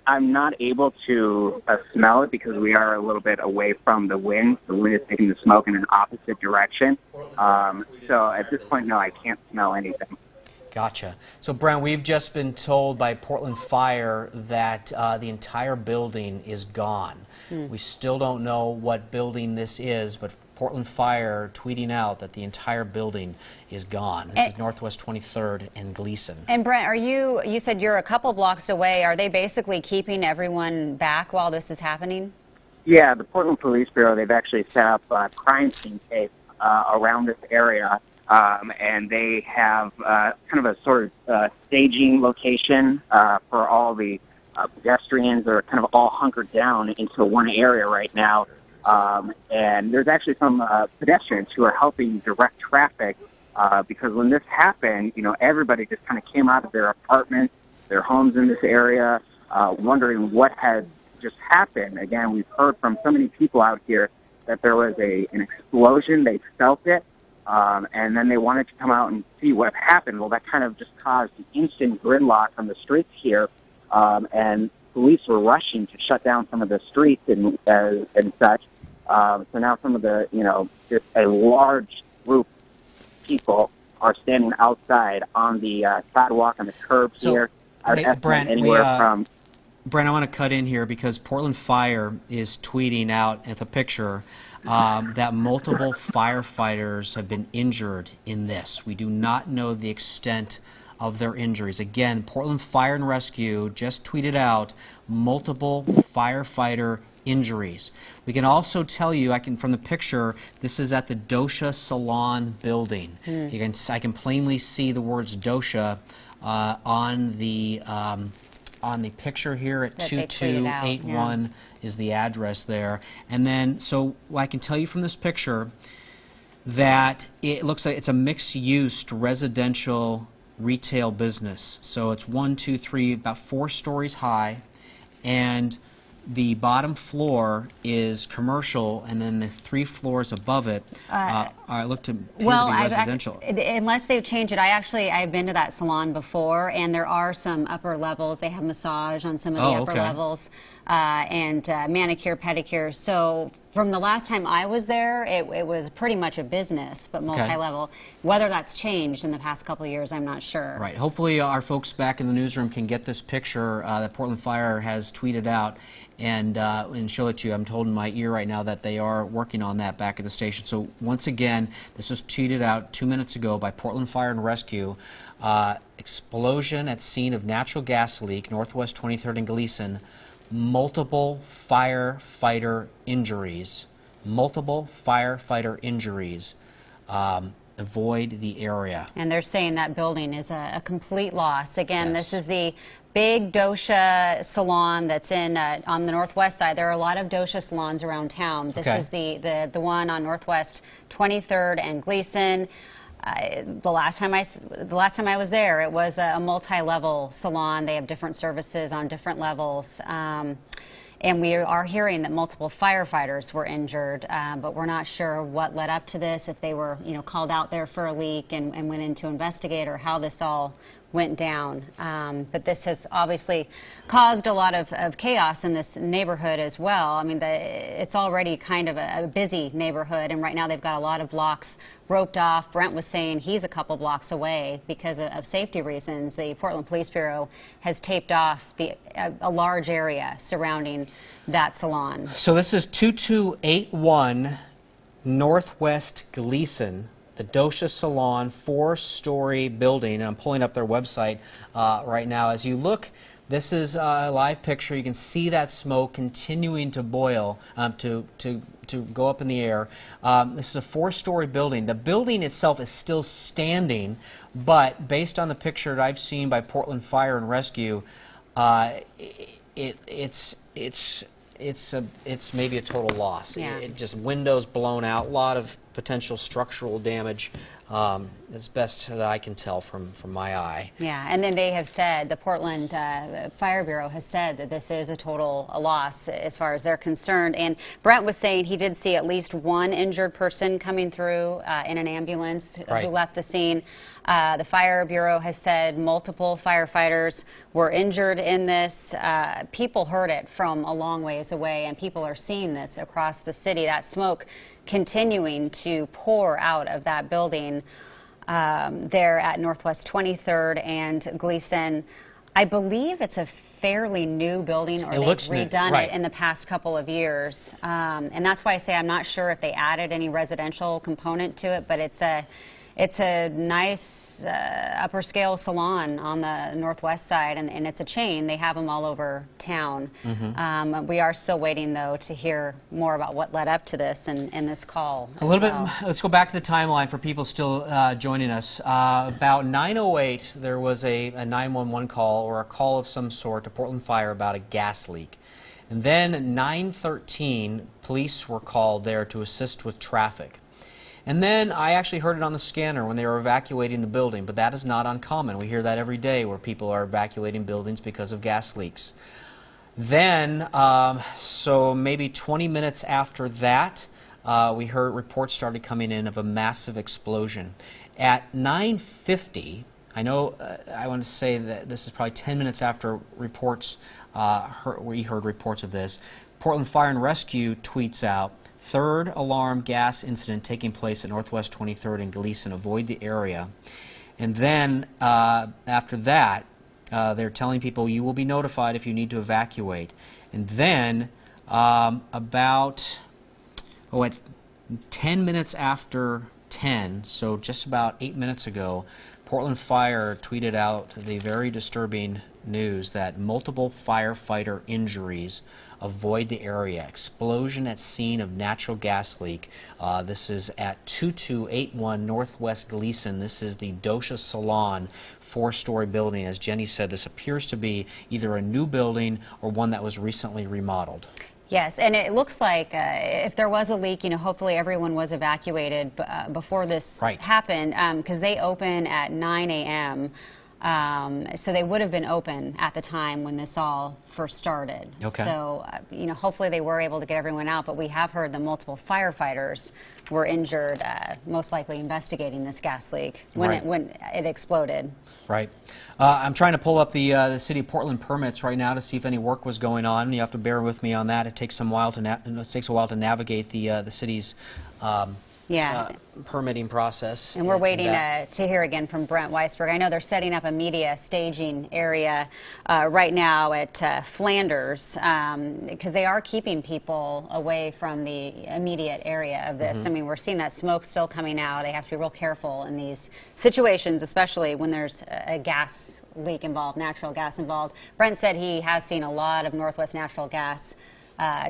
I'm not able to smell it because we are a little bit away from the wind. The wind is taking the smoke in an opposite direction. So at this point, no, I can't smell anything. Gotcha. So, Brent, we've just been told by Portland Fire that the entire building is gone. We still don't know what building this is, but Portland Fire tweeting out that the entire building is gone. This is Northwest 23rd and Glisan. And Brent, you said you're a couple blocks away. Are they basically keeping everyone back while this is happening? Yeah, the Portland Police Bureau, they've actually set up crime scene tapes around this area. And they have kind of a sort of staging location for all the pedestrians. They're kind of all hunkered down into one area right now. And there's actually some pedestrians who are helping direct traffic because when this happened, you know, everybody just kind of came out of their apartments, their homes in this area, wondering what had just happened. Again, we've heard from so many people out here that there was an explosion. They felt it. And then they wanted to come out and see what happened. Well, that kind of just caused an instant gridlock on the streets here, and police were rushing to shut down some of the streets and such. So now some of the, you know, just a large group of people are standing outside on the sidewalk, on the curb here. Brent, Brent, I want to cut in here because Portland Fire is tweeting out at the picture that multiple firefighters have been injured in this. We do not know the extent of their injuries. Again, Portland Fire and Rescue just tweeted out multiple firefighter injuries. We can also tell you, from the picture, this is at the Dosha Salon building. I can plainly see the words Dosha on the picture here at 2281 is the address there. And then, so I can tell you from this picture that it looks like it's a mixed-use residential retail business. So it's 1, 2, 3, about 4 stories high, and the bottom floor is commercial, and then the 3 floors above it look to be residential. Unless they've changed it, I've been to that salon before, and there are some upper levels. They have massage on some of the upper levels, and manicure, pedicure. So from the last time I was there, it was pretty much a business, but multi-level. Whether that's changed in the past couple of years, I'm not sure. Right. Hopefully our folks back in the newsroom can get this picture that Portland Fire has tweeted out and show it to you. I'm told in my ear right now that they are working on that back at the station. So once again, this was tweeted out 2 minutes ago by Portland Fire and Rescue. Explosion at scene of natural gas leak, Northwest 23rd and Glisan. Multiple firefighter injuries. Multiple firefighter injuries. Avoid the area. And they're saying that building is a complete loss. Again, this is the big Dosha salon that's in on the northwest side. There are a lot of Dosha salons around town. This is the one on Northwest 23rd and Glisan. The last time I was there, it was a multi-level salon. They have different services on different levels. And we are hearing that multiple firefighters were injured, but we're not sure what led up to this, if they were, you know, called out there for a leak and went in to investigate, or how this all went down. But this has obviously caused a lot of chaos in this neighborhood as well. I mean, it's already kind of a busy neighborhood, and right now they've got a lot of blocks roped off. Brent was saying he's a couple blocks away because of safety reasons. The Portland Police Bureau has taped off a large area surrounding that salon. So this is 2281 Northwest Glisan, the Dosha Salon, 4-story building. And I'm pulling up their website right now. As you look, this is a live picture. You can see that smoke continuing to boil, to go up in the air. This is a 4-story building. The building itself is still standing, but based on the picture that I've seen by Portland Fire and Rescue, it's maybe a total loss. It just windows blown out, a lot of potential structural damage. As best that I can tell from my eye. Yeah, and then they have said, the Portland Fire Bureau has said that this is a total loss as far as they're concerned. And Brent was saying he did see at least one injured person coming through in an ambulance who left the scene. The Fire Bureau has said multiple firefighters were injured in this. People heard it from a long ways away, and people are seeing this across the city. That smoke continuing to pour out of that building there at Northwest 23rd and Glisan. I believe it's a fairly new building, or they've redone it in the past couple of years. And that's why I say I'm not sure if they added any residential component to it, but it's a nice upper scale salon on the northwest side, and it's a chain. They have them all over town. We are still waiting, though, to hear more about what led up to this and this call. A little bit. Let's go back to the timeline for people still joining us. About 9:08, there was a 911 call, or a call of some sort, to Portland Fire about a gas leak. And then at 9:13, police were called there to assist with traffic. And then I actually heard it on the scanner when they were evacuating the building, but that is not uncommon. We hear that every day where people are evacuating buildings because of gas leaks. Then, so maybe 20 minutes after that, we heard reports started coming in of a massive explosion. At 9:50, I know I want to say that this is probably 10 minutes after reports, we heard reports of this. Portland Fire and Rescue tweets out, "Third alarm gas incident taking place at Northwest 23rd and Glisan. Avoid the area." And then after that, they're telling people you will be notified if you need to evacuate. And then about at 10 minutes after 10, so just about 8 minutes ago, Portland Fire tweeted out the very disturbing news that multiple firefighter injuries. Avoid the area. Explosion at scene of natural gas leak. This is at 2281 Northwest Glisan. This is the Dosha Salon, 4-story building. As Jenny said, this appears to be either a new building or one that was recently remodeled. Yes, and it looks like if there was a leak, hopefully everyone was evacuated before this happened, because they open at 9 a.m. So they would have been open at the time when this all first started. Okay. So, hopefully they were able to get everyone out, but we have heard that multiple firefighters were injured, most likely investigating this gas leak when it exploded. Right. I'm trying to pull up the City of Portland permits right now to see if any work was going on. You have to bear with me on that. It takes a while to navigate the city's permitting process. And we're waiting to hear again from Brent Weisberg. I know they're setting up a media staging area right now at Flanders, because they are keeping people away from the immediate area of this. I mean, we're seeing that smoke still coming out. They have to be real careful in these situations, especially when there's a gas leak involved, natural gas involved. Brent said he has seen a lot of Northwest Natural Gas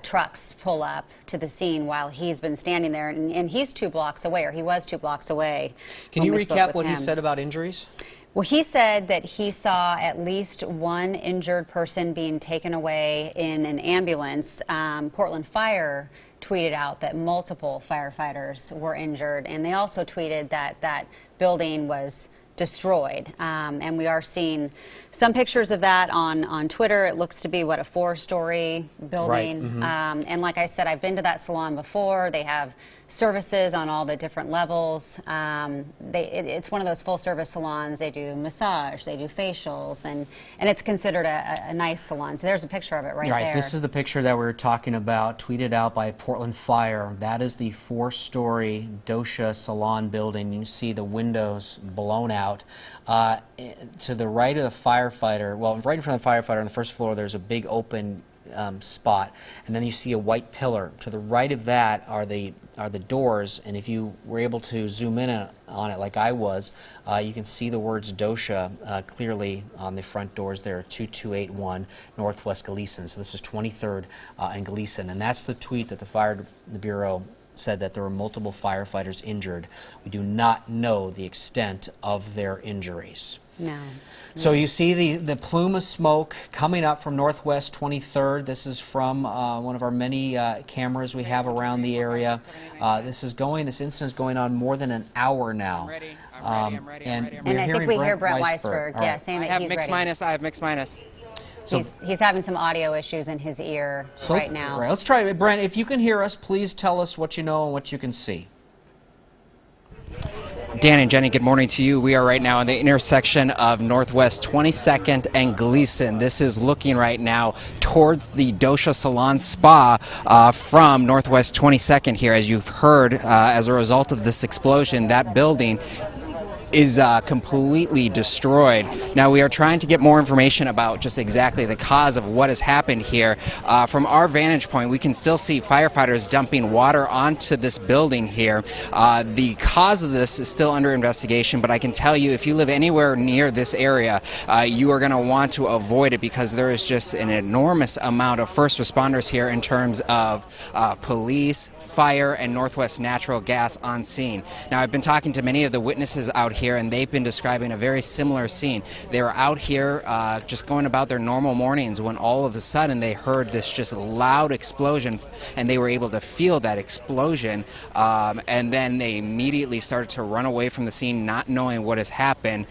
trucks pull up to the scene while he's been standing there, and he's 2 blocks away, or he was 2 blocks away. Can you recap what he said about injuries? Well, he said that he saw at least 1 injured person being taken away in an ambulance. Portland Fire tweeted out that multiple firefighters were injured, and they also tweeted that that building was destroyed. And we are seeing some pictures of that on Twitter. It looks to be, what, a 4-story building. And like I said, I've been to that salon before. They have services on all the different levels. It's one of those full-service salons. They do massage, they do facials, and it's considered a nice salon. So there's a picture of it right there. This is the picture that we were talking about, tweeted out by Portland Fire. That is the 4-story Dosha Salon building. You see the windows blown out. To the right of the firefighter, well, right in front of the firefighter on the first floor, there's a big open spot, and then you see a white pillar. To the right of that are the doors, and if you were able to zoom in on it like I was, you can see the words Dosha clearly on the front doors there, 2281 Northwest Glisan. So this is 23rd and Glisan, and that's the tweet that the Fire Bureau said, that there were multiple firefighters injured. We do not know the extent of their injuries. No. So you see the plume of smoke coming up from Northwest 23rd. This is from one of our many cameras we have around the area. This incident is going on more than an hour now. I'm ready. And I think we hear Brent Weisberg, saying that he's ready. I have mixed minus. So he's having some audio issues in his ear right now. Let's try it. Brent, if you can hear us, please tell us what you know and what you can see. Dan and Jenny, good morning to you. We are right now on the intersection of Northwest 22nd and Glisan. This is looking right now towards the Dosha Salon Spa from Northwest 22nd here. As you've heard, as a result of this explosion, that building is completely destroyed. Now we are trying to get more information about just exactly the cause of what has happened here. From our vantage point, we can still see firefighters dumping water onto this building here. The cause of this is still under investigation, but I can tell you if you live anywhere near this area, you are going to want to avoid it because there is just an enormous amount of first responders here in terms of police, fire, and Northwest Natural Gas on scene. Now I've been talking to many of the witnesses out here, and they've been describing a very similar scene. They were out here just going about their normal mornings when all of a sudden they heard this just loud explosion, and they were able to feel that explosion, and then they immediately started to run away from the scene, not knowing what has happened.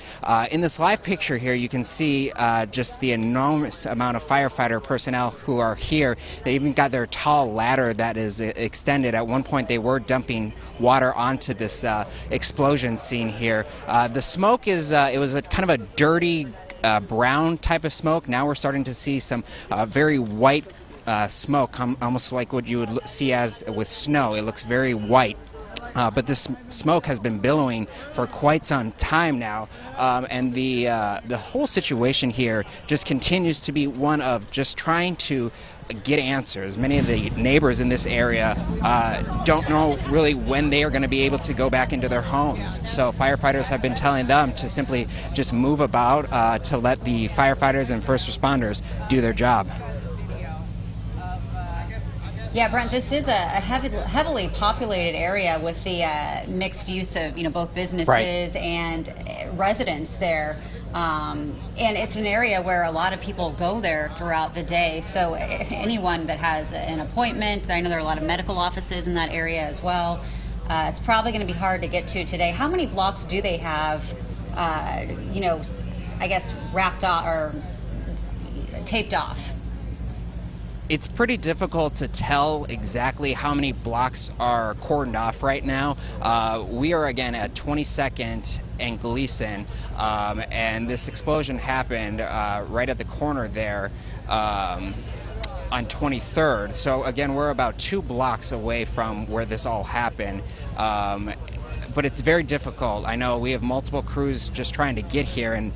In this live picture here, you can see just the enormous amount of firefighter personnel who are here. They even got their tall ladder that is extended. At one point they were dumping water onto this explosion scene here. The smoke is, it was a kind of a dirty brown type of smoke. Now we're starting to see some very white smoke, almost like what you would see as with snow. It looks very white. But this smoke has been billowing for quite some time now, and the whole situation here just continues to be one of just trying to get answers. Many of the neighbors in this area don't know really when they are going to be able to go back into their homes. So firefighters have been telling them to simply just move about to let the firefighters and first responders do their job. Yeah, Brent, this is a heavily populated area with the mixed use of both businesses and residents there. And it's an area where a lot of people go there throughout the day. So anyone that has an appointment, I know there are a lot of medical offices in that area as well. It's probably going to be hard to get to today. How many blocks do they have, I guess, wrapped off or taped off? It's pretty difficult to tell exactly how many blocks are cordoned off right now. We are again at 22nd and Glisan, and this explosion happened right at the corner there on 23rd. So again, we're about 2 blocks away from where this all happened. But it's very difficult. I know we have multiple crews just trying to get here, and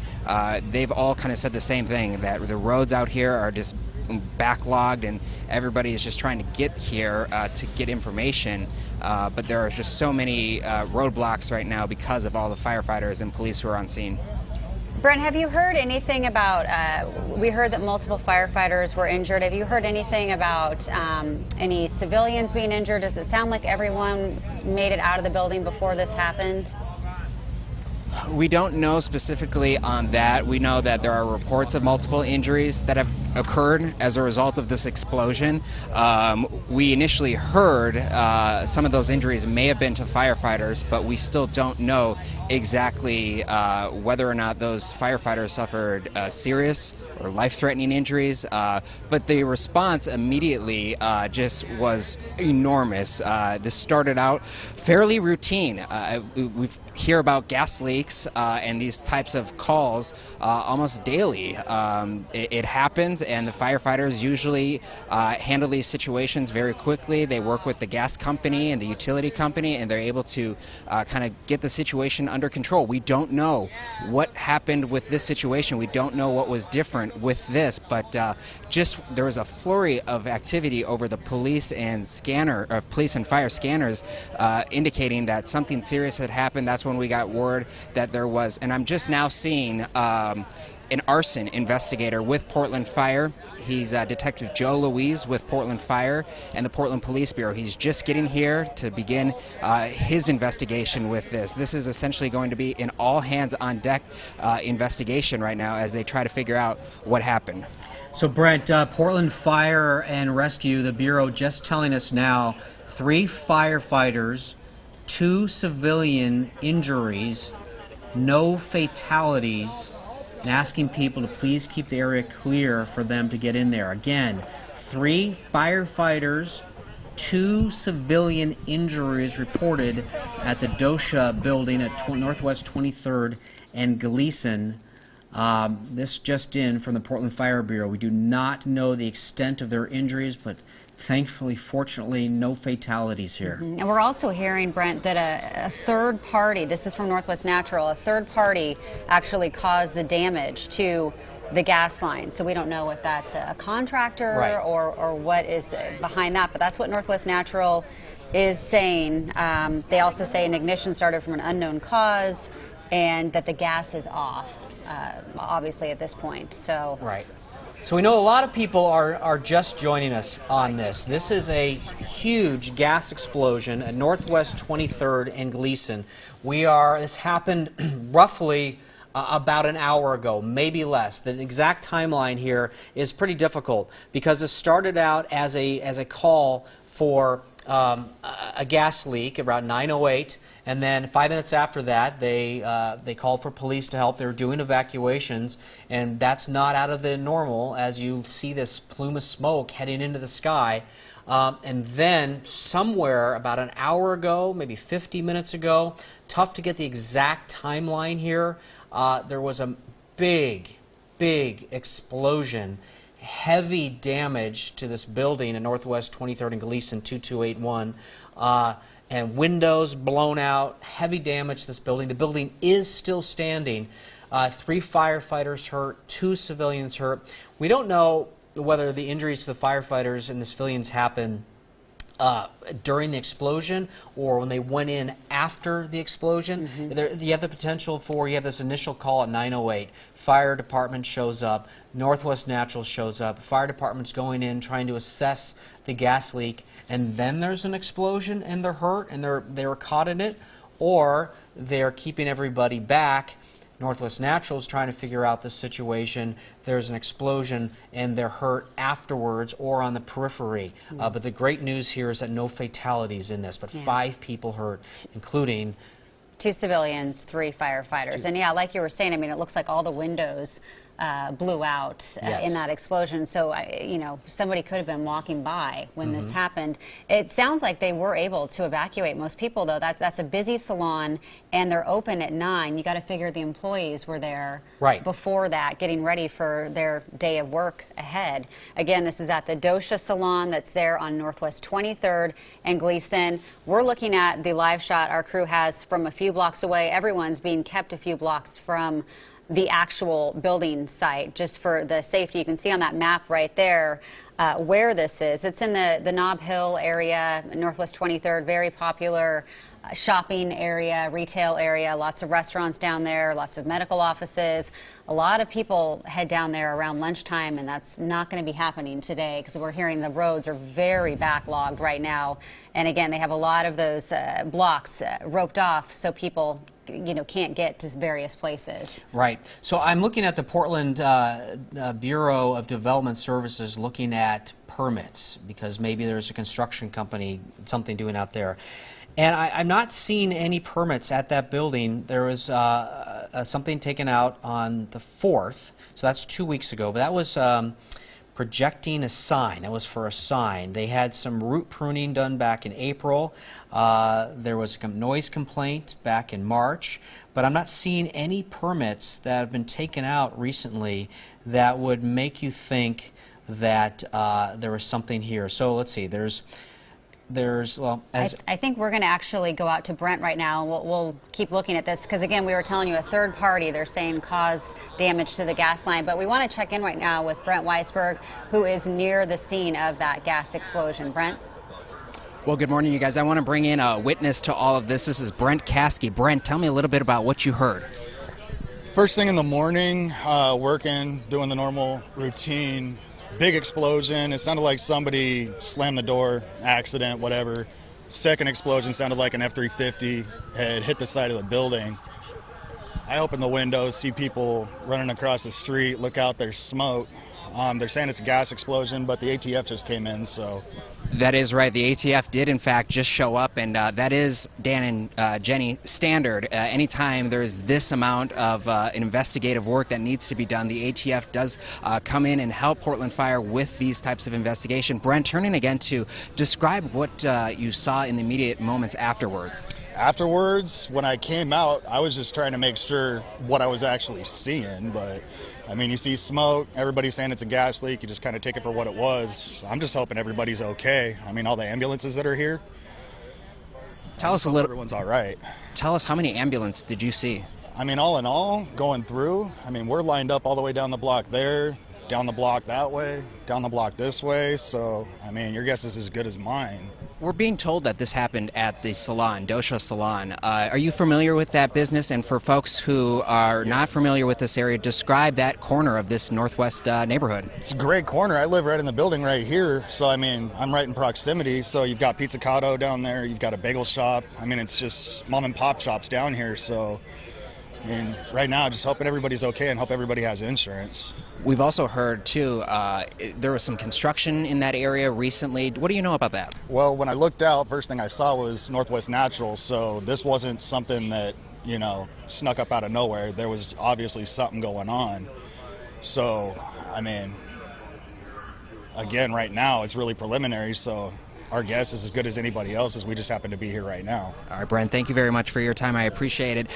they've all kind of said the same thing, that the roads out here are just backlogged and everybody is just trying to get here to get information, but there are just so many roadblocks right now because of all the firefighters and police who are on scene. Brent, have you heard anything about, we heard that multiple firefighters were injured. Have you heard anything about any civilians being injured? Does it sound like everyone made it out of the building before this happened? We don't know specifically on that. We know that there are reports of multiple injuries that have occurred as a result of this explosion. We initially heard some of those injuries may have been to firefighters, but we still don't know exactly whether or not those firefighters suffered serious or life-threatening injuries. But the response immediately just was enormous. This started out fairly routine. We hear about gas leaks and these types of calls almost daily. It happens, and the firefighters usually handle these situations very quickly. They work with the gas company and the utility company, and they're able to kind of get the situation under control. We don't know what happened with this situation. We don't know what was different with this, but just there was a flurry of activity over the police and police and fire scanners indicating that something serious had happened. That's when we got word that there was, and I'm just now seeing an arson investigator with Portland Fire. He's Detective Joe Louise with Portland Fire and the Portland Police Bureau. He's just getting here to begin his investigation with this. This is essentially going to be an all-hands-on-deck investigation right now as they try to figure out what happened. So Brent, Portland Fire and Rescue, the Bureau, just telling us now 3 firefighters, 2 civilian injuries, no fatalities, and asking people to please keep the area clear for them to get in there. Again, 3 firefighters, 2 civilian injuries reported at the Dosha building at Northwest 23rd and Glisan. This just in from the Portland Fire Bureau. We do not know the extent of their injuries, but thankfully, fortunately, no fatalities here. And we're also hearing, Brent, that a third party, this is from Northwest Natural, a third party actually caused the damage to the gas line. So we don't know if that's a contractor or what is behind that, but that's what Northwest Natural is saying. They also say an ignition started from an unknown cause and that the gas is off, obviously, at this point. So. Right. So we know a lot of people are just joining us on this. This is a huge gas explosion at Northwest 23rd and Glisan. This happened roughly about an hour ago, maybe less. The exact timeline here is pretty difficult because it started out as a call for a gas leak around 9:08, and then 5 minutes after that they called for police to help. They were doing evacuations, and that's not out of the normal as you see this plume of smoke heading into the sky. And then somewhere about an hour ago, maybe 50 minutes ago, tough to get the exact timeline here, there was a big explosion. Heavy damage to this building in Northwest 23rd and Glisan 2281, and windows blown out. Heavy damage to this building. The building is still standing. 3 firefighters hurt, 2 civilians hurt. We don't know whether the injuries to the firefighters and the civilians happened during the explosion or when they went in after the explosion. You have the potential for, you have this initial call at 9:08. Fire department shows up. Northwest Natural shows up. Fire department's going in trying to assess the gas leak, and then there's an explosion and they're hurt and they're caught in it, or they're keeping everybody back. Northwest Natural is trying to figure out the situation. There's an explosion and they're hurt afterwards or on the periphery. But the great news here is that no fatalities in this, but 5 people hurt, including 2 civilians, 3 firefighters. And yeah, like you were saying, I mean, it looks like all the windows blew out in that explosion. So, somebody could have been walking by when this happened. It sounds like they were able to evacuate most people, though. That's a busy salon, and they're open at 9. You got to figure the employees were there before that, getting ready for their day of work ahead. Again, this is at the Dosha Salon that's there on Northwest 23rd and Glisan. We're looking at the live shot our crew has from a few blocks away. Everyone's being kept a few blocks from the actual building site, just for the safety. You can see on that map right there where this is. It's in the Nob Hill area, Northwest 23rd, very popular shopping area, retail area, lots of restaurants down there, lots of medical offices. A lot of people head down there around lunchtime, and that's not going to be happening today because we're hearing the roads are very backlogged right now. And again, they have a lot of those blocks roped off so people can't get to various places. Right. So I'm looking at the Portland Bureau of Development Services looking at permits because maybe there's a construction company, something doing out there. And I'm not seeing any permits at that building. There was something taken out on the 4th, so that's 2 weeks ago. But that was projecting a sign. That was for a sign. They had some root pruning done back in April. There was a noise complaint back in March. But I'm not seeing any permits that have been taken out recently that would make you think that there was something here. So let's see. I think we're going to actually go out to Brent right now. We'll keep looking at this because, again, we were telling you a third party, they're saying, caused damage to the gas line. But we want to check in right now with Brent Weisberg, who is near the scene of that gas explosion. Brent? Well, good morning, you guys. I want to bring in a witness to all of this. This is Brent Caskey. Brent, tell me a little bit about what you heard. First thing in the morning, working, doing the normal routine. Big explosion. It sounded like somebody slammed the door, accident, whatever. Second explosion sounded like an F-350 had hit the side of the building. I open the windows, see people running across the street, look out, there's smoke. They're saying it's a gas explosion, but the ATF just came in, so. That is right. The ATF did, in fact, just show up, and that is, Dan and Jenny, standard. Anytime there's this amount of investigative work that needs to be done, the ATF does come in and help Portland Fire with these types of investigation. Brent, turning again to describe what you saw in the immediate moments afterwards. Afterwards, when I came out, I was just trying to make sure what I was actually seeing, but I mean, you see smoke, everybody's saying it's a gas leak, you just kind of take it for what it was. I'm just hoping everybody's okay. I mean, all the ambulances that are here, tell us a little. Everyone's all right. Tell us, how many ambulances did you see? I mean, all in all, going through, I mean, we're lined up all the way down the block there, down the block that way, down the block this way, so, I mean, your guess is as good as mine. We're being told that this happened at the salon, Dosha Salon. Are you familiar with that business? And for folks who are not familiar with this area, describe that corner of this northwest neighborhood. It's a great corner. I live right in the building right here, so I mean, I'm right in proximity. So you've got Pizzicato down there, you've got a bagel shop. I mean, it's just mom and pop shops down here, so I mean, right now, just hoping everybody's okay and hope everybody has insurance. We've also heard, too, there was some construction in that area recently. What do you know about that? Well, when I looked out, first thing I saw was Northwest Natural, so this wasn't something that, you know, snuck up out of nowhere. There was obviously something going on. So, I mean, again, right now, it's really preliminary, so our guess is as good as anybody else's. We just happen to be here right now. All right, Brent, thank you very much for your time. I appreciate it.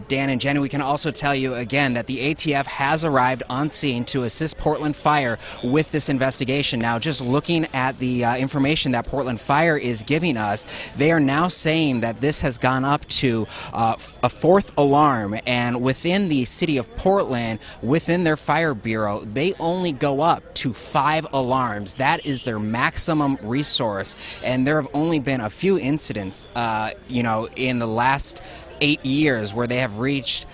Dan and Jenny, we can also tell you again that the ATF has arrived on scene to assist Portland Fire with this investigation. Now, just looking at the information that Portland Fire is giving us, they are now saying that this has gone up to a fourth alarm, and within the city of Portland, within their fire bureau, they only go up to 5 alarms. That is their maximum resource. And there have only been a few incidents, you know, in the last 8 years where they have reached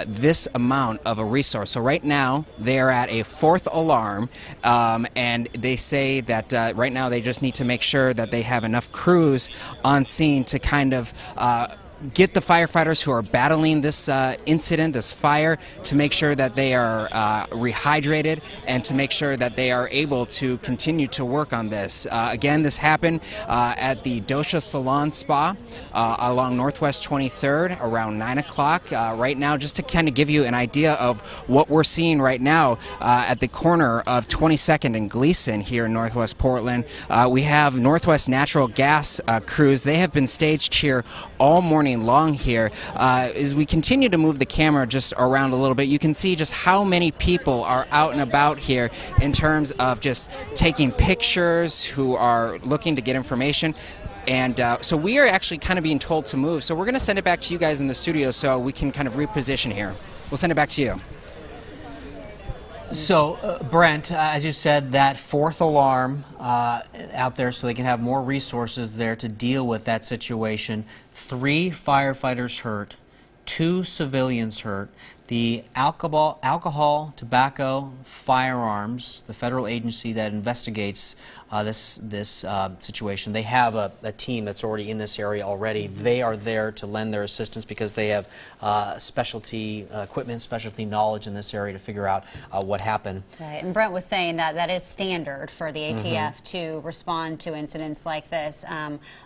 this amount of a resource. So right now they are at a 4th alarm, and they say that right now they just need to make sure that they have enough crews on scene to kind of get the firefighters who are battling this incident, this fire, to make sure that they are rehydrated and to make sure that they are able to continue to work on this. Again, this happened at the Dosha Salon Spa along Northwest 23rd around 9 o'clock. Right now, just to kind of give you an idea of what we're seeing right now at the corner of 22nd and Glisan here in Northwest Portland, we have Northwest Natural Gas crews. They have been staged here all morning long here. As we continue to move the camera just around a little bit, you can see just how many people are out and about here in terms of just taking pictures, who are looking to get information. And so we are actually kind of being told to move. So we're going to send it back to you guys in the studio so we can kind of reposition here. We'll send it back to you. So, Brent, as you said, that 4th alarm out there so they can have more resources there to deal with that situation. 3 firefighters hurt, 2 civilians hurt. The alcohol, tobacco, firearms, the federal agency that investigates this situation, they have a team that's already in this area already. They are there to lend their assistance because they have specialty equipment, specialty knowledge in this area to figure out what happened. Right, and Brent was saying that that is standard for the ATF to respond to incidents like this.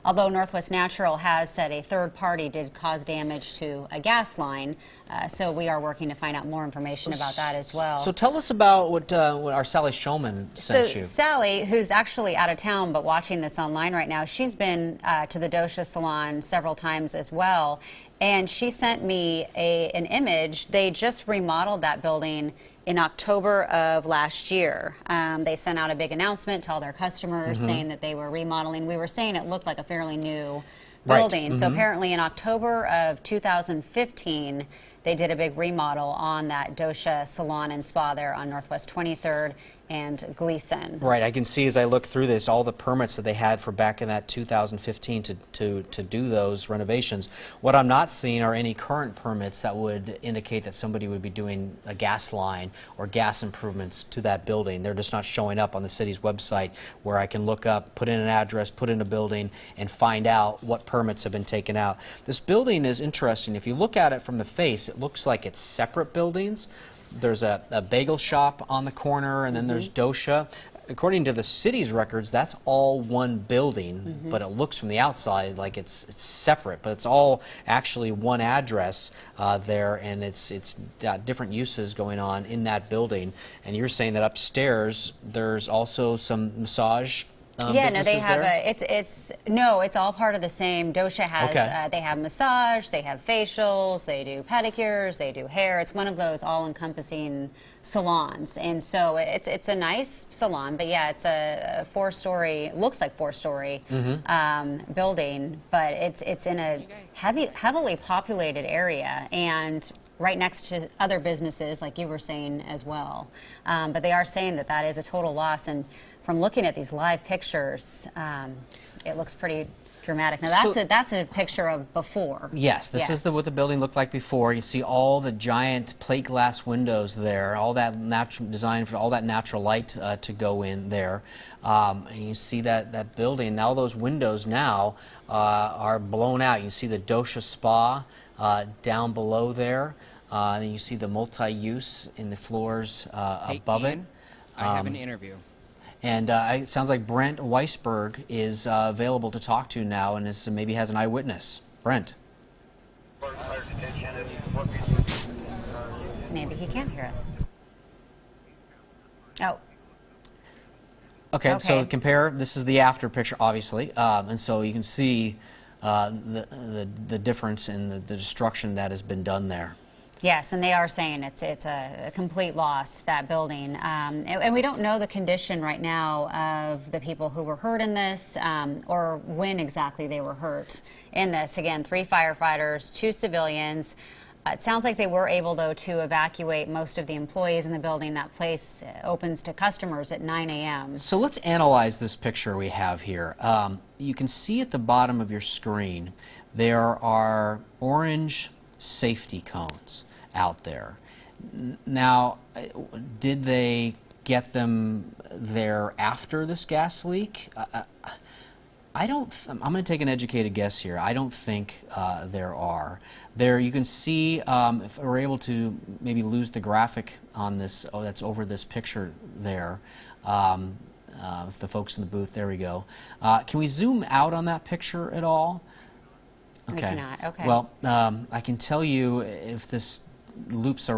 Although Northwest Natural has said a third party did cause damage to a gas line, so we are working to find out more information about that as well. So tell us about what our Sally Shulman sent you. Sally, who's actually out of town but watching this online right now, she's been to the Dosha Salon several times as well, and she sent me an image. They just remodeled that building in October of last year. They sent out a big announcement to all their customers saying that they were remodeling. We were saying it looked like a fairly new building. Right. So apparently in October of 2015, they did a big remodel on that Dosha Salon and Spa there on Northwest 23rd and Glisan. Right, I can see as I look through this all the permits that they had for back in that 2015 to do those renovations. What I'm not seeing are any current permits that would indicate that somebody would be doing a gas line or gas improvements to that building. They're just not showing up on the city's website where I can look up, put in an address, put in a building, and find out what permits have been taken out. This building is interesting. If you look at it from the face, it looks like it's separate buildings. there's a bagel shop on the corner, and then there's Dosha. According to the city's records, that's all one building, but it looks from the outside like it's separate, but it's all actually one address there, and it's got different uses going on in that building. And you're saying that upstairs there's also some massage yeah, no, they have it's all part of the same. Dosha has, they have massage, they have facials, they do pedicures, they do hair. It's one of those all-encompassing salons, and so it's a nice salon, but yeah, it's a four-story, looks like four-story building, but it's in a heavily populated area, and right next to other businesses, like you were saying as well. But they are saying that is a total loss, and from looking at these live pictures, it looks pretty dramatic. Now that's a picture of before. Yes, this is what the building looked like before. You see all the giant plate glass windows there, all that natural design for all that natural light to go in there. And you see that building. Now those windows now are blown out. You see the Dosha Spa down below there. And then you see the multi-use in the floors above it. I have an interview. And it sounds like Brent Weisberg is available to talk to now, and maybe has an eyewitness. Brent. Maybe he can't hear us. Oh. Okay, so compare. This is the after picture, obviously, and so you can see the difference in the destruction that has been done there. Yes, and they are saying it's a complete loss, that building. And we don't know the condition right now of the people who were hurt in this, or when exactly they were hurt in this. Again, 3 firefighters, 2 civilians. It sounds like they were able, though, to evacuate most of the employees in the building. That place opens to customers at 9 a.m. So let's analyze this picture we have here. You can see at the bottom of your screen there are orange safety cones out there. Now, did they get them there after this gas leak? I'm going to take an educated guess here. I don't think there are. There you can see, if we're able to maybe lose the graphic on this, that's over this picture there. The folks in the booth, there we go. Can we zoom out on that picture at all? Okay. We cannot. Okay. Well, I can tell you if this loops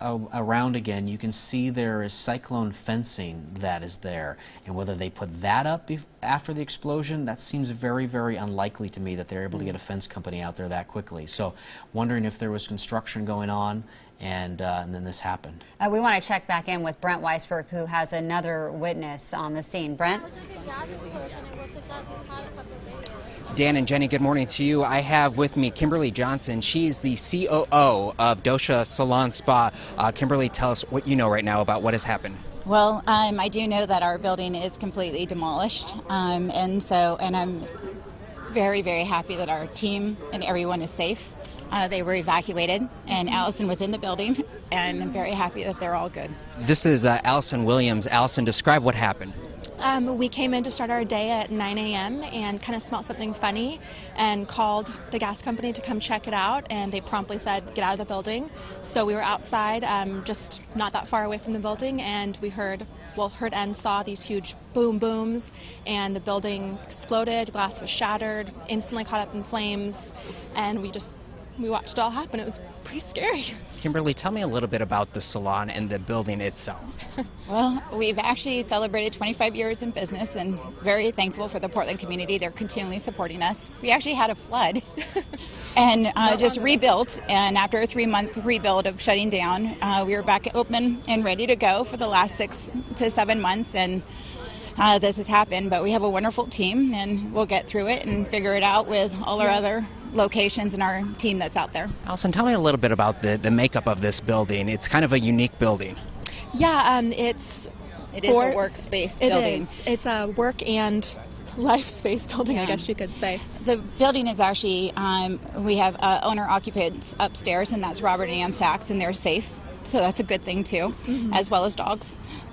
around again, you can see there is cyclone fencing that is there, and whether they put that up after the explosion, that seems very, very unlikely to me that they're able to get a fence company out there that quickly. So, wondering if there was construction going on, and then this happened. We want to check back in with Brent Weisberg, who has another witness on the scene. Brent? Dan and Jenny, good morning to you. I have with me Kimberly Johnson. She's the COO of Dosha Salon Spa. Kimberly, tell us what you know right now about what has happened. Well, I do know that our building is completely demolished, and I'm very, very happy that our team and everyone is safe. They were evacuated, and Allison was in the building, and I'm very happy that they're all good. This is Allison Williams. Allison, describe what happened. We came in to start our day at 9 a.m. and kind of smelled something funny and called the gas company to come check it out, and they promptly said, get out of the building. So we were outside, just not that far away from the building, and we heard and saw these huge boom booms, and the building exploded, glass was shattered, instantly caught up in flames, and we watched it all happen. It was pretty scary. Kimberly, tell me a little bit about the salon and the building itself. Well, we've actually celebrated 25 years in business and very thankful for the Portland community. They're continually supporting us. We actually had a flood and just rebuilt, and after a 3-month rebuild of shutting down, we were back open and ready to go for the last 6 to 7 months, and this has happened, but we have a wonderful team, and we'll get through it and figure it out with all our other locations and our team that's out there. Allison, tell me a little bit about the makeup of this building. It's kind of a unique building. Yeah, it is a workspace building. It's a work and life space building, I guess you could say. The building is actually, we have owner occupants upstairs, and that's Robert and Ann Sachs, and they're safe, so that's a good thing too, as well as dogs.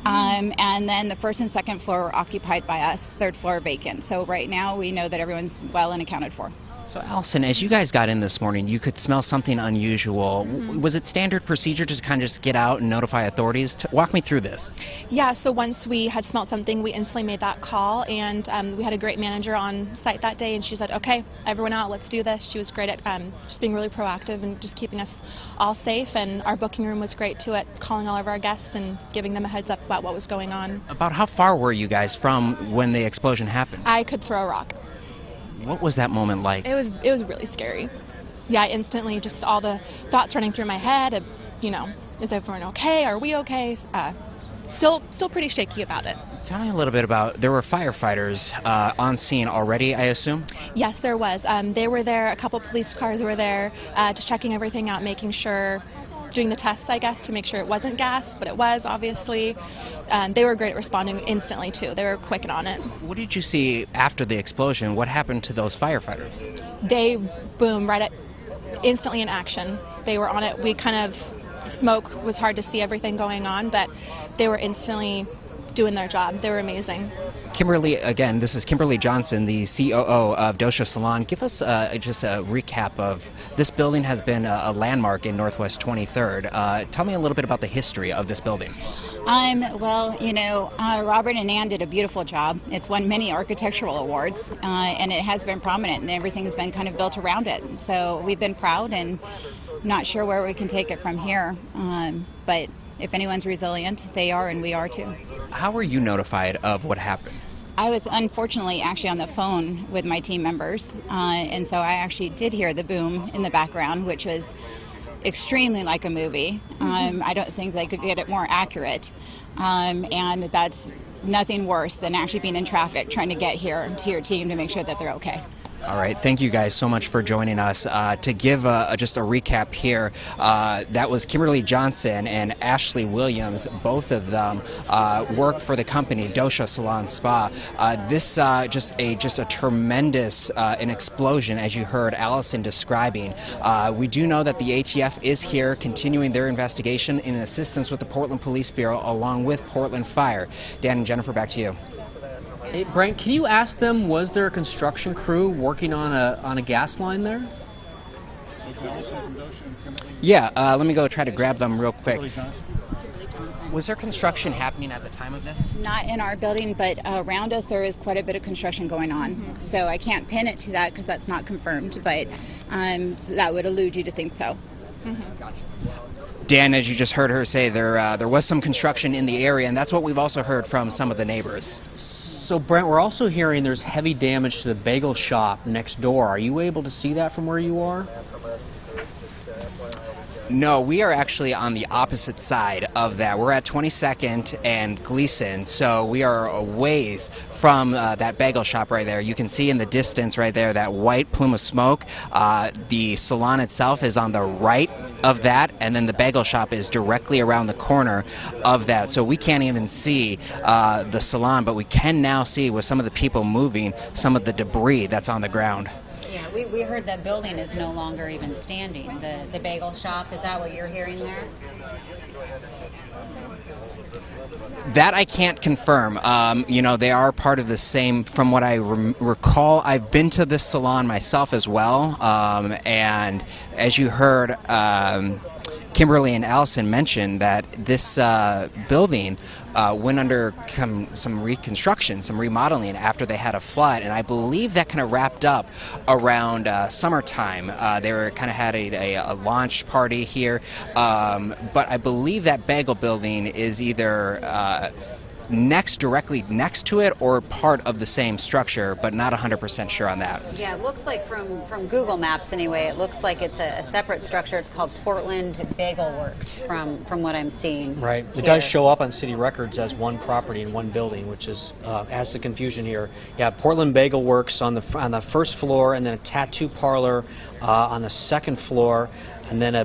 And then the 1st and 2nd floor are occupied by us, 3rd floor vacant. So right now we know that everyone's well and accounted for. So, Allison, as you guys got in this morning, you could smell something unusual. Was it standard procedure to kind of just get out and notify authorities? Walk me through this. Yeah, so once we had smelled something, we instantly made that call, and we had a great manager on site that day, and she said, okay, everyone out, let's do this. She was great at just being really proactive and just keeping us all safe, and our booking room was great too at calling all of our guests and giving them a heads up about what was going on. About how far were you guys from when the explosion happened? I could throw a rock. What was that moment like? It was really scary. Yeah, instantly just all the thoughts running through my head. Is everyone okay? Are we okay? Still pretty shaky about it. Tell me a little bit about, there were firefighters on scene already, I assume? Yes, there was. They were there. A couple police cars were there, just checking everything out, making sure, doing the tests, I guess, to make sure it wasn't gas, but it was, obviously. They were great at responding instantly, too. They were quick on it. What did you see after the explosion? What happened to those firefighters? They, boom, instantly in action. They were on it. Smoke was hard to see everything going on, but they were instantly doing their job. They were amazing. Kimberly, again, this is Kimberly Johnson, the COO of Dosha Salon. Give us just a recap of, this building has been a landmark in Northwest 23rd. Tell me a little bit about the history of this building. Well, Robert and Ann did a beautiful job. It's won many architectural awards, and it has been prominent, and everything's been kind of built around it. So we've been proud and not sure where we can take it from here, but if anyone's resilient, they are, and we are too. How were you notified of what happened? I was unfortunately actually on the phone with my team members, and so I actually did hear the boom in the background, which was extremely like a movie. I don't think they could get it more accurate, and that's nothing worse than actually being in traffic trying to get here to your team to make sure that they're okay. All right, thank you guys so much for joining us. To give just a recap here, that was Kimberly Johnson and Ashley Williams. Both of them work for the company Dosha Salon Spa. This just a tremendous an explosion, as you heard Allison describing. We do know that the ATF is here continuing their investigation in assistance with the Portland Police Bureau along with Portland Fire. Dan and Jennifer, back to you. Hey, Brent, can you ask them, was there a construction crew working on a gas line there? Yeah, let me go try to grab them real quick. Was there construction happening at the time of this? Not in our building, but around us there is quite a bit of construction going on. So I can't pin it to that because that's not confirmed, but that would elude you to think so. Gotcha. Dan, as you just heard her say, there was some construction in the area, and that's what we've also heard from some of the neighbors. So, Brent, we're also hearing there's heavy damage to the bagel shop next door. Are you able to see that from where you are? No, we are actually on the opposite side of that. We're at 22nd and Glisan, so we are a ways from that bagel shop right there. You can see in the distance right there that white plume of smoke. The salon itself is on the right of that, and then the bagel shop is directly around the corner of that. So we can't even see the salon, but we can now see, with some of the people moving, some of the debris that's on the ground. Yeah, we heard that building is no longer even standing. The bagel shop, is that what you're hearing there? That I can't confirm. They are part of the same, from what I recall. I've been to this salon myself as well, and as you heard, Kimberly and Allison mentioned that this building went under some reconstruction, some remodeling after they had a flood, and I believe that kind of wrapped up around summertime. They kind of had a launch party here, but I believe that bagel building is either directly next to it or part of the same structure, but not 100% sure on that. Yeah, it looks like from Google Maps anyway, it looks like it's a separate structure. It's called Portland Bagel Works from what I'm seeing. Right. It does show up on city records as one property in one building, which is has the confusion here. You have Portland Bagel Works on the first floor, and then a tattoo parlor on the second floor, and then a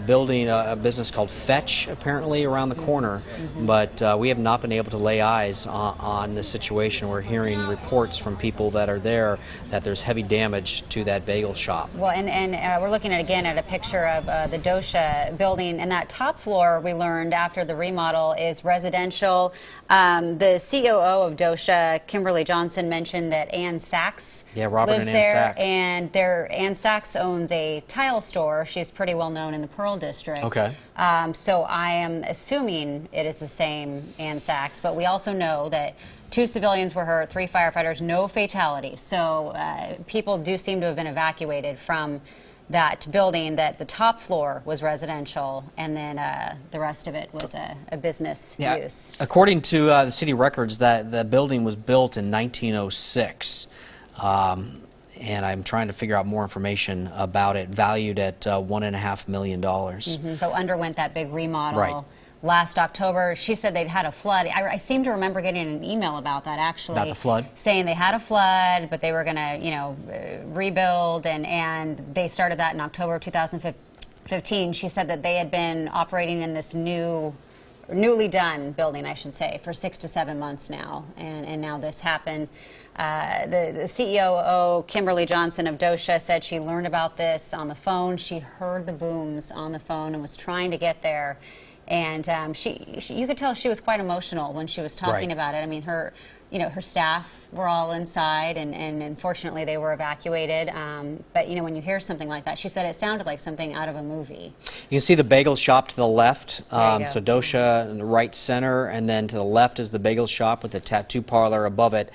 business called Fetch, apparently, around the corner. But we have not been able to lay eyes on this situation. We're hearing reports from people that are there that there's heavy damage to that bagel shop. Well, and we're looking again at a picture of the Dosha building, and that top floor, we learned after the remodel, is residential. The COO of Dosha, Kimberly Johnson, mentioned that Ann Sachs Robert lives and Ann there, Sachs. and Ann Sachs owns a tile store. She's pretty well known in the Pearl District. Okay. So I am assuming it is the same Ann Sachs, but we also know that 2 civilians were hurt, 3 firefighters, no fatalities. So people do seem to have been evacuated from that building. That the top floor was residential, and then the rest of it was a business use. According to the city records, that the building was built in 1906. And I'm trying to figure out more information about it, valued at $1.5 million. So underwent that big remodel last October. She said they'd had a flood. I seem to remember getting an email about that, actually. About the flood? Saying they had a flood, but they were going to, rebuild, and they started that in October of 2015. She said that they had been operating in this newly done building, I should say, for 6 to 7 months now, and now this happened. The CEO, Kimberly Johnson of Dosha, said she learned about this on the phone. She heard the booms on the phone and was trying to get there. And you could tell she was quite emotional when she was talking about it. I mean, her staff were all inside, and unfortunately they were evacuated. But when you hear something like that, she said it sounded like something out of a movie. You can see the bagel shop to the left. So Dosha in the right center, and then to the left is the bagel shop with the tattoo parlor above it.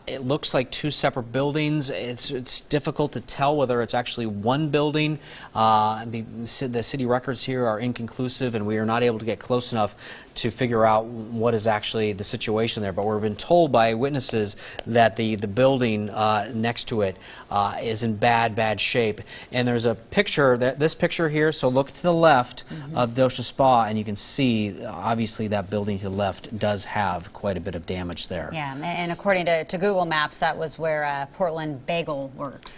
It looks like 2 separate buildings. It's difficult to tell whether it's actually one building. The city records here are inconclusive, and we are not able to get close enough to figure out what is actually the situation there. But we've been told by witnesses that the building next to it is in bad shape. And there's a picture, this picture here, so look to the left of Dosha Spa, and you can see, obviously, that building to the left does have quite a bit of damage there. Yeah, and according to Google Maps, that was where Portland Bagel Works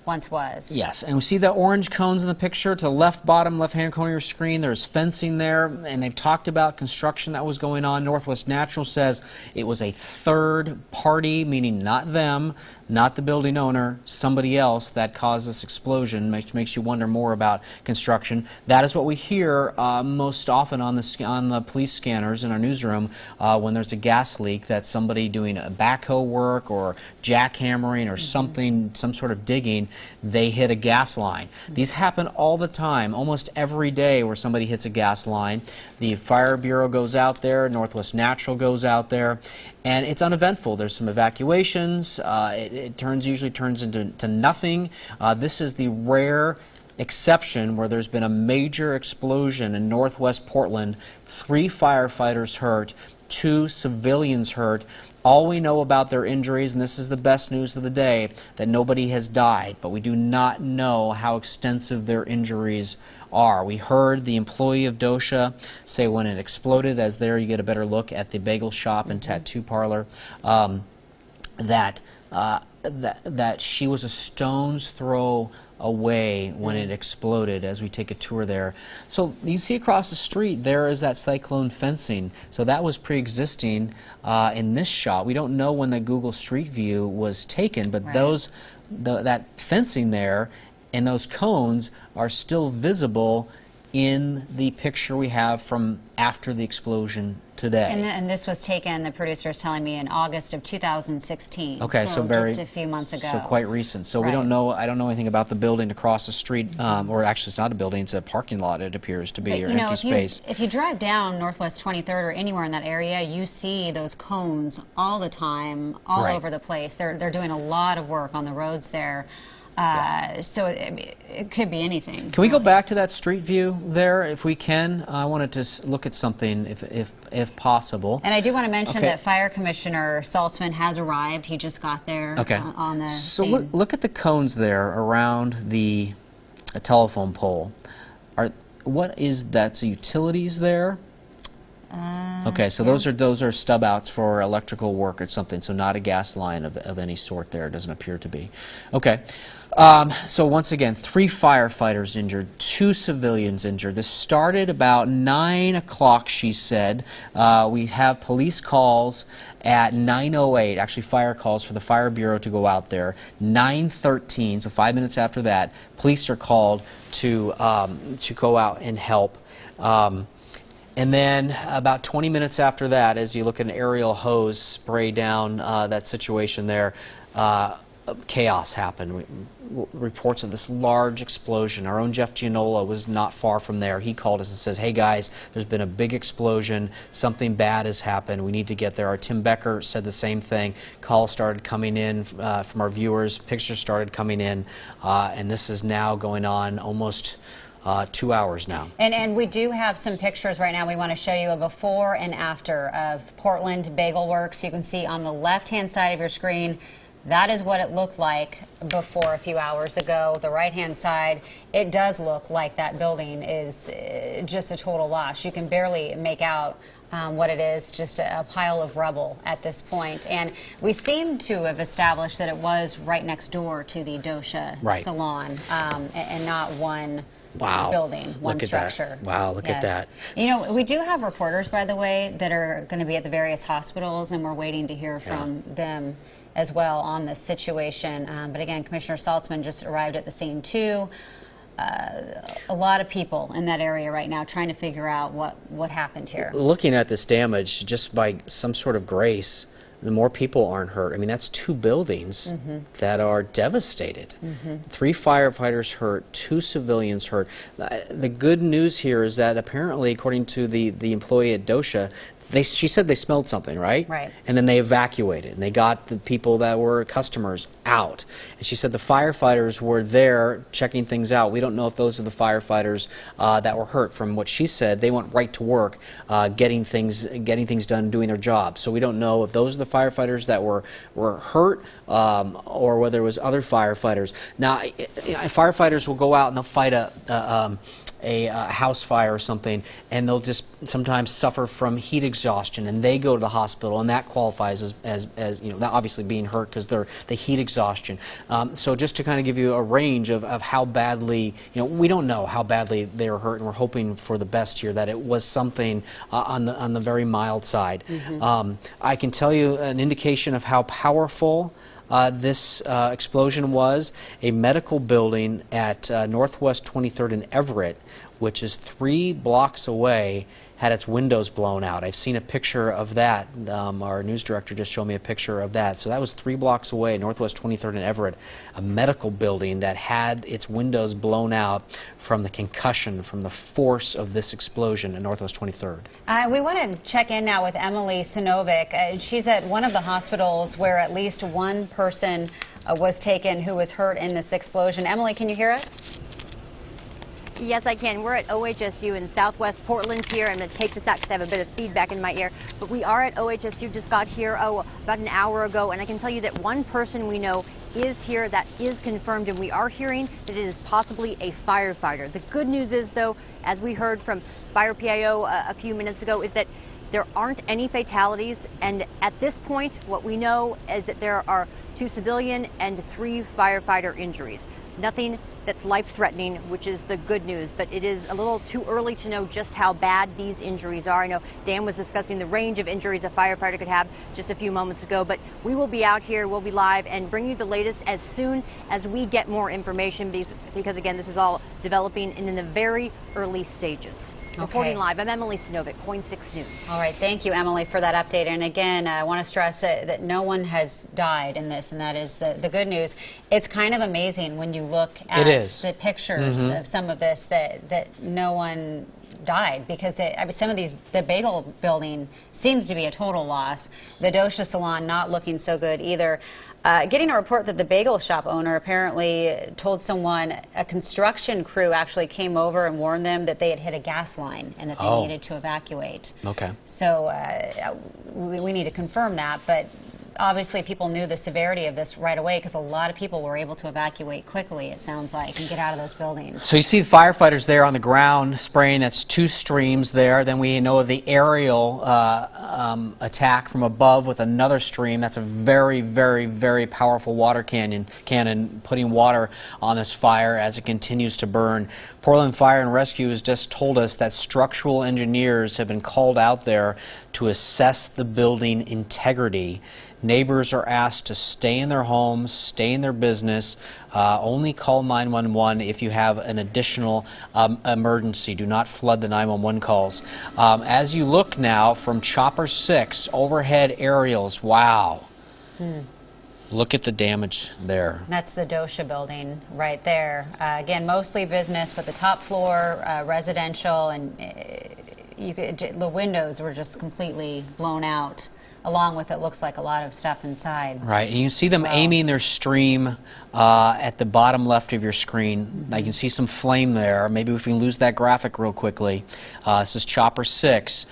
once was. Yes, and we see the orange cones in the picture to the left-hand corner of your screen. There's fencing there, and they've talked about construction that was going on. Northwest Natural says it was a third party, meaning not them, not the building owner, somebody else that caused this explosion. Makes you wonder more about construction. That is what we hear most often on the police scanners in our newsroom when there's a gas leak, that somebody doing a backhoe work or jackhammering or something, some sort of digging, they hit a gas line. These happen all the time, almost every day, where somebody hits a gas line. The Fire Bureau goes out there, Northwest Natural goes out there, and it's uneventful. There's some evacuations. It usually turns into nothing. This is the rare exception where there's been a major explosion in northwest Portland, 3 firefighters hurt, 2 civilians hurt. All we know about their injuries, and this is the best news of the day, that nobody has died, but we do not know how extensive their injuries are. We heard the employee of Dosha say when it exploded, as there you get a better look at the bagel shop and tattoo parlor, that she was a stone's throw away when it exploded, as we take a tour there. So you see across the street there is that cyclone fencing. So that was pre-existing in this shot. We don't know when the Google Street View was taken, but that fencing there and those cones are still visible in the picture we have from after the explosion today. And this was taken, the producer is telling me, in August of 2016. Okay, so just a few months ago. So quite recent. So we don't know. I don't know anything about the building across the street, or actually it's not a building; it's a parking lot. It appears to be, or empty space. If you drive down Northwest 23rd or anywhere in that area, you see those cones all the time, all over the place. They're doing a lot of work on the roads there. So it could be anything. Can we go back to that street view there, if we can? I wanted to look at something, if possible. And I do want to mention that Fire Commissioner Saltzman has arrived. He just got there on the So look at the cones there around the telephone pole. What is that? So utilities there? Okay, so those are stub outs for electrical work or something, so not a gas line of any sort there. It doesn't appear to be. Okay, so once again, 3 firefighters injured, 2 civilians injured. This started about 9 o'clock, she said. We have police calls at 9:08, actually fire calls for the Fire Bureau to go out there. 9:13, so 5 minutes after that, police are called to go out and help. And then about 20 minutes after that, as you look at an aerial hose spray down that situation there, chaos happened. Reports of this large explosion. Our own Jeff Gianola was not far from there. He called us and says, hey guys, there's been a big explosion. Something bad has happened. We need to get there. Our Tim Becker said the same thing. Calls started coming in from our viewers. Pictures started coming in. And this is now going on almost 2 hours now. And we do have some pictures right now we want to show you a before and after of Portland Bagel Works. You can see on the left-hand side of your screen, that is what it looked like before a few hours ago. The right-hand side, it does look like that building is just a total loss. You can barely make out what it is, just a pile of rubble at this point. And we seem to have established that it was right next door to the Dosha Salon and not one building, one structure. That. Wow, look at that. You know, we do have reporters, by the way, that are going to be at the various hospitals, and we're waiting to hear from them as well on this situation. But again, Commissioner Saltzman just arrived at the scene too. A lot of people in that area right now trying to figure out what happened here. Looking at this damage, just by some sort of grace, the more people aren't hurt. I mean, that's 2 buildings that are devastated. 3 firefighters hurt, 2 civilians hurt. The good news here is that apparently, according to the employee at Dosha, she said they smelled something, right? Right. And then they evacuated, and they got the people that were customers out. And she said the firefighters were there checking things out. We don't know if those are the firefighters that were hurt. From what she said, they went right to work, getting things done, doing their job. So we don't know if those are the firefighters that were hurt or whether it was other firefighters. Now, firefighters will go out and they'll fight a house fire or something, and they'll just sometimes suffer from heat exhaustion, and they go to the hospital, and that qualifies as you know, obviously being hurt because they're the heat exhaustion. So just to kind of give you a range of how badly, you know, we don't know how badly they were hurt, and we're hoping for the best here, that it was something on the very mild side. I can tell you an indication of how powerful this explosion was. A medical building at Northwest 23rd and Everett, which is 3 blocks away, had its windows blown out. I've seen a picture of that. Our news director just showed me a picture of that. So that was 3 blocks away, Northwest 23rd and Everett, a medical building that had its windows blown out from the concussion, from the force of this explosion at Northwest 23rd. We want to check in now with Emily Sinovic. She's at one of the hospitals where at least one person was taken who was hurt in this explosion. Emily, can you hear us? Yes, I can. We're at OHSU in Southwest Portland here. I'm going to take this out because I have a bit of feedback in my ear. But we are at OHSU, just got here, about an hour ago, and I can tell you that one person we know is here. That is confirmed, and we are hearing that it is possibly a firefighter. The good news is, though, as we heard from Fire PIO a few minutes ago, is that there aren't any fatalities, and at this point, what we know is that there are 2 civilian and 3 firefighter injuries. Nothing that's life-threatening, which is the good news, but it is a little too early to know just how bad these injuries are. I know Dan was discussing the range of injuries a firefighter could have just a few moments ago, but we will be out here, we'll be live, and bring you the latest as soon as we get more information, because again, this is all developing and in the very early stages. Reporting live, I'm Emily Sinovic, KOIN 6 News. All right, thank you, Emily, for that update. And again, I want to stress that no one has died in this, and that is the good news. It's kind of amazing when you look at the pictures of some of this that no one died, because I mean, some of these, the bagel building seems to be a total loss. The Dosha Salon not looking so good either. Getting a report that the bagel shop owner apparently told someone a construction crew actually came over and warned them that they had hit a gas line and that they needed to evacuate. Okay. So we need to confirm that, but obviously people knew the severity of this right away, because a lot of people were able to evacuate quickly, it sounds like, and get out of those buildings. So you see the firefighters there on the ground spraying. That's 2 streams there. Then we know of the aerial attack from above with another stream. That's a very, very, very powerful water cannon putting water on this fire as it continues to burn. Portland Fire and Rescue has just told us that structural engineers have been called out there to assess the building integrity. Neighbors are asked to stay in their homes, stay in their business, only call 911 if you have an additional emergency. Do not flood the 911 calls. As you look now from Chopper 6, overhead aerials, wow. Look at the damage there. That's the Dosha building right there. Again, mostly business, but the top floor residential, and the windows were just completely blown out, along with, it looks like, a lot of stuff inside. Right, and you can see them aiming their stream at the bottom left of your screen. Now you can see some flame there. Maybe if we lose that graphic real quickly. This is Chopper 6.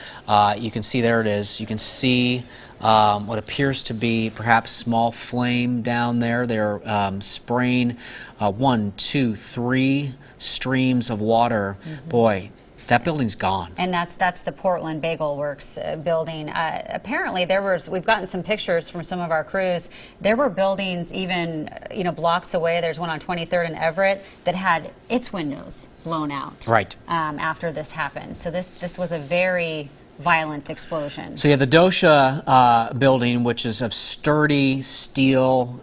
You can see, there it is. You can see what appears to be perhaps small flame down there. They're spraying 1, 2, 3 streams of water. Boy, that building's gone. And that's the Portland Bagel Works building. Apparently, we've gotten some pictures from some of our crews. There were buildings even, blocks away. There's one on 23rd and Everett that had its windows blown out. Right. After this happened. So this was a very violent explosion. So you have the Dosha building, which is of sturdy steel,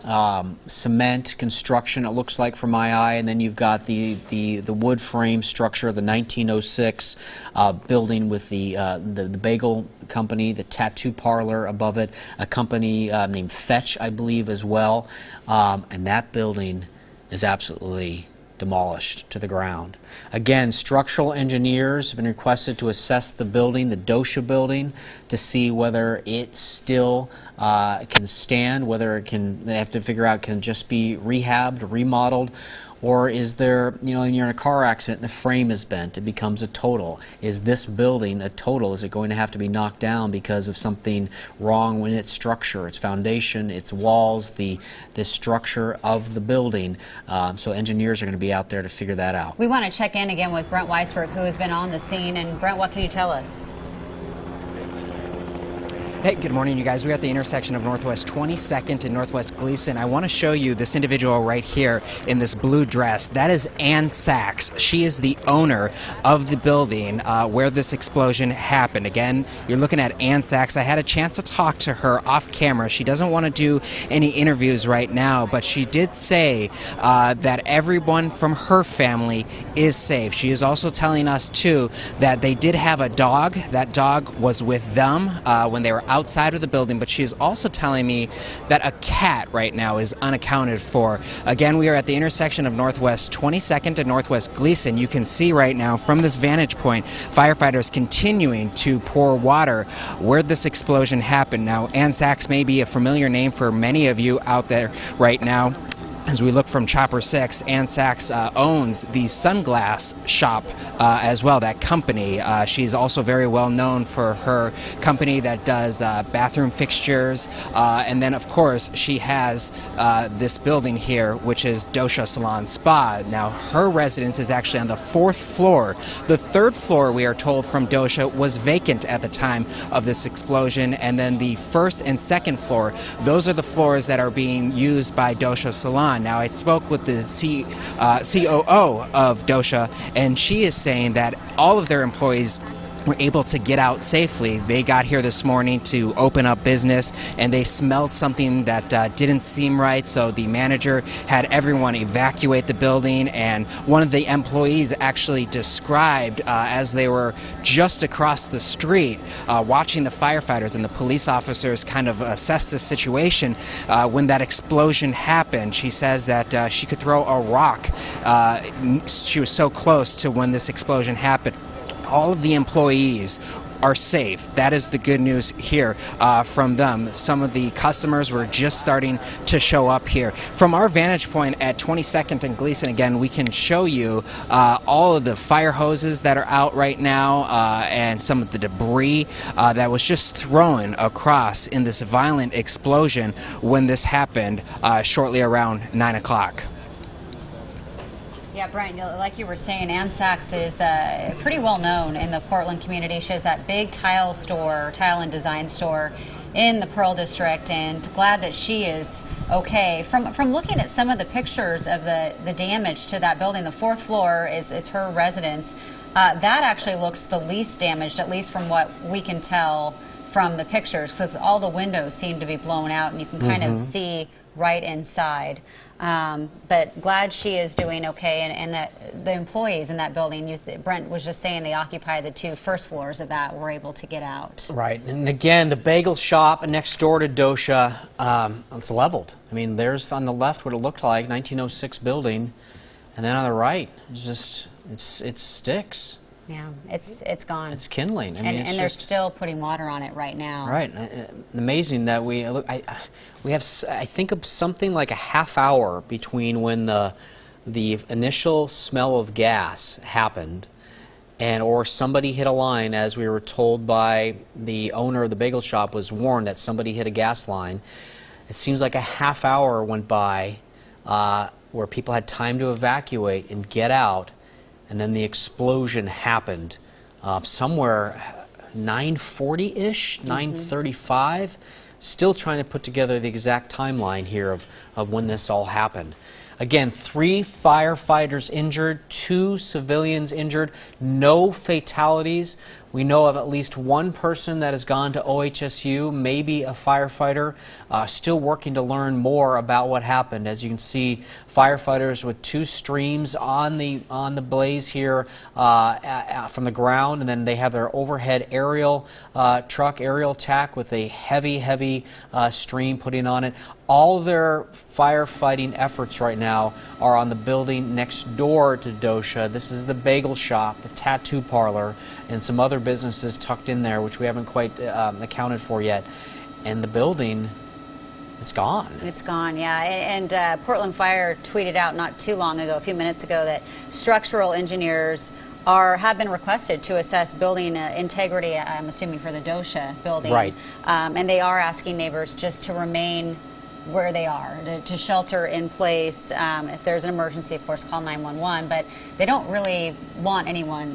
cement construction, it looks like from my eye, and then you've got the wood frame structure of the 1906 building with the bagel company, the tattoo parlor above it, a company named Fetch, I believe, as well, and that building is absolutely demolished to the ground. Again, structural engineers have been requested to assess the building, the Dosha building, to see whether it still can stand, whether it can, they have to figure out, can it just be rehabbed, remodeled, or is there, you're in a car accident and the frame is bent, it becomes a total. Is this building a total? Is it going to have to be knocked down because of something wrong in its structure, its foundation, its walls, the structure of the building? So engineers are going to be out there to figure that out. We want to check in again with Brent Weisberg, who has been on the scene. And Brent, what can you tell us? Hey, good morning, you guys. We're at the intersection of Northwest 22nd and Northwest Glisan. I want to show you this individual right here in this blue dress. That is Ann Sachs. She is the owner of the building where this explosion happened. Again, you're looking at Ann Sachs. I had a chance to talk to her off camera. She doesn't want to do any interviews right now, but she did say that everyone from her family is safe. She is also telling us, too, that they did have a dog. That dog was with them when they were outside of the building, but she is also telling me that a cat right now is unaccounted for. Again, we are at the intersection of Northwest 22nd and Northwest Glisan. You can see right now from this vantage point, firefighters continuing to pour water where this explosion happened. Now, Ann Sachs may be a familiar name for many of you out there right now. As we look from Chopper 6, Ann Sachs owns the sunglass shop as well, that company. She's also very well known for her company that does bathroom fixtures. And then, of course, she has this building here, which is Dosha Salon Spa. Now, her residence is actually on the 4th floor. The 3rd floor, we are told from Dosha, was vacant at the time of this explosion. And then the 1st and 2nd floor, those are the floors that are being used by Dosha Salon. Now, I spoke with the COO of Dosha, and she is saying that all of their employees were able to get out safely. They got here this morning to open up business, and they smelled something that didn't seem right, so the manager had everyone evacuate the building, and one of the employees actually described as they were just across the street watching the firefighters and the police officers kind of assess the situation when that explosion happened. She says that she could throw a rock. She was so close to when this explosion happened. All of the employees are safe. That is the good news here from them. Some of the customers were just starting to show up here. From our vantage point at 22nd and Glisan, again, we can show you all of the fire hoses that are out right now and some of the debris that was just thrown across in this violent explosion when this happened shortly around 9 o'clock. Yeah, Brian, like you were saying, Ann Sachs is pretty well known in the Portland community. She has that big tile and design store in the Pearl District, and glad that she is okay. From looking at some of the pictures of the damage to that building, the 4th floor is her residence. That actually looks the least damaged, at least from what we can tell from the pictures, because all the windows seem to be blown out, and you can kind of see right inside. But glad she is doing okay, and that the employees in that building, Brent was just saying they occupy the 2 first floors of that, were able to get out. Right, and again, the bagel shop next door to Dosha, it's leveled. I mean, there's on the left what it looked like, 1906 building, and then on the right, it sticks. Yeah, it's gone. It's kindling. I mean, and they're still putting water on it right now. Right. Amazing that we have, I think, of something like a half hour between when the initial smell of gas happened, or somebody hit a line, as we were told by the owner of the bagel shop, was warned that somebody hit a gas line. It seems like a half hour went by where people had time to evacuate and get out. And then the explosion happened somewhere 9:40-ish, 9:35. Still trying to put together the exact timeline here of when this all happened. Again, 3 firefighters injured, 2 civilians injured, no fatalities. We know of at least 1 person that has gone to OHSU, maybe a firefighter, still working to learn more about what happened. As you can see, firefighters with 2 streams on the blaze here from the ground, and then they have their overhead aerial aerial attack with a heavy stream putting on it. All their firefighting efforts right now are on the building next door to Dosha. This is the bagel shop, the tattoo parlor, and some other businesses tucked in there, which we haven't quite accounted for yet. And the building, it's gone. It's gone, yeah. And Portland Fire tweeted out not too long ago, a few minutes ago, that structural engineers have been requested to assess building integrity, I'm assuming for the Dosha building. Right. And they are asking neighbors just to remain where they are, to shelter in place. If there's an emergency, of course, call 911, but they don't really want anyone,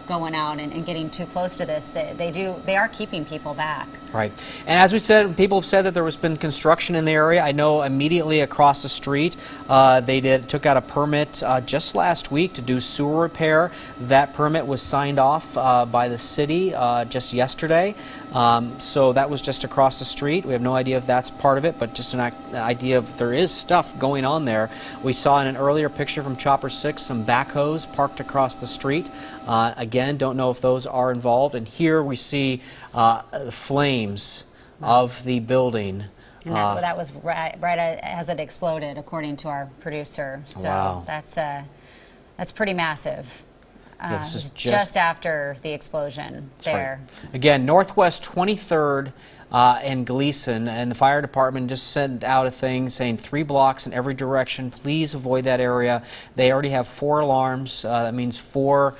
going out and getting too close to this. They are keeping people back. Right. And as we said, people have said that there has been construction in the area. I know immediately across the street, they took out a permit just last week to do sewer repair. That permit was signed off by the city just yesterday. So that was just across the street. We have no idea if that's part of it, but just an idea of there is stuff going on there. We saw in an earlier picture from Chopper 6 some backhoes parked across the street. Again, don't know if those are involved. And here we see the flames of the building. And that was right as it exploded, according to our producer. So wow. That's pretty massive. Just after the explosion there. Right. Again, Northwest 23rd and Glisan, and the fire department just sent out a thing saying 3 blocks in every direction. Please avoid that area. They already have 4 alarms. That means 4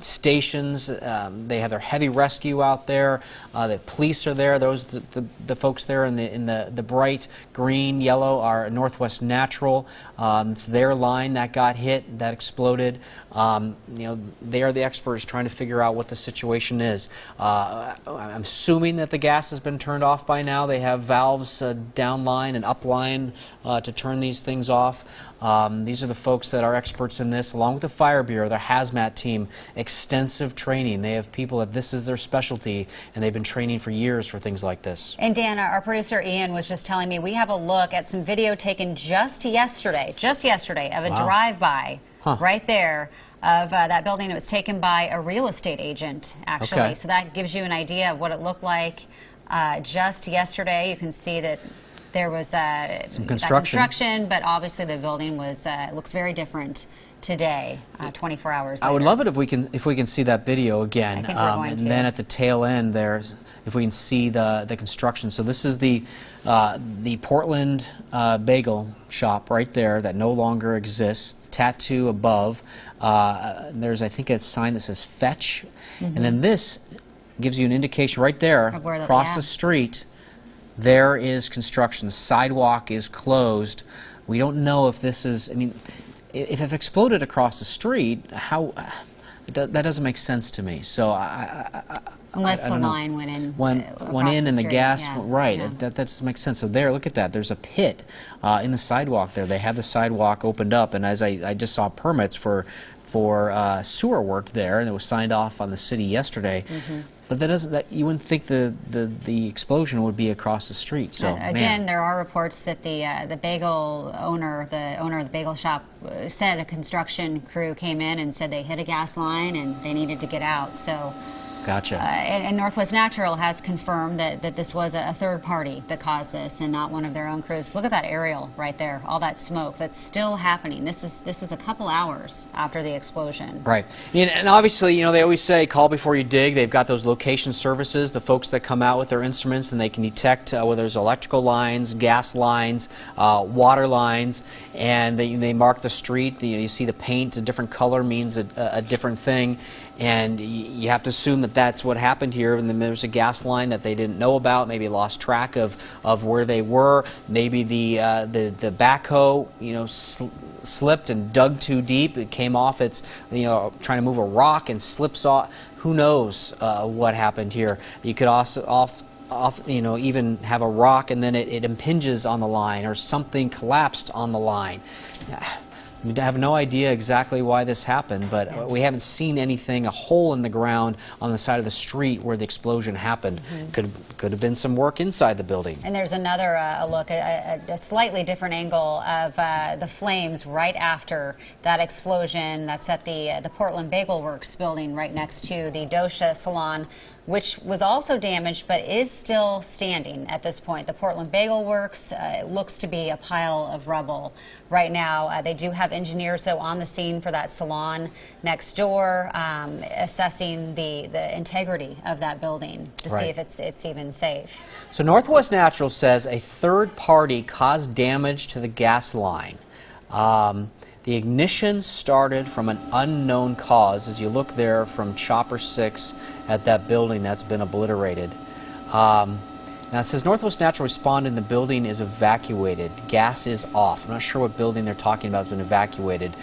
stations. They have their heavy rescue out there. The police are there. Those the folks there in the bright green, yellow are Northwest Natural. It's their line that got hit, that exploded. They are the experts trying to figure out what the situation is. I'm assuming that the gas has been turned off by now. They have valves downline and upline to turn these things off. These are the folks that are experts in this, along with the Fire Bureau, their hazmat team, extensive training. They have people that this is their specialty, and they've been training for years for things like this. And Dan, our producer Ian was just telling me we have a look at some video taken just yesterday of a drive-by right there of that building. It was taken by a real estate agent, actually. Okay. So that gives you an idea of what it looked like just yesterday. You can see that there was some construction, but obviously the building looks very different today, 24 hours later. I would love it if we can see that video again. I think we're going to. Then at the tail end if we can see the construction. So this is the Portland bagel shop right there that no longer exists. Tattoo above. There's, I think, a sign that says Fetch. And then this gives you an indication right there across the street. There is construction. The sidewalk is closed. We don't know if this is, if it exploded across the street, that doesn't make sense to me. So unless the line went in. And the gas, right, that doesn't make sense. So there, look at that. There's a pit in the sidewalk there. They have the sidewalk opened up, and as I just saw permits for sewer work there, and it was signed off on the city yesterday. But that doesn't. That you wouldn't think the explosion would be across the street. So again, there are reports that the bagel owner, the owner of the bagel shop, said a construction crew came in and said they hit a gas line and they needed to get out. So. Gotcha. And Northwest Natural has confirmed that this was a third party that caused this and not one of their own crews. Look at that aerial right there, all that smoke that's still happening. This is a couple hours after the explosion. Right. And obviously, you know, they always say call before you dig. They've got those location services, the folks that come out with their instruments, and they can detect whether there's electrical lines, gas lines, water lines, and they mark the street. You see the paint, a different color means a different thing. And you have to assume that that's what happened here. And then there's a gas line that they didn't know about, maybe lost track of where they were. Maybe the backhoe, you know, slipped and dug too deep. It came off its, you know, trying to move a rock and slips off. Who knows what happened here? You could also you know, even have a rock and then it impinges on the line, or something collapsed on the line. We have no idea exactly why this happened, but we haven't seen anything, a hole in the ground on the side of the street where the explosion happened. Could have been some work inside the building. And there's another look, a slightly different angle of the flames right after that explosion. That's at the Portland Bagel Works building right next to the Dosha Salon, which was also damaged but is still standing at this point. The Portland Bagel Works looks to be a pile of rubble right now. They do have engineers, though, on the scene for that salon next door, assessing the integrity of that building to see if it's even safe. So Northwest Natural says a third party caused damage to the gas line. The ignition started from an unknown cause. As you look there from Chopper 6 at that building that's been obliterated. Now it says Northwest Natural responded and the building is evacuated. Gas is off. I'm not sure what building they're talking about has been evacuated.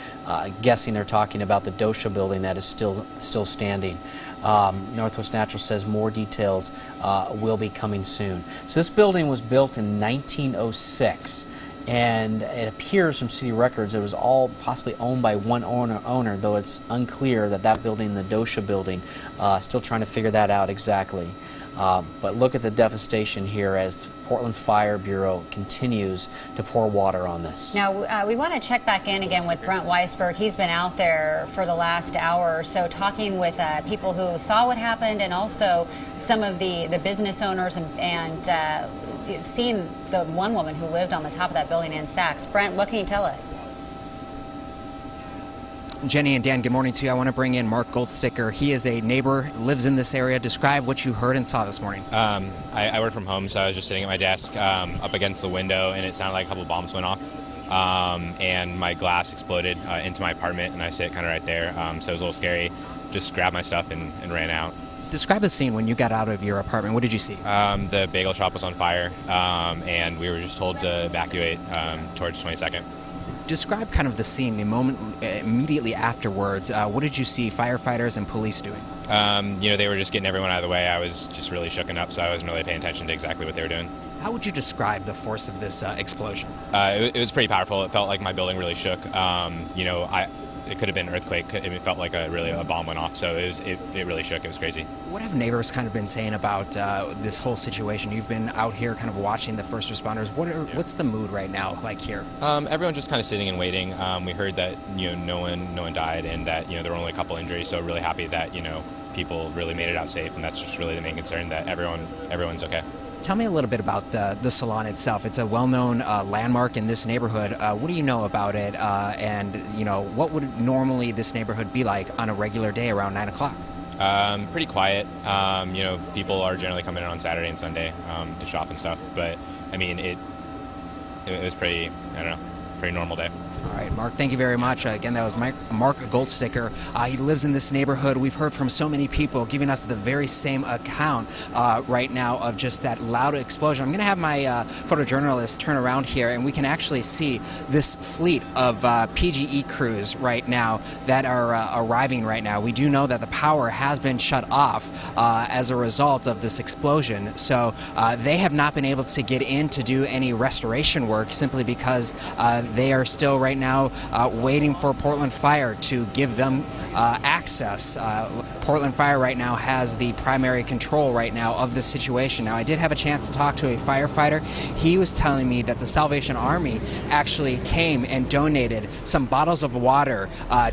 Guessing they're talking about the Dosha building that is still standing. Northwest Natural says more details will be coming soon. So this building was built in 1906. And it appears from city records it was all possibly owned by one owner, though it's unclear that building, the Dosha building, still trying to figure that out exactly. But look at the devastation here as Portland Fire Bureau continues to pour water on this. Now, we want to check back in again with Brent Weisberg. He's been out there for the last hour or so talking with people who saw what happened and also some of the business owners and seeing the one woman who lived on the top of that building in Saks. Brent, what can you tell us? Jenny and Dan, good morning to you. I want to bring in Mark Goldsticker. He is a neighbor, lives in this area. Describe what you heard and saw this morning. I work from home, so I was just sitting at my desk up against the window, and it sounded like a couple bombs went off. And my glass exploded into my apartment, and I sit kind of right there. So it was a little scary. Just grabbed my stuff and ran out. Describe the scene when you got out of your apartment. What did you see? The bagel shop was on fire, and we were just told to evacuate towards 22nd. Describe kind of the scene, the moment immediately afterwards. What did you see firefighters and police doing? You know, they were just getting everyone out of the way. I was just really shooken up, so I wasn't really paying attention to exactly what they were doing. How would you describe the force of this explosion? It was pretty powerful. It felt like my building really shook. You know, it could have been an earthquake. It felt like a bomb went off, so it really shook. It was crazy. What have neighbors kind of been saying about this whole situation? You've been out here kind of watching the first responders. What's the mood right now like here? Everyone's just kind of sitting and waiting. We heard that no one died and that there were only a couple injuries. So really happy that people really made it out safe, and that's just really the main concern, that everyone's okay. Tell me a little bit about the salon itself. It's a well-known landmark in this neighborhood. What do you know about it? And what would normally this neighborhood be like on a regular day around 9 o'clock? Pretty quiet. People are generally coming in on Saturday and Sunday to shop and stuff. But I mean, it was pretty normal day. All right, Mark, thank you very much. Again, that was Mark Goldsticker. He lives in this neighborhood. We've heard from so many people giving us the very same account right now of just that loud explosion. I'm going to have my photojournalist turn around here, and we can actually see this fleet of PGE crews right now that are arriving right now. We do know that the power has been shut off as a result of this explosion, so they have not been able to get in to do any restoration work simply because they are still right now waiting for Portland Fire to give them access. Portland Fire right now has the primary control right now of this situation. Now, I did have a chance to talk to a firefighter. He was telling me that the Salvation Army actually came and donated some bottles of water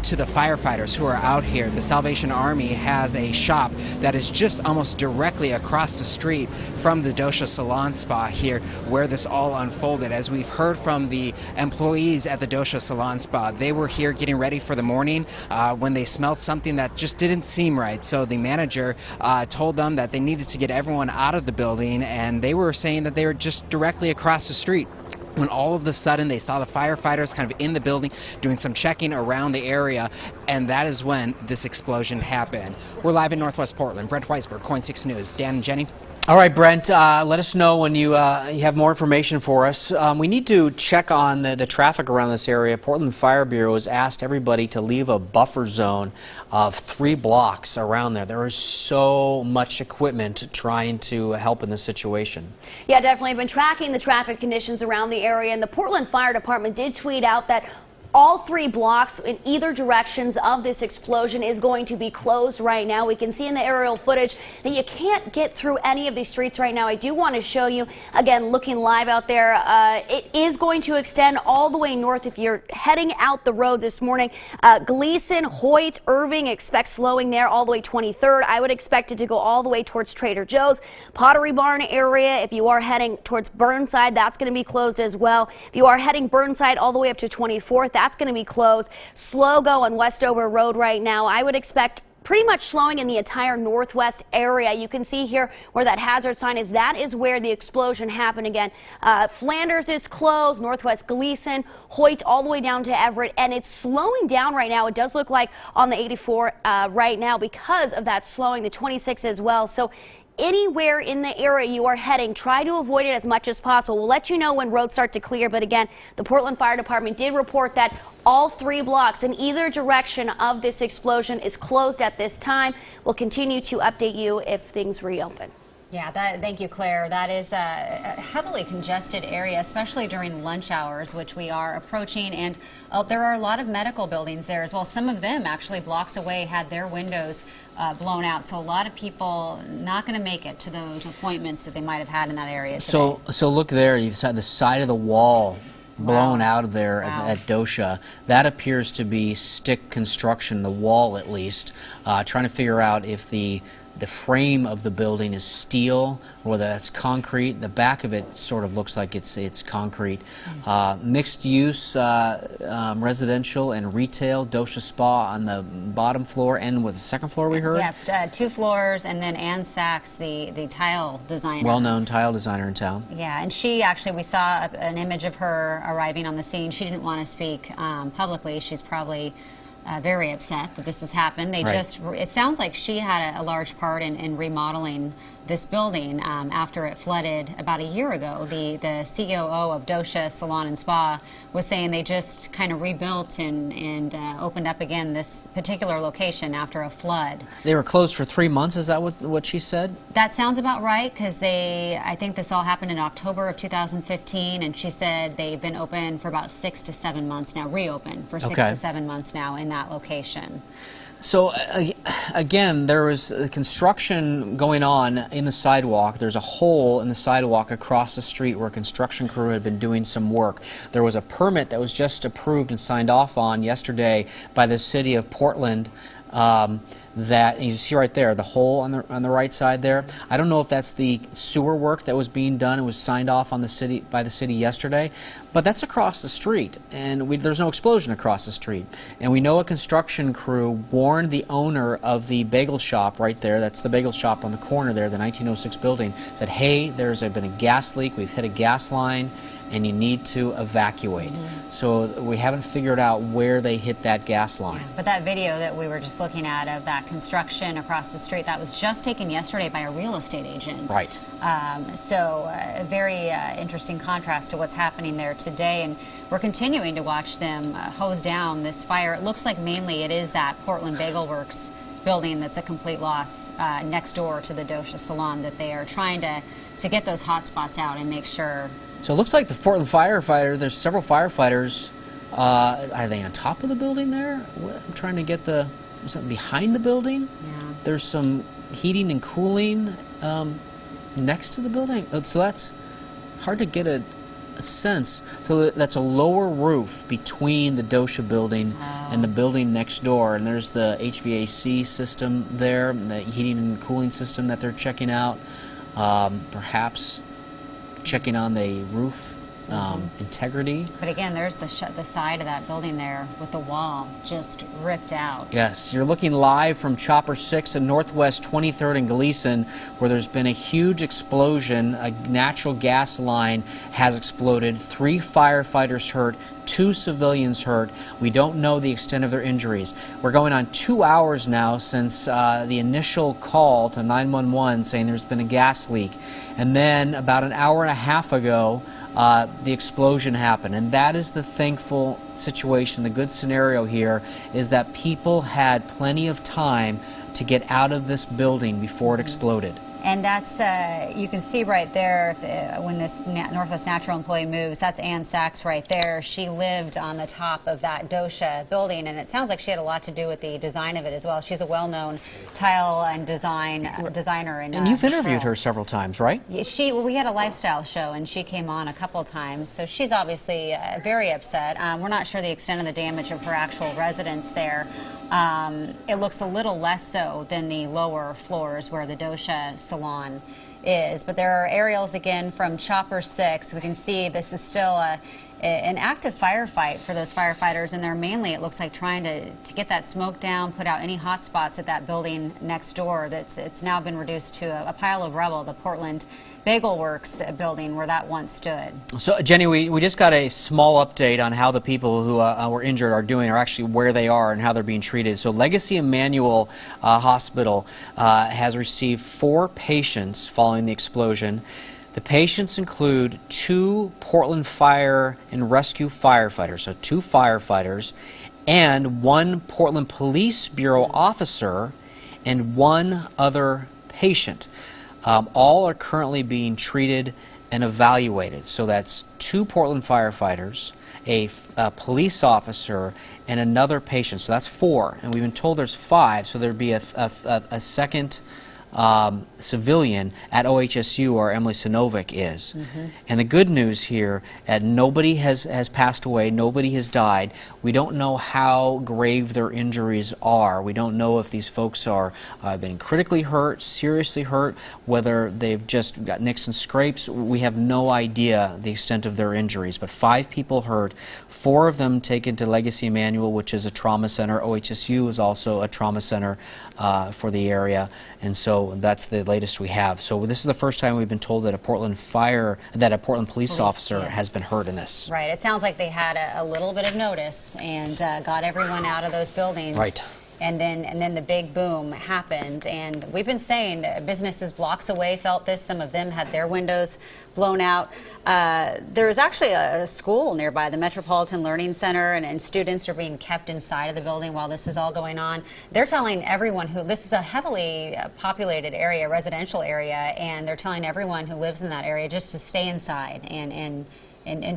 to the firefighters who are out here. The Salvation Army has a shop that is just almost directly across the street from the Dosha Salon Spa here, where this all unfolded. As we've heard from the employees at the Dosha Salon Spa, they were here getting ready for the morning when they smelled something that just didn't seem right. So the manager told them that they needed to get everyone out of the building, and they were saying that they were just directly across the street, when all of a sudden they saw the firefighters kind of in the building doing some checking around the area, and that is when this explosion happened. We're live in Northwest Portland. Brent Weisberg, KOIN 6 News. Dan and Jenny. All right, Brent, let us know when you have more information for us. We need to check on the traffic around this area. Portland Fire Bureau has asked everybody to leave a buffer zone of 3 blocks around there. There is so much equipment trying to help in this situation. Yeah, definitely. I've been tracking the traffic conditions around the area, and the Portland Fire Department did tweet out that all 3 blocks in either directions of this explosion is going to be closed right now. We can see in the aerial footage that you can't get through any of these streets right now. I do want to show you, again, looking live out there, it is going to extend all the way north if you're heading out the road this morning. Glisan, Hoyt, Irving, expect slowing there all the way 23rd. I would expect it to go all the way towards Trader Joe's. Pottery Barn area, if you are heading towards Burnside, that's going to be closed as well. If you are heading Burnside all the way up to 24th, that's going to be closed. Slow go on Westover Road right now. I would expect pretty much slowing in the entire northwest area. You can see here where that hazard sign is. That is where the explosion happened again. Flanders is closed, Northwest Glisan, Hoyt all the way down to Everett, and it's slowing down right now. It does look like on the 84 right now because of that slowing, the 26 as well. So anywhere in the area you are heading, try to avoid it as much as possible. We'll let you know when roads start to clear, but again, the Portland Fire Department did report that all 3 blocks in either direction of this explosion is closed at this time. We'll continue to update you if things reopen. Yeah, thank you, Claire. That is a heavily congested area, especially during lunch hours, which we are approaching. And there are a lot of medical buildings there as well. Some of them actually blocks away had their windows blown out. So a lot of people not going to make it to those appointments that they might have had in that area today. So look there. You've said the side of the wall blown out of there at Dosha. That appears to be stick construction, the wall at least, trying to figure out if the frame of the building is steel or whether that's concrete. The back of it sort of looks like it's concrete. Mixed use residential and retail, Dosha Spa on the bottom floor, and was the second floor we heard? Yeah, 2 floors, and then Ann Sachs, the tile designer. Well-known tile designer in town. Yeah, and she actually, we saw an image of her arriving on the scene. She didn't want to speak publicly. She's probably very upset that this has happened. It sounds like she had a large part in remodeling this building after it flooded about a year ago. The COO of Dosha Salon and Spa was saying they just kind of rebuilt and opened up again this particular location after a flood. They were closed for 3 months, is that what she said? That sounds about right, because I think this all happened in October of 2015, and she said they've been open for about 6 to 7 months now, reopened for 6 to 7 months now in that location. So again, there was construction going on in the sidewalk. There's a hole in the sidewalk across the street where a construction crew had been doing some work. There was a permit that was just approved and signed off on yesterday by the city of Portland. That you see right there, the hole on the right side there. I don't know if that's the sewer work that was being done. It was signed off on by the city yesterday, but that's across the street, and there's no explosion across the street. And we know a construction crew warned the owner of the bagel shop right there. That's the bagel shop on the corner there, the 1906 building. Said, hey, there's been a gas leak. We've hit a gas line, and you need to evacuate. So we haven't figured out where they hit that gas line. Yeah, but that video that we were just looking at of that construction across the street, that was just taken yesterday by a real estate agent. Right. So a very interesting contrast to what's happening there today, and we're continuing to watch them hose down this fire. It looks like mainly it is that Portland Bagel Works building that's a complete loss next door to the Dosha Salon that they are trying to get those hot spots out and make sure. So it looks like the Portland firefighter, there's several firefighters. Are they on top of the building there? I'm trying to get the something behind the building. Yeah. There's some heating and cooling next to the building. So that's hard to get a sense. So that's a lower roof between the Dosha building and the building next door, and there's the HVAC system there, the heating and cooling system that they're checking out. Perhaps checking on the roof integrity. But again, there's the side of that building there with the wall just ripped out. Yes, you're looking live from Chopper 6 in Northwest 23rd and Glisan, where there's been a huge explosion. A natural gas line has exploded. 3 firefighters hurt, 2 civilians hurt. We don't know the extent of their injuries. We're going on 2 hours now since the initial call to 911 saying there's been a gas leak. And then about an hour and a half ago, the explosion happened. And that is the thankful situation. The good scenario here is that people had plenty of time to get out of this building before it exploded. And that's, you can see right there, when this Northwest Natural employee moves, that's Ann Sachs right there. She lived on the top of that Dosha building, and it sounds like she had a lot to do with the design of it as well. She's a well-known tile and designer. And you've interviewed her several times, right? Well, we had a lifestyle show, and she came on a couple times, so she's obviously very upset. We're not sure the extent of the damage of her actual residence there. It looks a little less so than the lower floors where the Dosha salon is, but there are aerials again from Chopper 6. We can see this is still an active firefight for those firefighters, and they're mainly, it looks like, trying to get that smoke down, put out any hot spots at that building next door. It's now been reduced to a pile of rubble, the Portland Bagel Works building where that once stood. So, Jenny, we just got a small update on how the people who were injured are doing, or actually where they are and how they're being treated. So Legacy Emmanuel Hospital has received 4 patients following the explosion. The patients include 2 Portland Fire and Rescue firefighters, so 2 firefighters, and 1 Portland Police Bureau officer, and 1 other patient. All are currently being treated and evaluated. So that's 2 Portland firefighters, a police officer, and another patient. So that's 4. And we've been told there's 5, so there'd be a second civilian at OHSU, where Emily Sinovic is. And the good news here, nobody has passed away, nobody has died. We don't know how grave their injuries are. We don't know if these folks are been critically hurt, seriously hurt, whether they've just got nicks and scrapes. We have no idea the extent of their injuries, but 5 people hurt, 4 of them taken to Legacy Emmanuel, which is a trauma center. OHSU is also a trauma center for the area, and so that's the latest we have. So this is the first time we've been told that a Portland police officer has been hurt in this. Right. It sounds like they had a little bit of notice and got everyone out of those buildings. Right. And then the big boom happened, and we've been saying that businesses blocks away felt this. Some of them had their windows blown out. There is actually a school nearby, the Metropolitan Learning Center, and students are being kept inside of the building while this is all going on. They're telling everyone this is a heavily populated area, residential area, and they're telling everyone who lives in that area just to stay inside and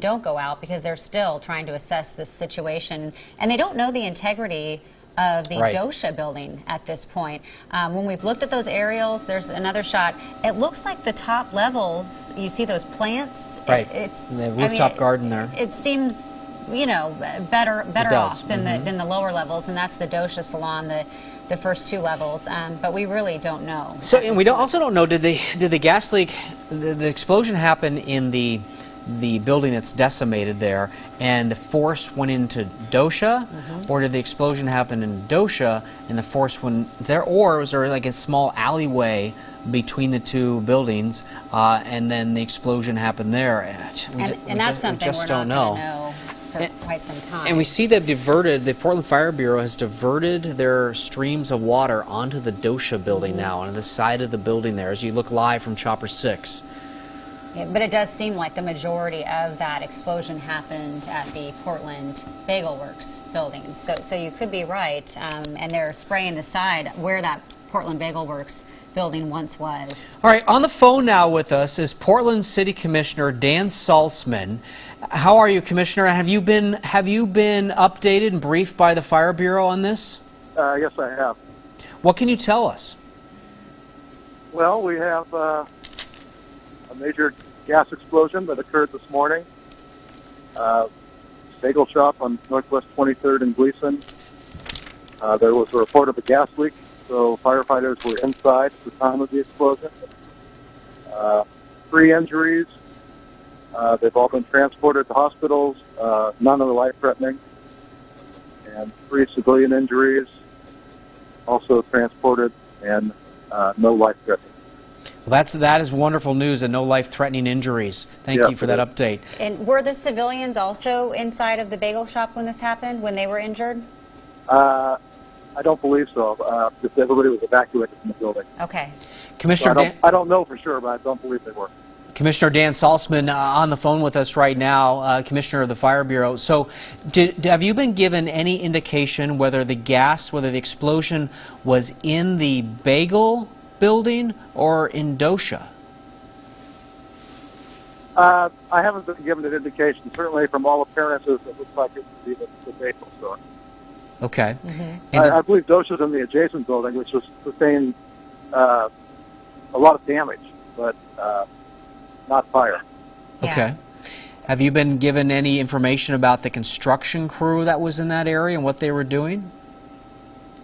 don't go out, because they're still trying to assess this situation, and they don't know the integrity of the Dosha building at this point. When we've looked at those aerials, there's another shot. It looks like the top levels, you see those plants. Right. It's the rooftop garden there. It seems, you know, better off than the lower levels, and that's the Dosha salon, the first 2 levels. But we really don't know. So, and we also don't know, did the gas leak, the explosion happen in the building that's decimated there, and the force went into Dosha, or did the explosion happen in Dosha and the force went there, or was there like a small alleyway between the 2 buildings, and then the explosion happened there? And that's something we're not going to know for quite some time. And we see they've diverted, the Portland Fire Bureau has diverted their streams of water onto the Dosha building now, on the side of the building there, as you look live from Chopper 6. Yeah, but it does seem like the majority of that explosion happened at the Portland Bagel Works building. So you could be right, and they're spraying the side where that Portland Bagel Works building once was. All right, on the phone now with us is Portland City Commissioner Dan Salzman. How are you, Commissioner? Have you been updated and briefed by the Fire Bureau on this? Yes, I have. What can you tell us? Well, we have a major gas explosion that occurred this morning. Bagel shop on Northwest 23rd and Glisan. There was a report of a gas leak, so firefighters were inside at the time of the explosion. 3 injuries. They've all been transported to hospitals. None are life-threatening. And 3 civilian injuries also transported, and no life-threatening. Well, that is wonderful news, and no life-threatening injuries. Thank you for that update. And were the civilians also inside of the bagel shop when this happened, when they were injured? I don't believe so. Just everybody was evacuated from the building. Okay. Commissioner, so I don't know for sure, but I don't believe they were. Commissioner Dan Saltzman on the phone with us right now, Commissioner of the Fire Bureau. So have you been given any indication whether the explosion was in the bagel building or in Dosha? I haven't been given an indication. Certainly from all appearances, it looks like it would be the bagel store. Okay. Mm-hmm. I believe Dosha's in the adjacent building, which was sustained a lot of damage, but not fire. Yeah. Okay. Have you been given any information about the construction crew that was in that area and what they were doing?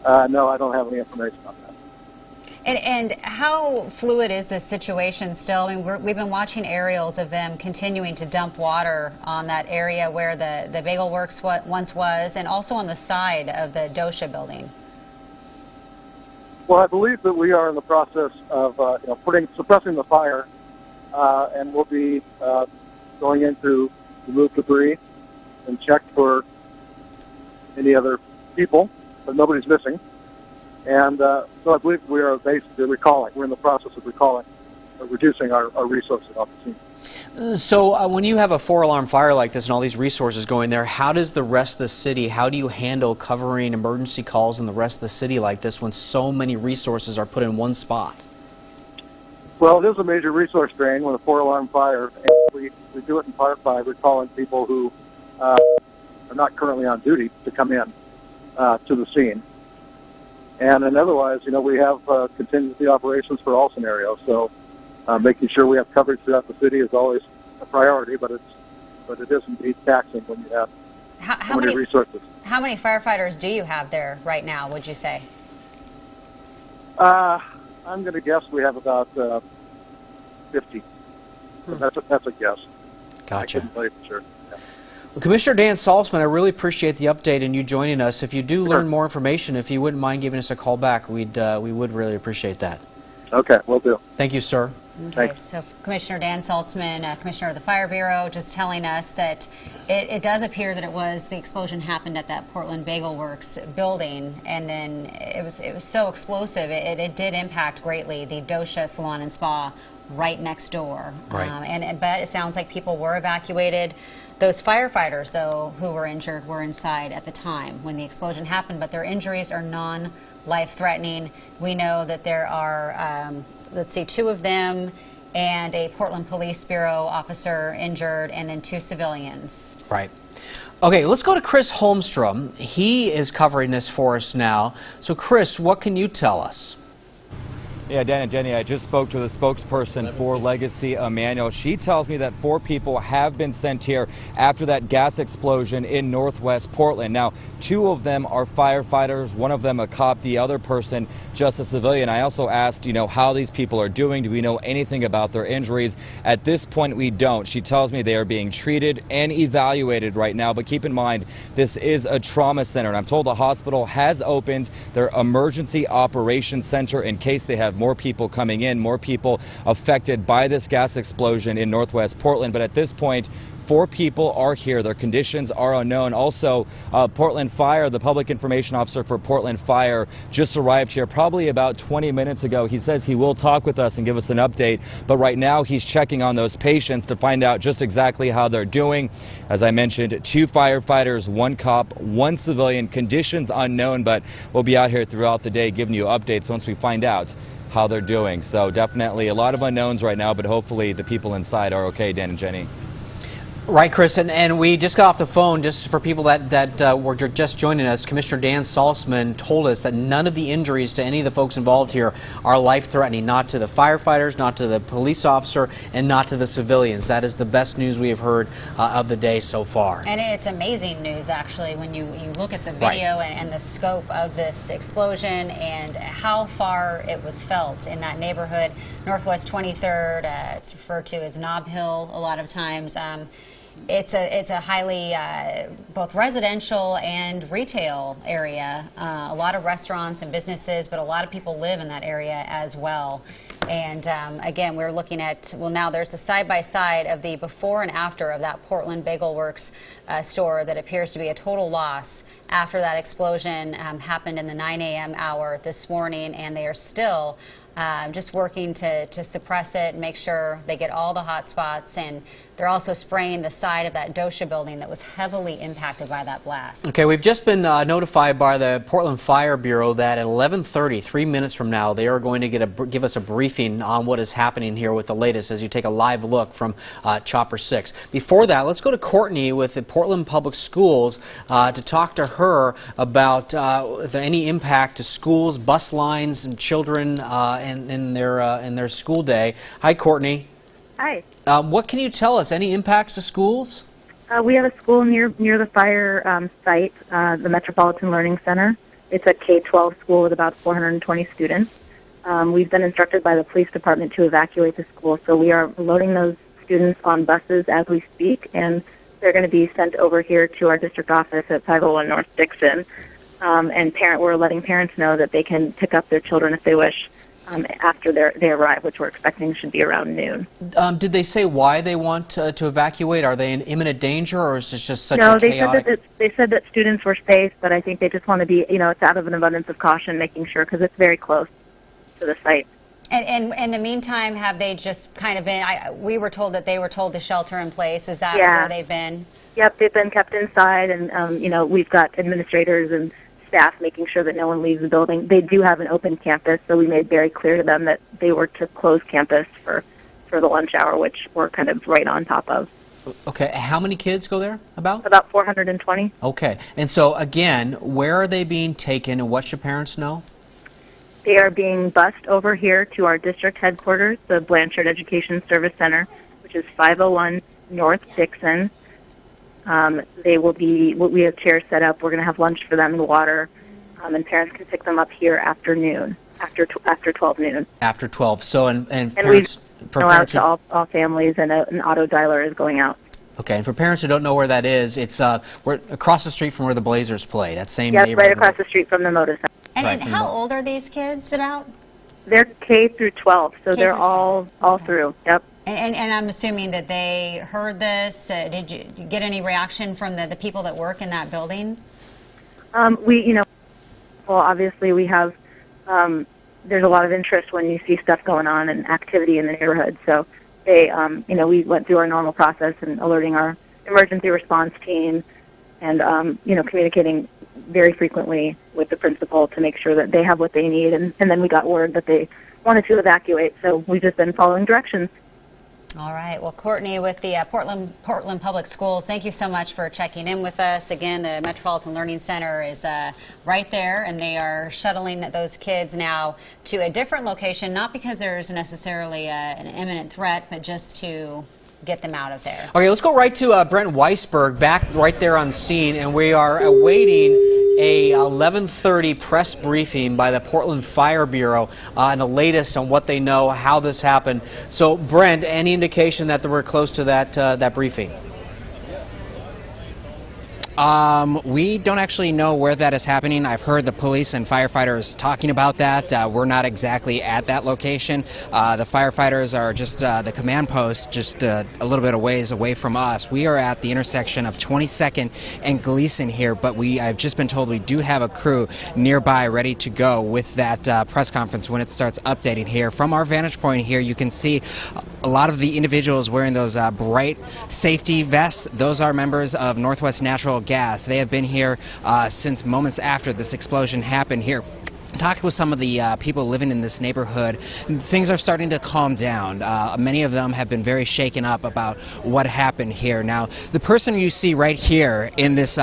No, I don't have any information on that. And how fluid is this situation still? I mean, we've been watching aerials of them continuing to dump water on that area where the Bagel Works once was, and also on the side of the Dosha building. Well, I believe that we are in the process of suppressing the fire, and we'll be going in to remove debris and check for any other people, but nobody's missing. And so I believe we are basically recalling. We're in the process of reducing our resources off the scene. So when you have a 4-alarm fire like this and all these resources going there, how does the rest of the city, how do you handle covering emergency calls in the rest of the city like this when so many resources are put in one spot? Well, it is a major resource drain when a 4-alarm fire. And we do it in part by recalling people who are not currently on duty to come in to the scene. And then otherwise, we have contingency operations for all scenarios. So making sure we have coverage throughout the city is always a priority, but it is indeed taxing when you have so many resources. How many firefighters do you have there right now, would you say? I'm going to guess we have about 50. So that's a guess. Gotcha. I couldn't tell you for sure. Yeah. Well, Commissioner Dan Saltzman, I really appreciate the update and you joining us. If you do learn more information, if you wouldn't mind giving us a call back, we would really appreciate that. Okay, will do. Thank you, sir. Okay, so Commissioner Dan Saltzman, Commissioner of the Fire Bureau, just telling us that it does appear that the explosion happened at that Portland Bagel Works building, and then it was so explosive, it did impact greatly the Dosha Salon and Spa right next door. Right. But it sounds like people were evacuated. Those firefighters, though, who were injured were inside at the time when the explosion happened, but their injuries are non-life-threatening. We know that there are, 2 of them and a Portland Police Bureau officer injured, and then 2 civilians. Right. Okay, let's go to Chris Holmstrom. He is covering this for us now. So, Chris, what can you tell us? Yeah, Dan and Jenny, I just spoke to the spokesperson for Legacy Emanuel. She tells me that 4 people have been sent here after that gas explosion in Northwest Portland. Now, 2 of them are firefighters, 1 of them a cop, the other person just a civilian. I also asked, how these people are doing. Do we know anything about their injuries? At this point, we don't. She tells me they are being treated and evaluated right now, but keep in mind, this is a trauma center, and I'm told the hospital has opened their emergency operations center in case they have more people coming in, more people affected by this gas explosion in Northwest Portland. But at this point, 4 people are here. Their conditions are unknown. Also, Portland Fire, the public information officer for Portland Fire, just arrived here probably about 20 minutes ago. He says he will talk with us and give us an update, but right now he's checking on those patients to find out just exactly how they're doing. As I mentioned, 2 firefighters, 1 cop, 1 civilian, conditions unknown, but we'll be out here throughout the day giving you updates once we find out how they're doing. So definitely a lot of unknowns right now, but hopefully the people inside are okay, Dan and Jenny. Right, Chris, and we just got off the phone, just for people that were just joining us. Commissioner Dan Salzman told us that none of the injuries to any of the folks involved here are life-threatening, not to the firefighters, not to the police officer, and not to the civilians. That is the best news we have heard of the day so far. And it's amazing news, actually, when you look at the video and the scope of this explosion and how far it was felt in that neighborhood. Northwest 23rd, it's referred to as Nob Hill a lot of times. It's a highly both residential and retail area. A lot of restaurants and businesses, but a lot of people live in that area as well. And again, we're looking at, well, now there's a side-by-side of the before and after of that Portland Bagel Works store that appears to be a total loss after that explosion happened in the 9 a.m. hour this morning, and they are still just working to suppress it and make sure they get all the hot spots, and they're also spraying the side of that Dosha building that was heavily impacted by that blast. Okay, we've just been notified by the Portland Fire Bureau that at 11:30, 3 minutes from now, they are going to give us a briefing on what is happening here with the latest as you take a live look from Chopper 6. Before that, let's go to Courtney with the Portland Public Schools to talk to her about any impact to schools, bus lines, and children in their school day. Hi, Courtney. Hi. What can you tell us? Any impacts to schools? We have a school near the fire site, the Metropolitan Learning Center. It's a K-12 school with about 420 students. We've been instructed by the police department to evacuate the school, so we are loading those students on buses as we speak, and they're going to be sent over here to our district office at 501 North Dixon. And we're letting parents know that they can pick up their children if they wish after they arrive, which we're expecting should be around noon. Did they say why they want to evacuate? Are they in imminent danger, or is it just such a chaotic? No, they said that students were safe, but I think they just want to be, it's out of an abundance of caution, making sure, because it's very close to the site. And in the meantime, have they just kind of been, we were told that they were told to shelter in place. Is that where they've been? Yep, they've been kept inside, and, we've got administrators and staff making sure that no one leaves the building. They do have an open campus, so we made very clear to them that they were to close campus for the lunch hour, which we're kind of right on top of. Okay, how many kids go there about? About 420. Okay, and so again, where are they being taken, and what should parents know? They are being bused over here to our district headquarters, the Blanchard Education Service Center, which is 501 North Dixon. We have chairs set up. We're going to have lunch for them and water, and parents can pick them up here after noon, after 12 noon. After 12. So and parents, we've go out to all families, and an auto dialer is going out. Okay, and for parents who don't know where that is, it's we're across the street from where the Blazers play. That same neighborhood. Right across the street from the Moda Center. And how old are these kids about? They're K through 12, so they're all through. Yep. And I'm assuming that they heard this. Did you get any reaction from the people that work in that building? Well, obviously we have, there's a lot of interest when you see stuff going on and activity in the neighborhood. So they, we went through our normal process and alerting our emergency response team and, communicating very frequently with the principal to make sure that they have what they need. And then we got word that they wanted to evacuate. So we've just been following directions. All right. Well, Courtney with the Portland Public Schools, thank you so much for checking in with us. Again, the Metropolitan Learning Center is right there, and they are shuttling those kids now to a different location, not because there's necessarily an imminent threat, but just to get them out of there. Okay, let's go right to Brent Weisberg, back right there on scene, and we are awaiting a 11:30 press briefing by the Portland Fire Bureau and the latest on what they know, how this happened. So, Brent, any indication that we're close to that briefing? We don't actually know where that is happening. I've heard the police and firefighters talking about that. We're not exactly at that location. The firefighters are just the command post, just a little bit of ways away from us. We are at the intersection of 22nd and Glisan here, but I've just been told we do have a crew nearby ready to go with that press conference when it starts updating here. From our vantage point here, you can see a lot of the individuals wearing those bright safety vests. Those are members of Northwest Natural Gas. They have been here since moments after this explosion happened here talked with some of the people living in this neighborhood, and things are starting to calm down. Many of them have been very shaken up about what happened here. Now, the person you see right here in this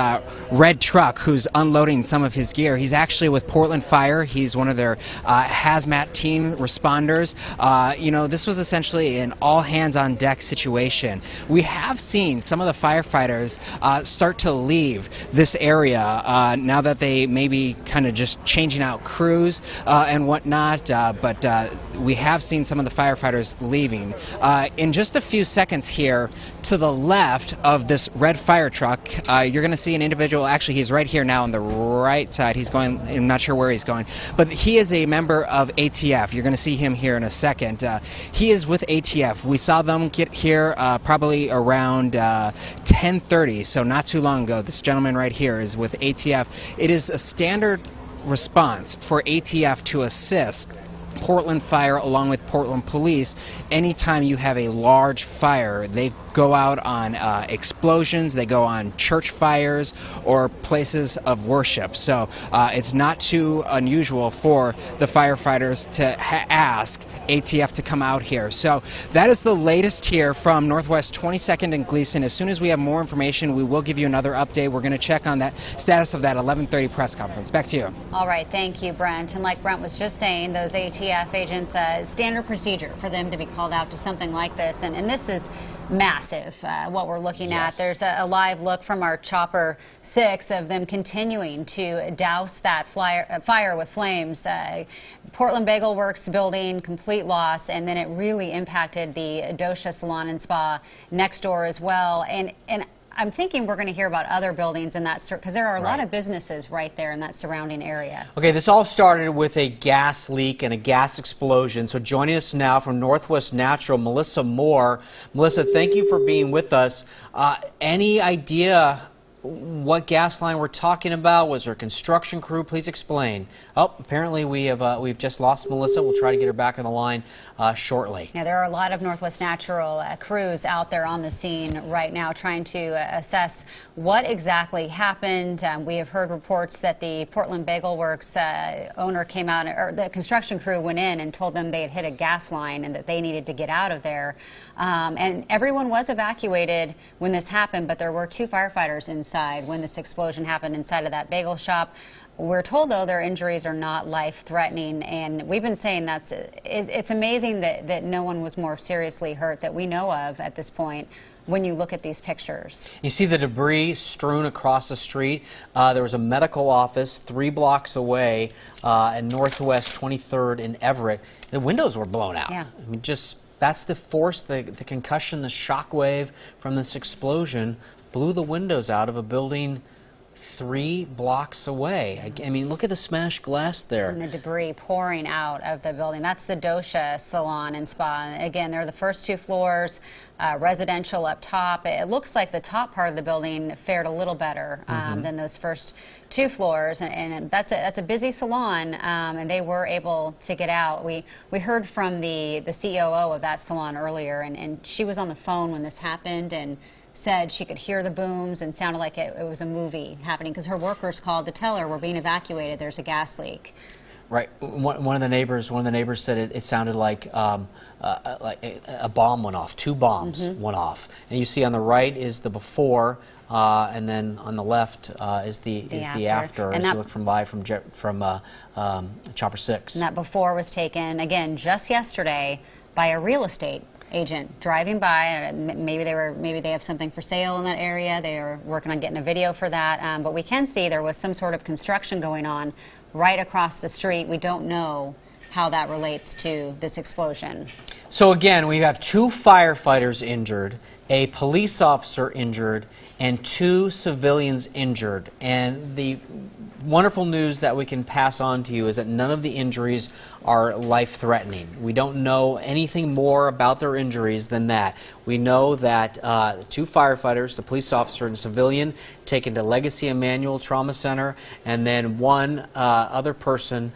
red truck who's unloading some of his gear, he's actually with Portland Fire. He's one of their hazmat team responders. You know, this was essentially an all-hands-on-deck situation. We have seen some of the firefighters start to leave this area now that they may be kind of just changing out crews and whatnot, but we have seen some of the firefighters leaving. In just a few seconds here, to the left of this red fire truck, you're going to see an individual. Actually, he's right here now on the right side. He's going, I'm not sure where he's going, but he is a member of ATF. You're going to see him here in a second. He is with ATF. We saw them get here probably around 10:30, so not too long ago. This gentleman right here is with ATF. It is a standard response for ATF to assist Portland Fire along with Portland Police anytime you have a large fire. They go out on explosions, they go on church fires or places of worship. So it's not too unusual for the firefighters to ask ATF to come out here. So that is the latest here from Northwest 22nd and Glisan. As soon as we have more information, we will give you another update. We're going to check on that status of that 11:30 press conference. Back to you. All right, thank you, Brent. And like Brent was just saying, those ATF agents, standard procedure for them to be called out to something like this. And this is massive, what we're looking at. There's a live look from our Chopper 6 of them continuing to douse that fire with flames. Portland Bagel Works building, complete loss, and then it really impacted the Dosha Salon and Spa next door as well. And I'm thinking we're going to hear about other buildings in that, because there are a lot of businesses right there in that surrounding area. Okay, this all started with a gas leak and a gas explosion. So joining us now from Northwest Natural, Melissa Moore. Melissa, thank you for being with us. Any idea what gas line we're talking about? Was there a construction crew? Please explain. Oh, apparently we've just lost Melissa. We'll try to get her back on the line shortly. Yeah, there are a lot of Northwest Natural crews out there on the scene right now trying to assess what exactly happened. We have heard reports that the Portland Bagel Works owner came out, or the construction crew went in and told them they had hit a gas line and that they needed to get out of there. And everyone was evacuated when this happened, but there were 2 firefighters inside when this explosion happened inside of that bagel shop. We're told, though, their injuries are not life-threatening, and we've been saying it's amazing that no one was more seriously hurt that we know of at this point when you look at these pictures. You see the debris strewn across the street. There was a medical office 3 blocks away in Northwest 23rd in Everett. The windows were blown out. Yeah. I mean, just that's the force, the concussion, the shock wave from this explosion blew the windows out of a building 3 blocks away. I mean, look at the smashed glass there. And the debris pouring out of the building. That's the Dosha Salon and Spa. Again, they're the first 2 floors, residential up top. It looks like the top part of the building fared a little better than those first 2 floors, and that's a busy salon, and they were able to get out. We heard from the COO of that salon earlier, and she was on the phone when this happened, and said she could hear the booms and sounded like it was a movie happening, because her workers called to tell her we're being evacuated, there's a gas leak. Right. One of the neighbors said it sounded like a bomb went off. 2 bombs went off. And you see on the right is the before, and then on the left is the after. As you look from live from Chopper 6. And that before was taken again just yesterday by a real estate agent driving by. Maybe they have something for sale in that area. They are working on getting a video for that. But we can see there was some sort of construction going on right across the street. We don't know how that relates to this explosion. So again, we have 2 firefighters injured, a police officer injured, and 2 civilians injured. And the wonderful news that we can pass on to you is that none of the injuries are life-threatening. We don't know anything more about their injuries than that. We know that 2 firefighters, the police officer and civilian, taken to Legacy Emmanuel Trauma Center, and then 1 other person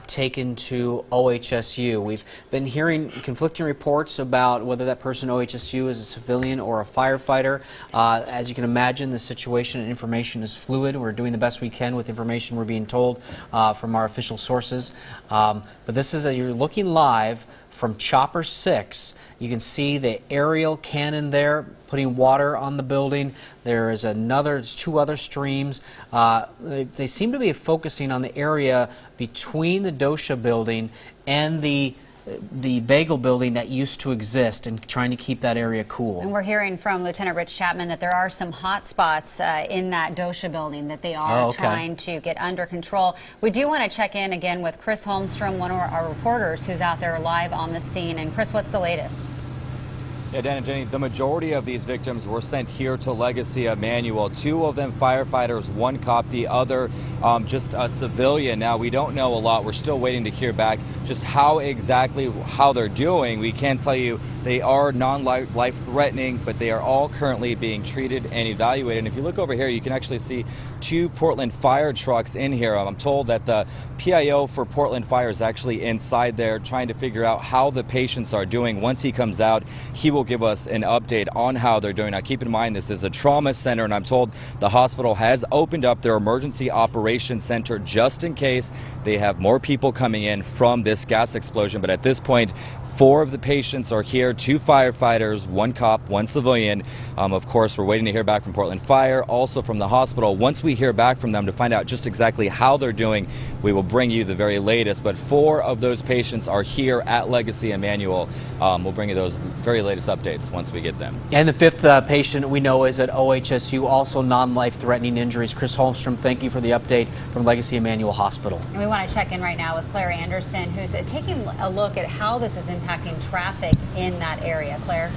taken to OHSU. We've been hearing conflicting reports about whether that person OHSU is a civilian civilian or a firefighter. As you can imagine, the situation and information is fluid. We're doing the best we can with information we're being told from our official sources. But this is you're looking live from Chopper 6. You can see the aerial cannon there putting water on the building. There is two other streams. They seem to be focusing on the area between the Dosha building and the bagel building that used to exist, and trying to keep that area cool. And we're hearing from Lieutenant Rich Chapman that there are some hot spots in that Dosha building that they are trying to get under control. We do want to check in again with Chris Holmstrom, one of our reporters who's out there live on the scene. And Chris, what's the latest? Yeah, Dan and Jenny, the majority of these victims were sent here to Legacy Emanuel. 2 of them firefighters, 1 cop, the other just a civilian. Now, we don't know a lot. We're still waiting to hear back just how they're doing. We can tell you they are non-life threatening, but they are all currently being treated and evaluated. And if you look over here, you can actually see 2 Portland fire trucks in here. I'm told that the PIO for Portland Fire is actually inside there trying to figure out how the patients are doing. Once he comes out, he will give us an update on how they're doing. Now, keep in mind, this is a trauma center, and I'm told the hospital has opened up their emergency operations center just in case they have more people coming in from this gas explosion. But at this point, 4 of the patients are here, 2 firefighters, 1 cop, 1 civilian. Of course, we're waiting to hear back from Portland Fire, also from the hospital. Once we hear back from them to find out just exactly how they're doing, we will bring you the very latest. But 4 of those patients are here at Legacy Emanuel. We'll bring you those very latest updates once we get them. And the 5th patient we know is at OHSU, also non-life-threatening injuries. Chris Holmstrom, thank you for the update from Legacy Emanuel Hospital. And we want to check in right now with Claire Anderson, who's taking a look at how this is impacting traffic in that area. Claire?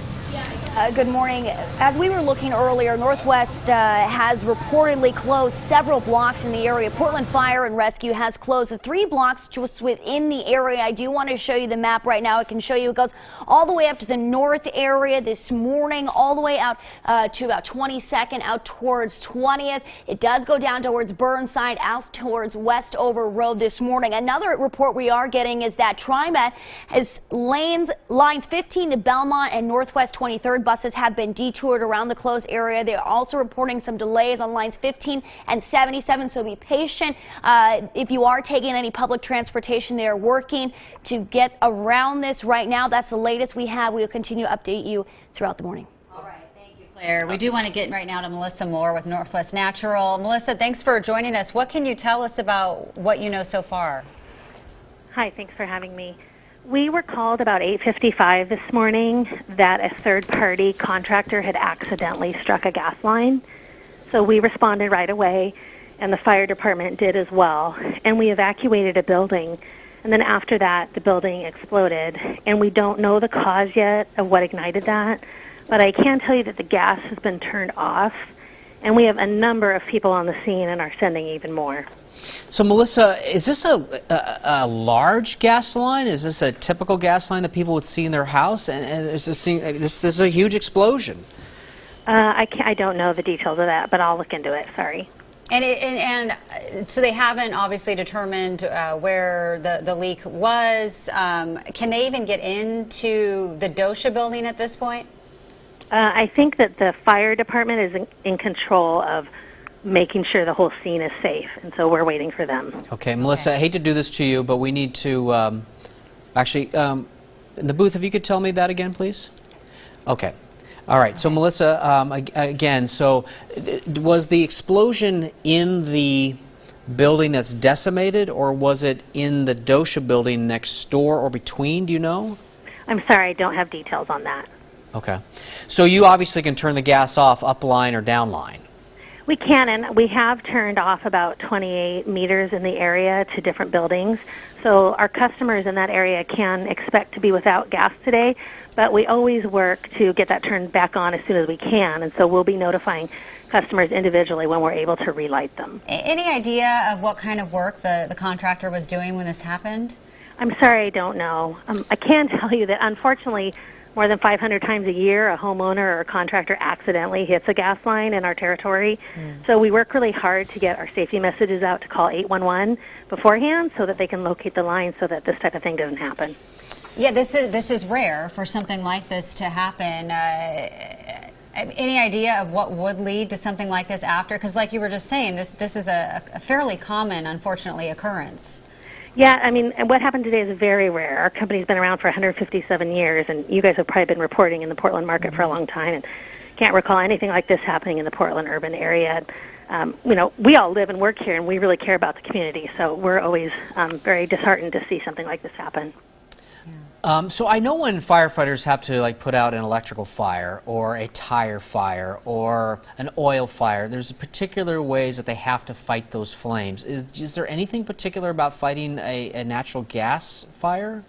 Good morning. As we were looking earlier, Northwest has reportedly closed several blocks in the area. Portland Fire and Rescue has closed the 3 blocks just within the area. I do want to show you the map right now. I can show you it goes all the way up to the north area this morning, all the way out to about 22nd, out towards 20th. It does go down towards Burnside, out towards Westover Road this morning. Another report we are getting is that TriMet has lines 15 to Belmont and Northwest 23rd buses have been detoured around the closed area. They're also reporting some delays on lines 15 and 77, so be patient. If you are taking any public transportation, they are working to get around this right now. That's the latest we have. We will continue to update you throughout the morning. All right, thank you, Claire. We do want to get right now to Melissa Moore with Northwest Natural. Melissa, thanks for joining us. What can you tell us about what you know so far? Hi, thanks for having me. We were called about 8:55 this morning that a third-party contractor had accidentally struck a gas line. So we responded right away, and the fire department did as well. And we evacuated a building. And then after that, the building exploded. And we don't know the cause yet of what ignited that. But I can tell you that the gas has been turned off. And we have a number of people on the scene and are sending even more. So, Melissa, is this a large gas line? Is this a typical gas line that people would see in their house? And is this a huge explosion? I don't know the details of that, but I'll look into it. Sorry. And so they haven't obviously determined where the leak was. Can they even get into the Dosha building at this point? I think that the fire department is in control of making sure the whole scene is safe, and so we're waiting for them. Okay, Melissa, I hate to do this to you, but we need to in the booth, if you could tell me that again, please. Okay. All right. So, Melissa, again, so was the explosion in the building that's decimated, or was it in the Dosha building next door or between? Do you know? I'm sorry, I don't have details on that. Okay. So you obviously can turn the gas off upline or downline. We can, and we have turned off about 28 meters in the area to different buildings. So our customers in that area can expect to be without gas today, but we always work to get that turned back on as soon as we can, and so we'll be notifying customers individually when we're able to relight them. Any idea of what kind of work the contractor was doing when this happened? I'm sorry, I don't know. I can tell you that, unfortunately, more than 500 times a year, a homeowner or a contractor accidentally hits a gas line in our territory. So we work really hard to get our safety messages out to call 811 beforehand so that they can locate the line so that this type of thing doesn't happen. Yeah, this is rare for something like this to happen. Any idea of what would lead to something like this after? Because like you were just saying, this is a fairly common, unfortunately, occurrence. Yeah, I mean, what happened today is very rare. Our company's been around for 157 years, and you guys have probably been reporting in the Portland market for a long time, and can't recall anything like this happening in the Portland urban area. You know, we all live and work here, and we really care about the community, so we're always very disheartened to see something like this happen. So I know when firefighters have to like put out an electrical fire or a tire fire or an oil fire, there's particular ways that they have to fight those flames. Is there anything particular about fighting a natural gas fire?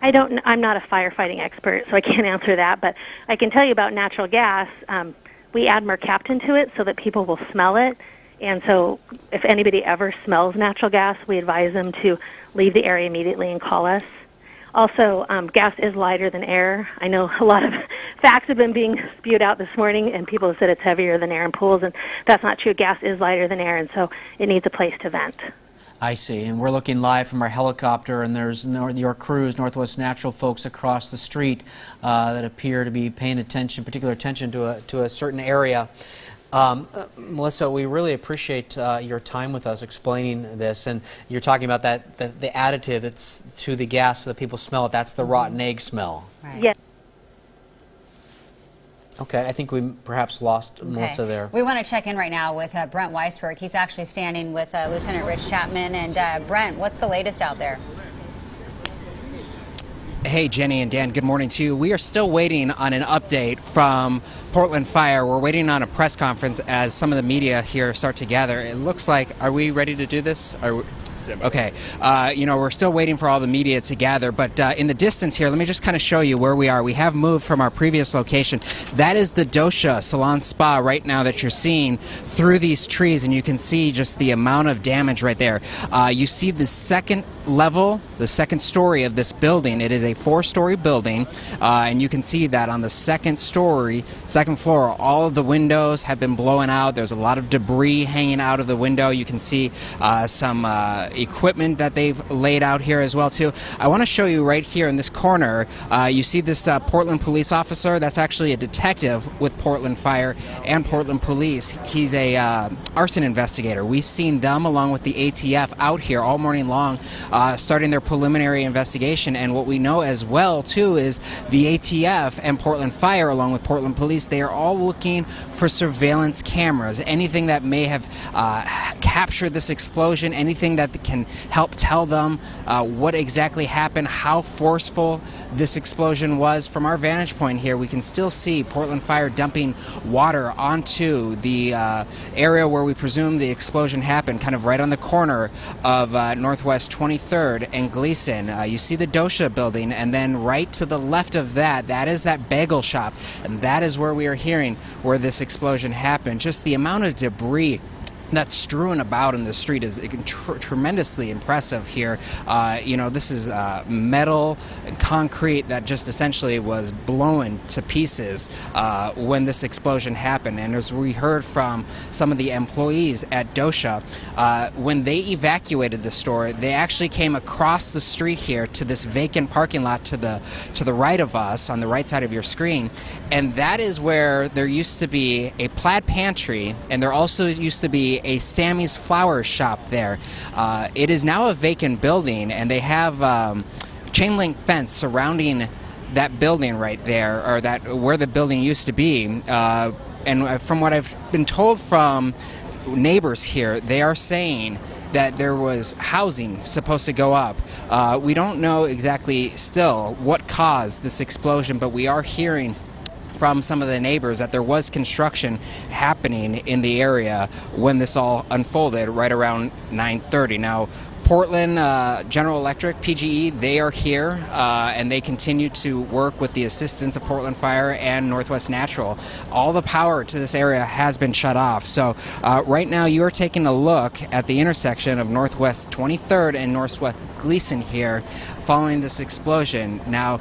I'm not a firefighting expert, so I can't answer that, but I can tell you about natural gas. We add mercaptan to it so that people will smell it. And so if anybody ever smells natural gas, we advise them to leave the area immediately and call us. Also, gas is lighter than air. I know a lot of facts have been being spewed out this morning, and people have said it's heavier than air in pools, and that's not true. Gas is lighter than air, and so it needs a place to vent. I see. And we're looking live from our helicopter, and there's your crews, Northwest Natural folks across the street that appear to be paying particular attention to a certain area. Melissa, we really appreciate your time with us explaining this, and you're talking about the additive that's to the gas so that people smell it. That's the rotten egg smell. Right. Yes. Okay, I think we perhaps lost Melissa there. We want to check in right now with Brent Weisberg. He's actually standing with Lieutenant Rich Chapman. And Brent, what's the latest out there? Hey, Jenny and Dan, good morning to you. We are still waiting on an update from Portland Fire. We're waiting on a press conference as some of the media here start to gather. It looks like, are we ready to do this? Okay, you know, we're still waiting for all the media to gather, but in the distance here, let me just kind of show you where we are. We have moved from our previous location. That is the Dosha Salon Spa right now that you're seeing through these trees, and you can see just the amount of damage right there. You see the second level, the second story of this building. It is a 4-story building, and you can see that on the second floor, all of the windows have been blown out. There's a lot of debris hanging out of the window. You can see some equipment that they've laid out here as well too. I want to show you right here in this corner. You see this Portland police officer. That's actually a detective with Portland Fire and Portland Police. He's a arson investigator. We've seen them along with the ATF out here all morning long starting their preliminary investigation, and what we know as well too is the ATF and Portland Fire along with Portland Police, they are all looking for surveillance cameras, anything that may have captured this explosion, anything that can help tell them what exactly happened, how forceful this explosion was. From our vantage point here, we can still see Portland Fire dumping water onto the area where we presume the explosion happened, kind of right on the corner of Northwest 23rd and Glisan. You see the Dosha building, and then right to the left of that, that is that bagel shop, and that is where we are hearing where this explosion happened. Just the amount of debris that's strewn about in the street is tremendously impressive here. You know, this is metal and concrete that just essentially was blown to pieces when this explosion happened. And as we heard from some of the employees at Dosha, when they evacuated the store, they actually came across the street here to this vacant parking lot to the right of us, on the right side of your screen, and that is where there used to be a plaid pantry, and there also used to be a Sammy's Flower shop there. It is now a vacant building, and they have chain link fence surrounding that building right there, or that where the building used to be. And from what I've been told from neighbors here, they are saying that there was housing supposed to go up. We don't know exactly still what caused this explosion, but we are hearing from some of the neighbors that there was construction happening in the area when this all unfolded right around 9:30. Now, Portland General Electric, PGE, they are here, and they continue to work with the assistance of Portland Fire and Northwest Natural. All the power to this area has been shut off. So right now you are taking a look at the intersection of Northwest 23rd and Northwest Glisan here following this explosion. Now,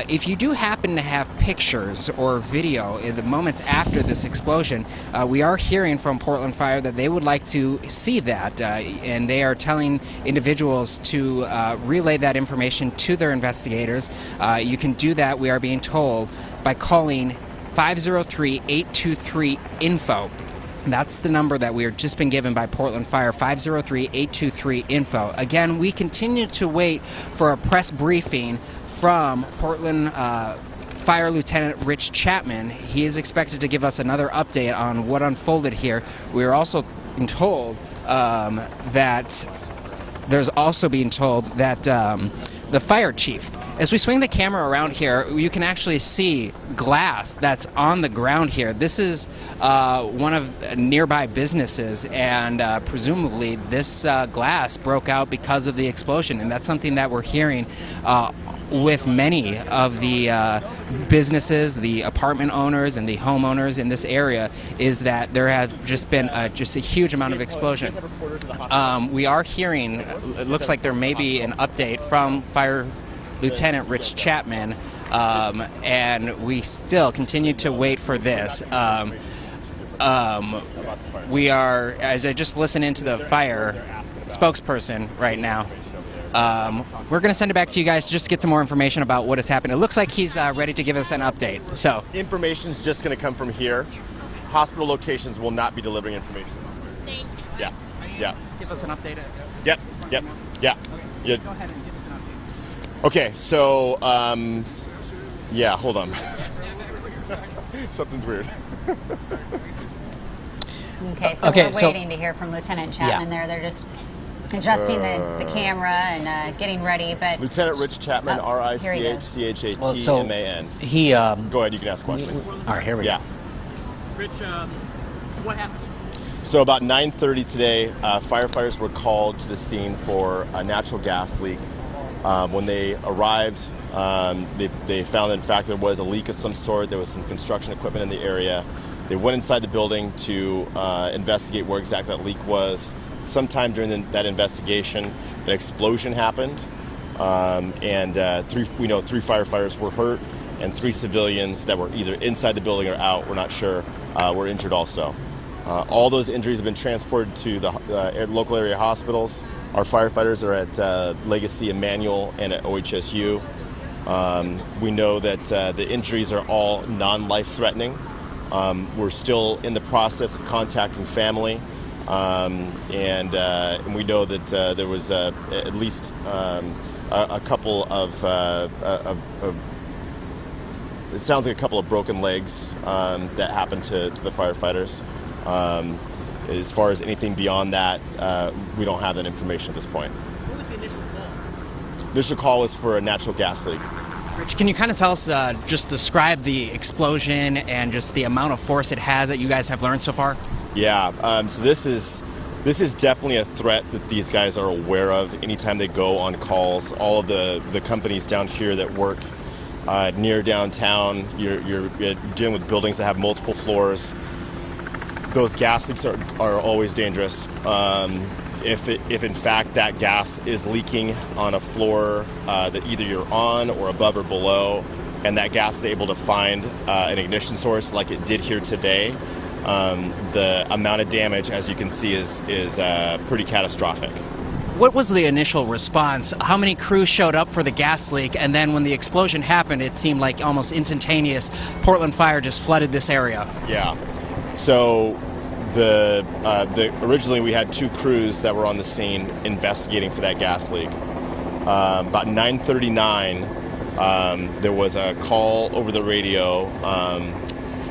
if you do happen to have pictures or video in the moments after this explosion, we are hearing from Portland Fire that they would like to see that, and they are telling individuals to relay that information to their investigators. You can do that, we are being told, by calling 503-823-INFO. That's the number that we have just been given by Portland Fire, 503-823-INFO. Again, we continue to wait for a press briefing from Portland Fire Lieutenant Rich Chapman. He is expected to give us another update on what unfolded here. We are also being told that the fire chief, as we swing the camera around here, you can actually see glass that's on the ground here. This is one of nearby businesses, and presumably this glass broke out because of the explosion, and that's something that we're hearing with many of the businesses, the apartment owners, and the homeowners in this area, is that there has just been a huge amount of explosion. We are hearing, it looks like there may be an update from Fire Lieutenant Rich Chapman, and we still continue to wait for this. We are, as I just listened into the fire spokesperson right now, we're going to send it back to you guys just to get some more information about what has happened. It looks like he's ready to give us an update. So information's just going to come from here. Hospital locations will not be delivering information. Thank you. Yeah. Yeah. Just give us an update. Yep. Yep. Yeah. Okay, go ahead and give us an update. Okay, so, yeah, hold on. Something's weird. Okay, so we're waiting to hear from Lieutenant Chapman there. They're just adjusting the camera and getting ready, but... Lieutenant Rich Chapman, R-I-C-H-C-H-A-T-M-A-N. Go ahead, you can ask questions. All right, here we go. Rich, what happened? So about 9:30 today, firefighters were called to the scene for a natural gas leak. When they arrived, they found that in fact there was a leak of some sort. There was some construction equipment in the area. They went inside the building to investigate where exactly that leak was. Sometime during that investigation, an explosion happened, and three firefighters were hurt, and 3 civilians that were either inside the building or out, we're not sure, were injured also. All those injuries have been transported to the local area hospitals. Our firefighters are at Legacy Emmanuel and at OHSU. We know that the injuries are all non-life-threatening. We're still in the process of contacting family, and we know that there was at least a couple of it sounds like a couple of broken legs that happened to the firefighters. As far as anything beyond that, we don't have that information at this point. What was the initial call? The initial call was for a natural gas leak. Rich, can you kind of tell us, just describe the explosion and just the amount of force it has that you guys have learned so far? Yeah, so this is definitely a threat that these guys are aware of anytime they go on calls. All of the companies down here that work near downtown, you're dealing with buildings that have multiple floors. Those gas leaks are always dangerous. If in fact that gas is leaking on a floor that either you're on or above or below, and that gas is able to find an ignition source like it did here today, the amount of damage, as you can see, is pretty catastrophic. What was the initial response? How many crews showed up for the gas leak, and then when the explosion happened, it seemed like almost instantaneous. Portland Fire just flooded this area. Yeah. So originally we had 2 crews that were on the scene investigating for that gas leak. About 9:39, there was a call over the radio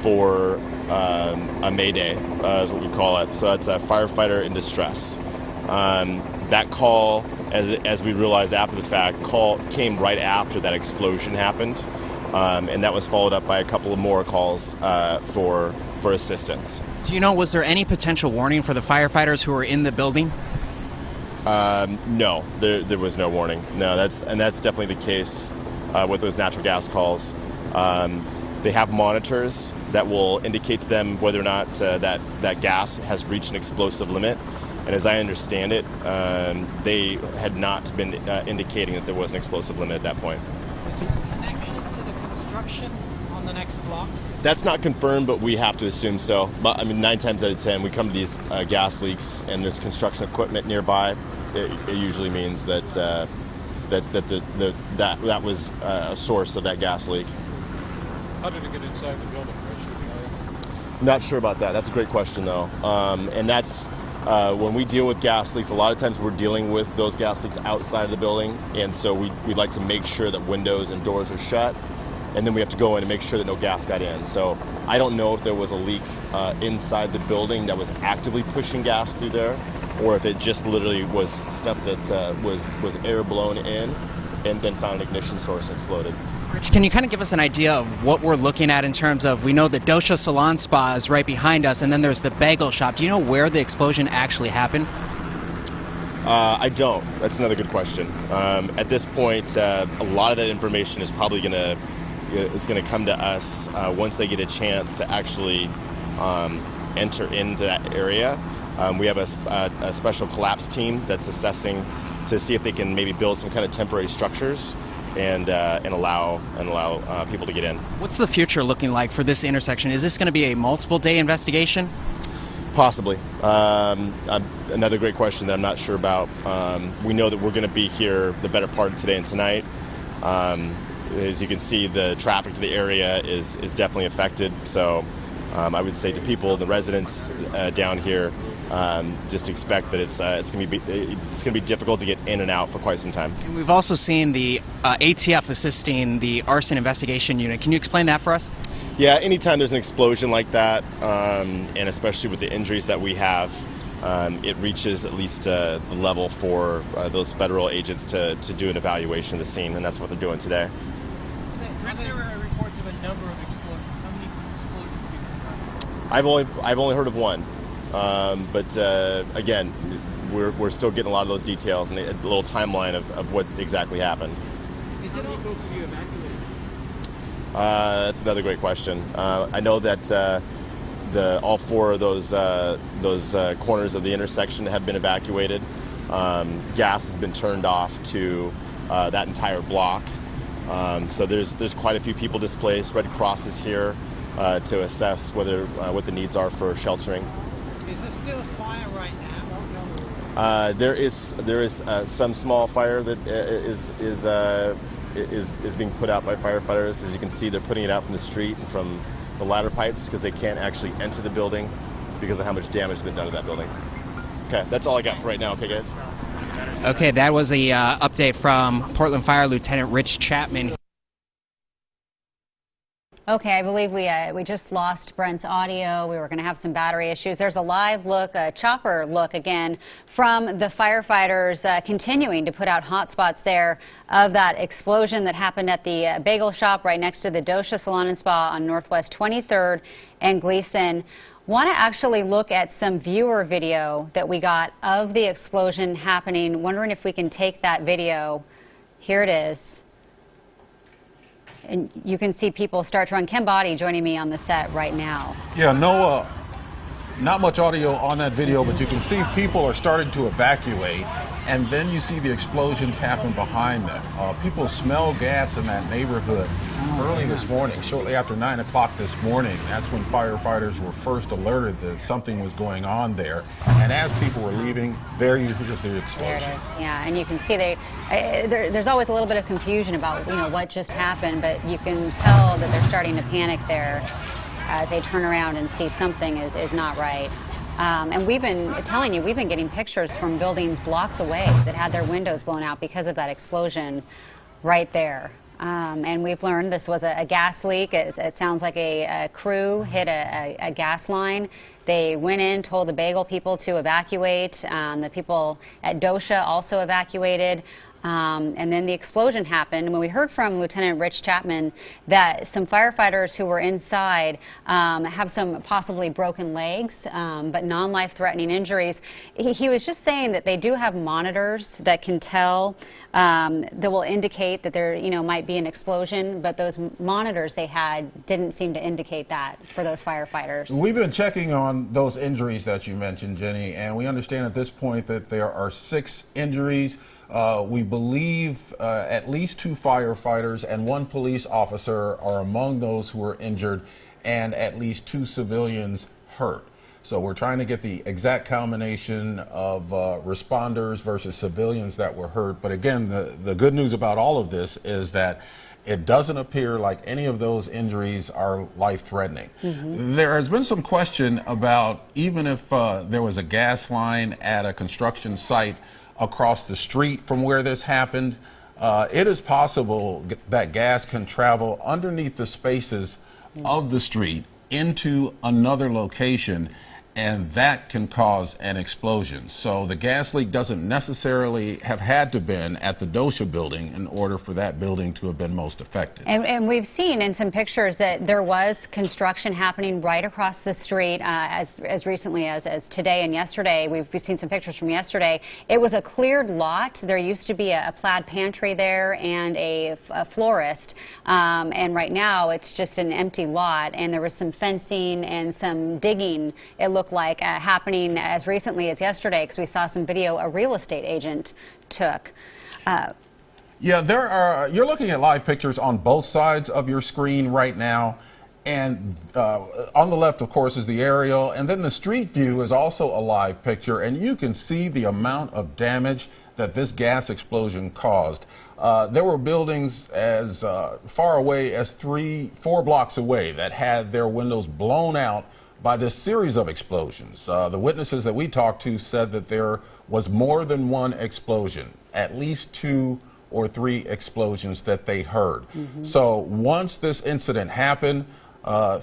for a mayday, is what we call it. So that's a firefighter in distress. That call, as we realized after the fact, came right after that explosion happened, and that was followed up by a couple of more calls for assistance. Do you know, was there any potential warning for the firefighters who were in the building? No, there was no warning. No, that's definitely the case with those natural gas calls. They have monitors that will indicate to them whether or not that gas has reached an explosive limit. And as I understand it, they had not been indicating that there was an explosive limit at that point. Is there a connection to the construction on the next next block? That's not confirmed, but we have to assume so. But I mean, 9 times out of 10, we come to these gas leaks and there's construction equipment nearby. It usually means that that was a source of that gas leak. How did it get inside the building? Not sure about that. That's a great question, though. And that's when we deal with gas leaks, a lot of times we're dealing with those gas leaks outside of the building, and so we'd like to make sure that windows and doors are shut, and then we have to go in and make sure that no gas got in. So I don't know if there was a leak inside the building that was actively pushing gas through there, or if it just literally was stuff that was air blown in and then found an ignition source and exploded. Rich, can you kind of give us an idea of what we're looking at in terms of, we know the Dosha Salon Spa is right behind us, and then there's the bagel shop. Do you know where the explosion actually happened? I don't. That's another good question. At this point, a lot of that information is probably going to come to us once they get a chance to actually enter into that area. We have a special collapse team that's assessing to see if they can maybe build some kind of temporary structures and allow people to get in. What's the future looking like for this intersection? Is this going to be a multiple-day investigation? Possibly. Another great question that I'm not sure about. We know that we're going to be here the better part of today and tonight. As you can see, the traffic to the area is definitely affected. So I would say to people, the residents down here, just expect that it's going to be difficult to get in and out for quite some time. And we've also seen the ATF assisting the arson investigation unit. Can you explain that for us? Yeah, anytime there's an explosion like that, and especially with the injuries that we have, it reaches at least the level for those federal agents to do an evaluation of the scene, and that's what they're doing today. There were reports of a number of explosions. How many explosions did you confirm? I've only heard of one, but again, we're still getting a lot of those details and a little timeline of what exactly happened. Is it all folks that you evacuated? That's another great question. I know that all 4 of those corners of the intersection have been evacuated. Gas has been turned off to that entire block. So there's quite a few people displaced. Red Cross is here to assess what the needs are for sheltering. Is there still a fire right now? There is some small fire that is being put out by firefighters. As you can see, they're putting it out from the street and from the ladder pipes because they can't actually enter the building because of how much damage has been done to that building. Okay, that's all I got for right now. Okay, guys. Okay, that was the update from Portland Fire Lieutenant Rich Chapman. Okay, I believe we just lost Brent's audio. We were going to have some battery issues. There's a live look, a chopper look again from the firefighters continuing to put out hot spots there of that explosion that happened at the bagel shop right next to the Dosha Salon and Spa on Northwest 23rd and Glisan. Want to actually look at some viewer video that we got of the explosion happening. Wondering if we can take that video. Here it is. And you can see people start to run. Ken Body joining me on the set right now. Yeah, no, not much audio on that video, but you can see people are starting to evacuate, and then you see the explosions happen behind them. People smell gas in that neighborhood early this morning, shortly after 9 o'clock this morning. That's when firefighters were first alerted that something was going on there. And as people were leaving, there you hear the explosion. There it is, yeah, and you can see there's always a little bit of confusion about what just happened, but you can tell that they're starting to panic there as they turn around and see something is not right. And we've been telling you, we've been getting pictures from buildings blocks away that had their windows blown out because of that explosion right there. And we've learned this was a gas leak. It sounds like a crew hit a gas line. They went in, told the bagel people to evacuate. The people at Dosha also evacuated. And then the explosion happened. When we heard from Lieutenant Rich Chapman that some firefighters who were inside have some possibly broken legs, but non-life-threatening injuries, he was just saying that they do have monitors that can tell, that will indicate that there might be an explosion, but those monitors they had didn't seem to indicate that for those firefighters. We've been checking on those injuries that you mentioned, Jenny, and we understand at this point that there are 6 injuries. We believe at least 2 firefighters and 1 police officer are among those who were injured, and at least 2 civilians hurt. So we're trying to get the exact combination of responders versus civilians that were hurt. But again, the good news about all of this is that it doesn't appear like any of those injuries are life-threatening. There has been some question about even if there was a gas line at a construction site across the street from where this happened, it is possible that gas can travel underneath the spaces of the street into another location, and that can cause an explosion. So the gas leak doesn't necessarily have had to been at the Dosha building in order for that building to have been most affected. And we've seen in some pictures that there was construction happening right across the street as recently as today and yesterday. We've seen some pictures from yesterday. It was a cleared lot. There used to be a plaid pantry there and a florist, and right now it's just an empty lot, and there was some fencing and some digging, it looked like, happening as recently as yesterday, because we saw some video a real estate agent took. Yeah, you're looking at live pictures on both sides of your screen right now, and on the left, of course, is the aerial, and then the street view is also a live picture, and you can see the amount of damage that this gas explosion caused. There were buildings as far away as 4 blocks away that had their windows blown out by this series of explosions. The witnesses that we talked to said that there was more than 1 explosion, at least 2 or 3 explosions that they heard. So once this incident happened,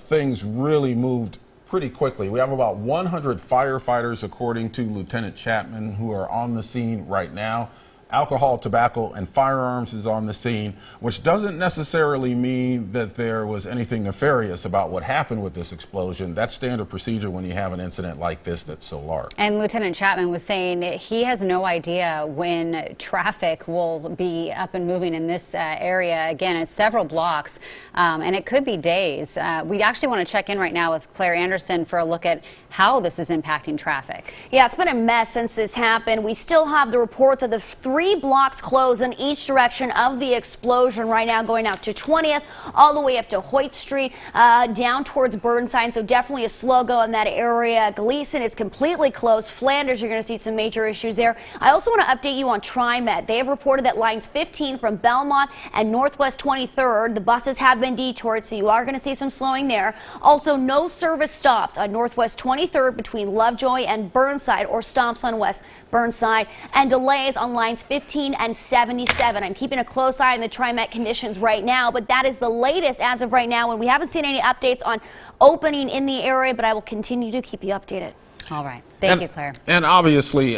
things really moved pretty quickly. We have about 100 firefighters, according to Lieutenant Chapman, who are on the scene right now. Alcohol, tobacco, and firearms is on the scene, which doesn't necessarily mean that there was anything nefarious about what happened with this explosion. That's standard procedure when you have an incident like this that's so large. And Lieutenant Chapman was saying he has no idea when traffic will be up and moving in this area. Again, it's several blocks, and it could be days. We actually want to check in right now with Claire Anderson for a look at how this is impacting traffic. Yeah, it's been a mess since this happened. We still have the reports of the 3 blocks closed in each direction of the explosion right now, going out to 20th, all the way up to Hoyt Street, down towards Burnside, so definitely a slow go in that area. Glisan is completely closed. Flanders, you're going to see some major issues there. I also want to update you on TriMet. They have reported that lines 15 from Belmont and Northwest 23rd, the buses have been detoured, so you are going to see some slowing there. Also, no service stops on Northwest 23rd between Lovejoy and Burnside, or stops on West Burnside, and delays on lines 15 and 77. I'm keeping a close eye on the TriMet conditions right now, but that is the latest as of right now, and we haven't seen any updates on opening in the area, but I will continue to keep you updated. All right. Thank you, Claire. And obviously,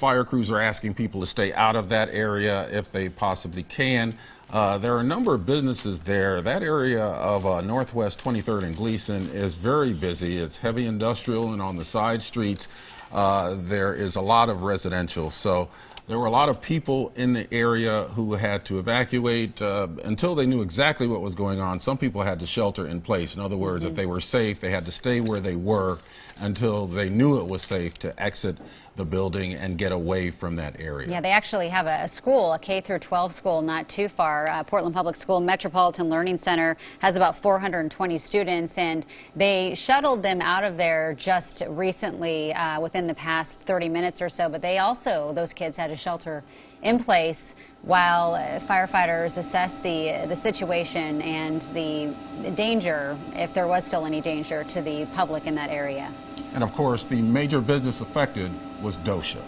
fire crews are asking people to stay out of that area if they possibly can. There are a number of businesses there. That area of Northwest 23rd and Glisan is very busy. It's heavy industrial, and on the side streets, there is a lot of residential. So there were a lot of people in the area who had to evacuate until they knew exactly what was going on. Some people had to shelter in place. In other words, if they were safe, they had to stay where they were until they knew it was safe to exit the building and get away from that area. Yeah, they actually have a school, a K-12 school not too far. Portland Public School Metropolitan Learning Center has about 420 students, and they shuttled them out of there just recently within the past 30 minutes or so, but they also, those kids had to shelter in place while firefighters assess the situation and the danger, if there was still any danger, to the public in that area. And of course, the major business affected was Dosha.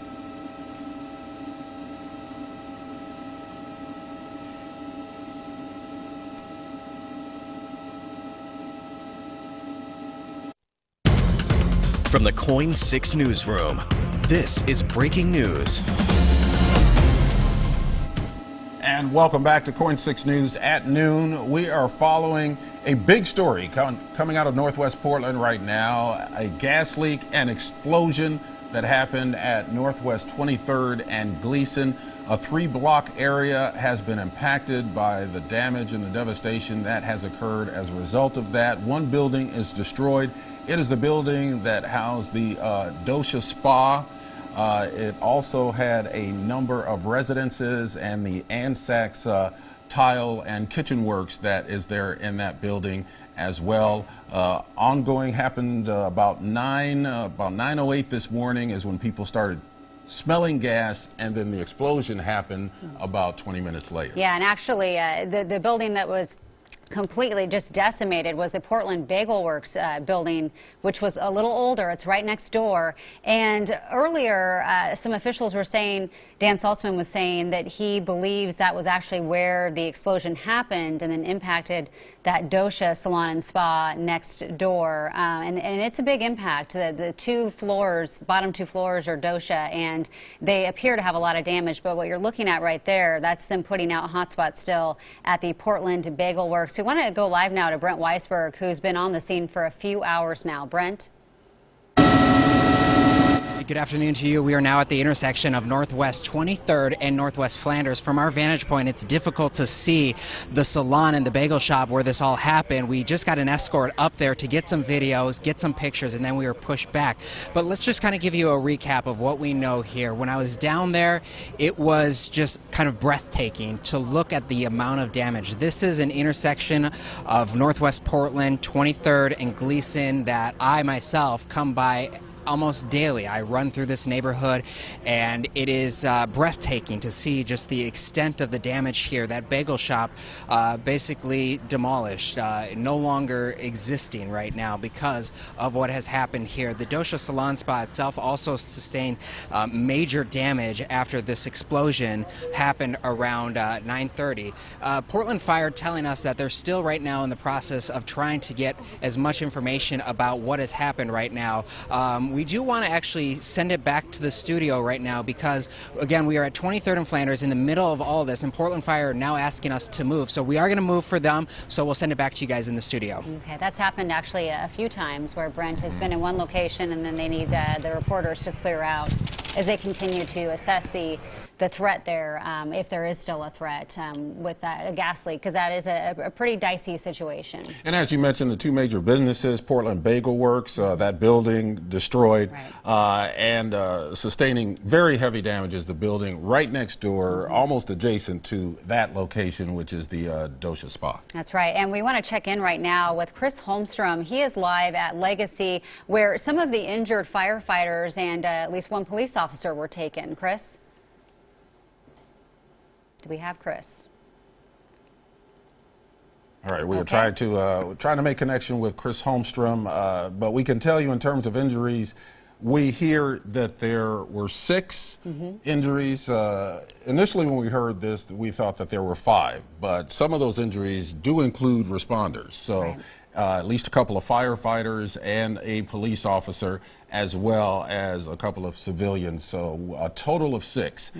From the KOIN 6 newsroom, this is breaking news. And welcome back to KOIN 6 News at noon. We are following a big story coming out of Northwest Portland right now. A gas leak and explosion that happened at Northwest 23rd and Glisan. A 3-block area has been impacted by the damage and the devastation that has occurred as a result of that. One building is destroyed. It is the building that housed the Dosha Spa. It also had a number of residences and the Anzacs tile and kitchen works that is there in that building as well. Ongoing happened about 9:08 this morning is when people started smelling gas, and then the explosion happened about 20 minutes later. Yeah, and actually the building that was completely just decimated was the Portland Bagel Works building, which was a little older. It's right next door. And earlier, some officials were saying, Dan Saltzman was saying that he believes that was actually where the explosion happened and then impacted that Dosha Salon and Spa next door. And it's a big impact. The two floors, bottom two floors are Dosha, and they appear to have a lot of damage. But what you're looking at right there, that's them putting out hotspots still at the Portland Bagel Works. We want to go live now to Brent Weisberg, who's been on the scene for a few hours now. Brent? Good afternoon to you. We are now at the intersection of Northwest 23rd and Northwest Flanders. From our vantage point, it's difficult to see the salon and the bagel shop where this all happened. We just got an escort up there to get some videos, get some pictures, and then we were pushed back. But let's just kind of give you a recap of what we know here. When I was down there, it was just kind of breathtaking to look at the amount of damage. This is an intersection of Northwest Portland, 23rd and Glisan that I myself come by almost daily. I run through this neighborhood, and it is breathtaking to see just the extent of the damage here. That bagel shop basically demolished, no longer existing right now because of what has happened here. The Dosha Salon Spa itself also sustained major damage after this explosion happened around 9:30. Portland Fire telling us that they're still right now in the process of trying to get as much information about what has happened right now. We do want to actually send it back to the studio right now because, again, we are at 23rd and Flanders in the middle of all of this, and Portland Fire are now asking us to move. So we are going to move for them, so we'll send it back to you guys in the studio. Okay, that's happened actually a few times where Brent has been in one location and then they need the reporters to clear out as they continue to assess the threat there, if there is still a threat with a gas leak, because that is a pretty dicey situation. And as you mentioned, the two major businesses, Portland Bagel Works, that building destroyed, and sustaining very heavy damages, the building right next door, almost adjacent to that location, which is the Dosha Spa. That's right, and we want to check in right now with Chris Holmstrom. He is live at Legacy, where some of the injured firefighters and at least one police officer were taken. Chris? Do we have Chris? All right, we were trying to make connection with Chris Holmstrom, but we can tell you in terms of injuries, we hear that there were 6 injuries. Initially when we heard this, we thought that there were 5, but some of those injuries do include responders. So at least a couple of firefighters and a police officer, as well as a couple of civilians. So a total of 6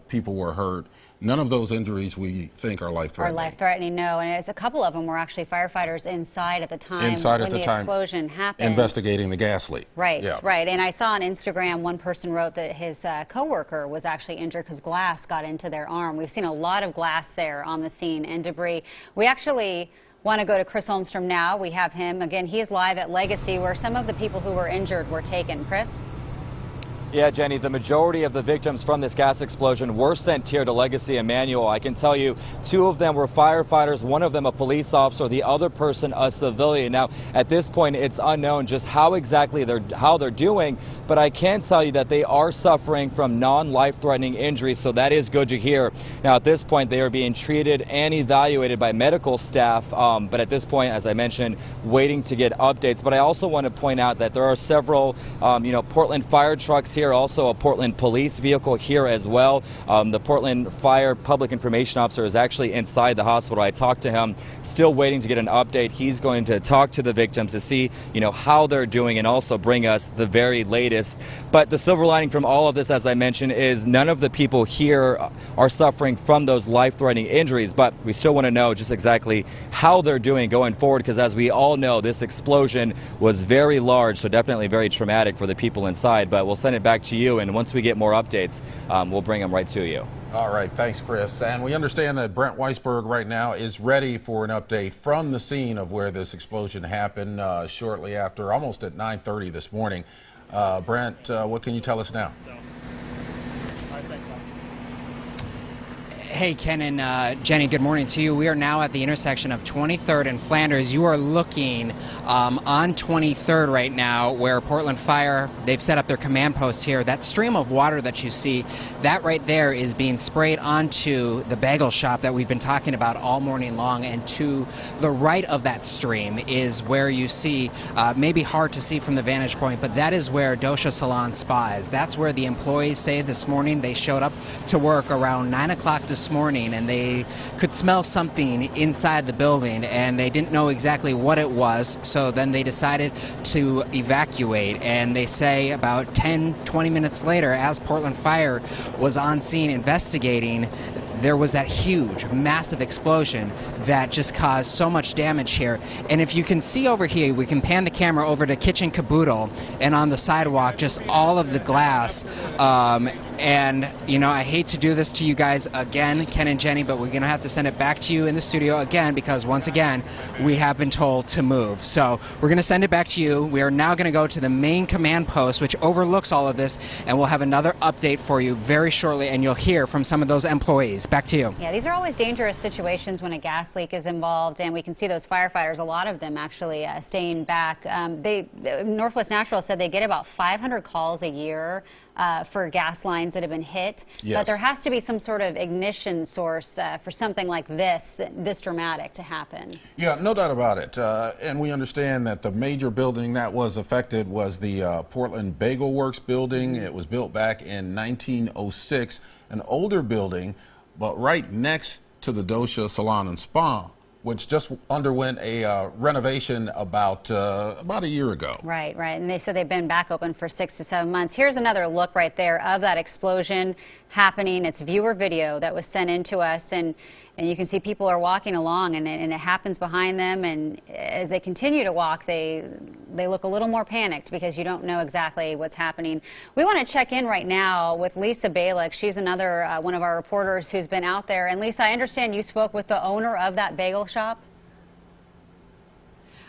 people were hurt. None of those injuries we think are life-threatening. Are life-threatening, no. And a couple of them were actually firefighters inside at the time when the explosion happened. Investigating the gas leak. Right, right. And I saw on Instagram one person wrote that his coworker was actually injured because glass got into their arm. We've seen a lot of glass there on the scene and debris. We actually want to go to Chris Holmstrom now. We have him. Again, he is live at Legacy, where some of the people who were injured were taken. Chris? Yeah, Jenny, the majority of the victims from this gas explosion were sent here to Legacy Emanuel. I can tell you 2 of them were firefighters, one of them a police officer, the other person a civilian. Now, at this point, it's unknown just how exactly they're doing, but I can tell you that they are suffering from non-life-threatening injuries, so that is good to hear. Now, at this point, they are being treated and evaluated by medical staff, but at this point, as I mentioned, waiting to get updates. But I also want to point out that there are several, Portland fire trucks here, also a Portland police vehicle here as well. The Portland Fire Public Information Officer is actually inside the hospital. I talked to him, still waiting to get an update. He's going to talk to the victims to see, how they're doing and also bring us the very latest. But the silver lining from all of this, as I mentioned, is none of the people here are suffering from those life-threatening injuries, but we still want to know just exactly how they're doing going forward, because as we all know, this explosion was very large, so definitely very traumatic for the people inside. But we'll send it back to you, and once we get more updates, we'll bring them right to you. All right, thanks, Chris. And we understand that Brent Weisberg right now is ready for an update from the scene of where this explosion happened shortly after, almost at 9:30 this morning. Brent, what can you tell us now? Hey, Ken and Jenny, good morning to you. We are now at the intersection of 23rd and Flanders. You are looking on 23rd right now, where Portland Fire, they've set up their command post here. That stream of water that you see, that right there is being sprayed onto the bagel shop that we've been talking about all morning long. And to the right of that stream is where you see, maybe hard to see from the vantage point, but that is where Dosha Salon Spa is. That's where the employees say this morning they showed up to work around 9 o'clock this morning, and they could smell something inside the building, and they didn't know exactly what it was, so then they decided to evacuate. And they say about 10-20 minutes later, as Portland Fire was on scene investigating, there was that huge, massive explosion that just caused so much damage here. And if you can see over here, we can pan the camera over to Kitchen Caboodle, and on the sidewalk, just all of the glass. And, you know, I hate to do this to you guys again, Ken and Jenny, but we're going to have to send it back to you in the studio again, because once again, we have been told to move. So we're going to send it back to you. We are now going to go to the main command post, which overlooks all of this, and we'll have another update for you very shortly, and you'll hear from some of those employees. Back to you. Yeah, these are always dangerous situations when a gas leak is involved, and we can see those firefighters, a lot of them actually staying back. Northwest Natural said they get about 500 calls a year for gas lines that have been hit. Yes. But there has to be some sort of ignition source for something like this dramatic to happen. Yeah, no doubt about it. And we understand that the major building that was affected was the Portland Bagel Works building. It was built back in 1906, an older building, but right next to the Dosha Salon and Spa, which just underwent a renovation about a year ago. Right. And they said they've been back open for 6 to 7 months. Here's another look right there of that explosion happening. It's viewer video that was sent in to us, and you can see people are walking along, and it happens behind them, and as they continue to walk, they look a little more panicked because you don't know exactly what's happening. We want to check in right now with Lisa Balick. She's another one of our reporters who's been out there. And Lisa, I understand you spoke with the owner of that bagel shop?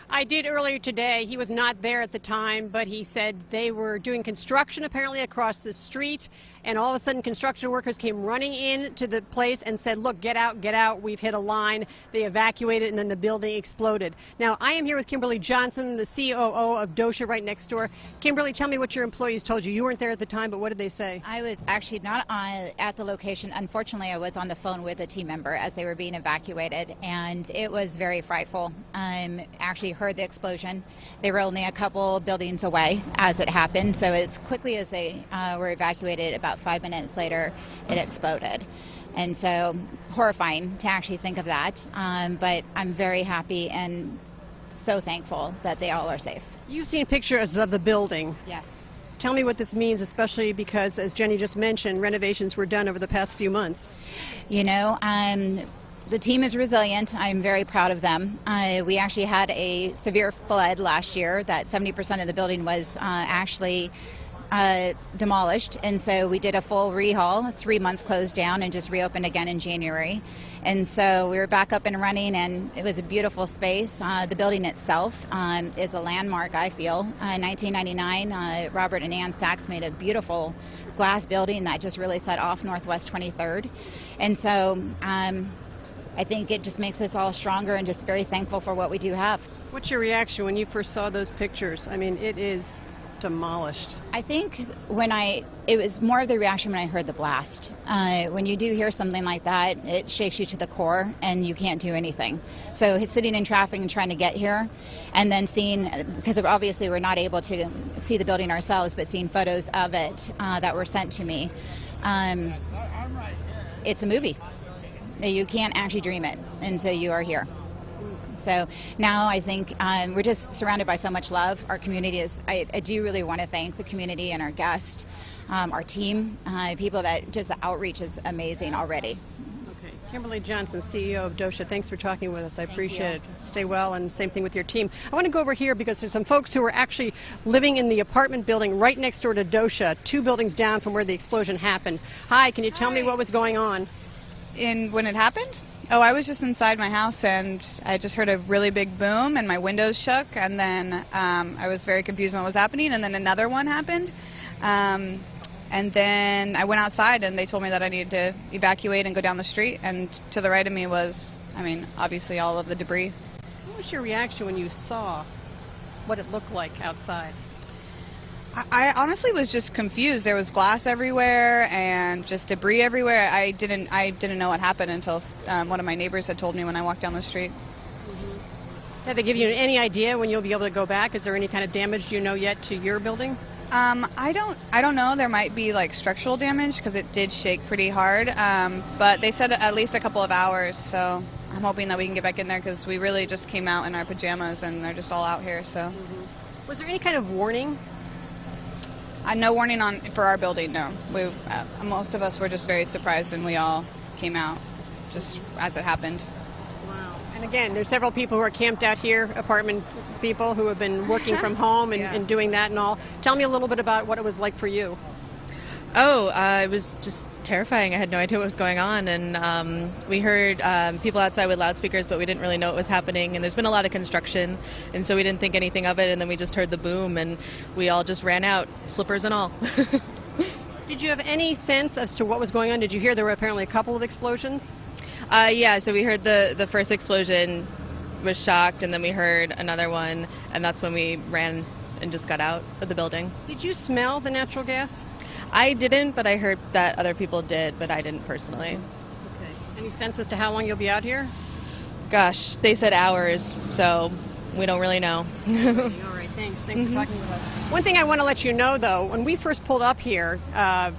I did earlier today. He was not there at the time, but he said they were doing construction apparently across the street, and all of a sudden construction workers came running in to the place and said, look, get out, we've hit a line. They evacuated, and then the building exploded. Now, I am here with Kimberly Johnson, the COO of Dosha right next door. Kimberly, tell me what your employees told you. You weren't there at the time, but what did they say? I was actually not at the location. Unfortunately, I was on the phone with a team member as they were being evacuated, and it was very frightful. Actually heard the explosion. They were only a couple buildings away as it happened, so as quickly as they were evacuated, about 5 minutes later, it exploded. And so horrifying to actually think of that, but I'm very happy and so thankful that they all are safe. You've seen pictures of the building. Yes. Tell me what this means, especially because, as Jenny just mentioned, renovations were done over the past few months. You know, the team is resilient. I'm very proud of them. We actually had a severe flood last year that 70% of the building was actually demolished, and so we did a full rehaul, 3 months closed down, and just reopened again in January. And so we were back up and running, and it was a beautiful space. The building itself is a landmark, I feel. 1999, Robert and Ann Sachs made a beautiful glass building that just really set off Northwest 23rd. And so I think it just makes us all stronger and just very thankful for what we do have. What's your reaction when you first saw those pictures? I mean, it is demolished. I think it was more of the reaction when I heard the blast. When you do hear something like that, it shakes you to the core and you can't do anything. So sitting in traffic and trying to get here, and then seeing, because obviously we're not able to see the building ourselves, but seeing photos of it that were sent to me, it's a movie. You can't actually dream it until you are here. So now I think we're just surrounded by so much love. Our community is, I do really want to thank the community and our guests, our team, people that just the outreach is amazing already. Okay. Kimberly Johnson, CEO of Dosha, thanks for talking with us. I appreciate it. Stay well, and same thing with your team. I want to go over here because there's some folks who are actually living in the apartment building right next door to Dosha, 2 buildings down from where the explosion happened. Hi, can you tell me what was going on? When it happened? Oh, I was just inside my house and I just heard a really big boom and my windows shook, and then I was very confused on what was happening, and then another one happened. And then I went outside and they told me that I needed to evacuate and go down the street, and to the right of me was, I mean, obviously all of the debris. What was your reaction when you saw what it looked like outside? I honestly was just confused. There was glass everywhere and just debris everywhere. I didn't know what happened until one of my neighbors had told me when I walked down the street. Have they given you any idea when you'll be able to go back? Is there any kind of damage you know yet to your building? I don't know. There might be like structural damage because it did shake pretty hard. But they said at least a couple of hours, so I'm hoping that we can get back in there because we really just came out in our pajamas and they're just all out here. So. Was there any kind of warning? No warning for our building, no. Most of us were just very surprised and we all came out just as it happened. Wow. And again, there's several people who are camped out here, apartment people who have been working from home and doing that and all. Tell me a little bit about what it was like for you. It was just terrifying. I had no idea what was going on, and we heard people outside with loudspeakers, but we didn't really know what was happening, and there's been a lot of construction, and so we didn't think anything of it, and then we just heard the boom, and we all just ran out, slippers and all. Did you have any sense as to what was going on? Did you hear there were apparently a couple of explosions? Yeah, so we heard the first explosion, was shocked, and then we heard another one, and that's when we ran and just got out of the building. Did you smell the natural gas? I didn't, but I heard that other people did, but I didn't personally. Okay. Any sense as to how long you'll be out here? Gosh, they said hours, so we don't really know. All right, thanks. Thanks for talking with us. One thing I want to let you know, though, when we first pulled up here,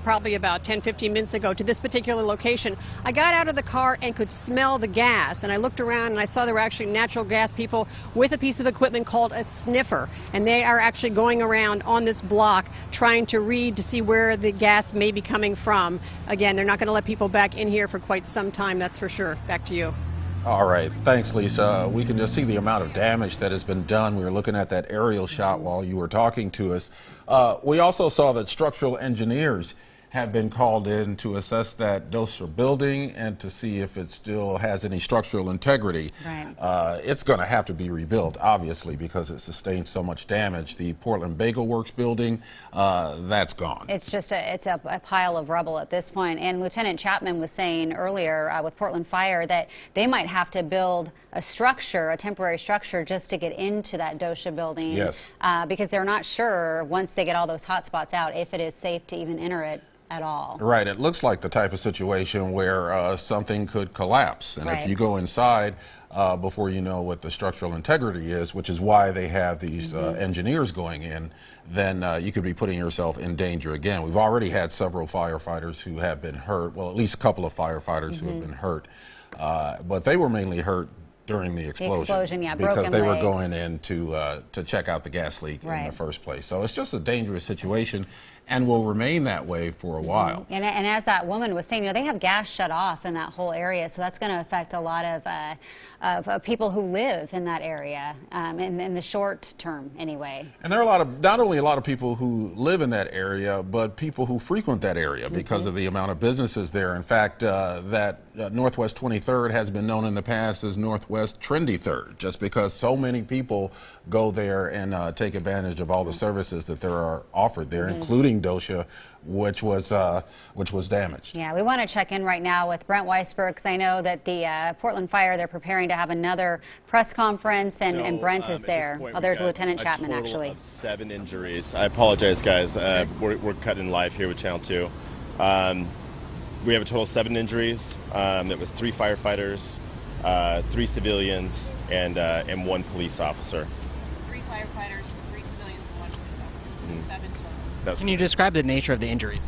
probably about 10, 15 minutes ago, to this particular location, I got out of the car and could smell the gas. And I looked around and I saw there were actually natural gas people with a piece of equipment called a sniffer. And they are actually going around on this block trying to read to see where the gas may be coming from. Again, they're not going to let people back in here for quite some time, that's for sure. Back to you. All right. Thanks, Lisa. We can just see the amount of damage that has been done. We were looking at that aerial shot while you were talking to us. We also saw that structural engineers have been called in to assess that Dosha building and to see if it still has any structural integrity. Right. It's going to have to be rebuilt, obviously, because it sustained so much damage. The Portland Bagel Works building, that's gone. It's just a pile of rubble at this point. And Lieutenant Chapman was saying earlier with Portland Fire that they might have to build a structure, a temporary structure, just to get into that Dosha building. Yes. Because they're not sure, once they get all those hot spots out, if it is safe to even enter it at all. Right. It looks like the type of situation where something could collapse. And right. if you go inside before you know what the structural integrity is, which is why they have these engineers going in, then you could be putting yourself in danger again. We've already had several firefighters who have been hurt, well, at least a couple of firefighters who have been hurt. But they were mainly hurt during the explosion, yeah, because they were legs. going in to check out the gas leak in the first place. So it's just a dangerous situation and will remain that way for a while. And as that woman was saying, you know, they have gas shut off in that whole area, so that's going to affect a lot of people who live in that area in the short term anyway. And there are not only a lot of people who live in that area, but people who frequent that area because of the amount of businesses there. In fact, that Northwest 23rd has been known in the past as Northwest Trendy Third, just because so many people go there and take advantage of all the services that there are offered there, including Dosha, which was damaged. Yeah, we want to check in right now with Brent Weisberg, because I know that the Portland Fire, they're preparing to have another press conference, and Brent is there. Oh, there's Lieutenant Chapman, actually. Of 7 injuries. I apologize, guys. We're cutting live here with Channel 2. We have a total of 7 injuries. It was 3 firefighters, 3 civilians, and 1 police officer. 3 firefighters, 3 civilians, and 1 police officer. 7 total. Can you describe the nature of the injuries?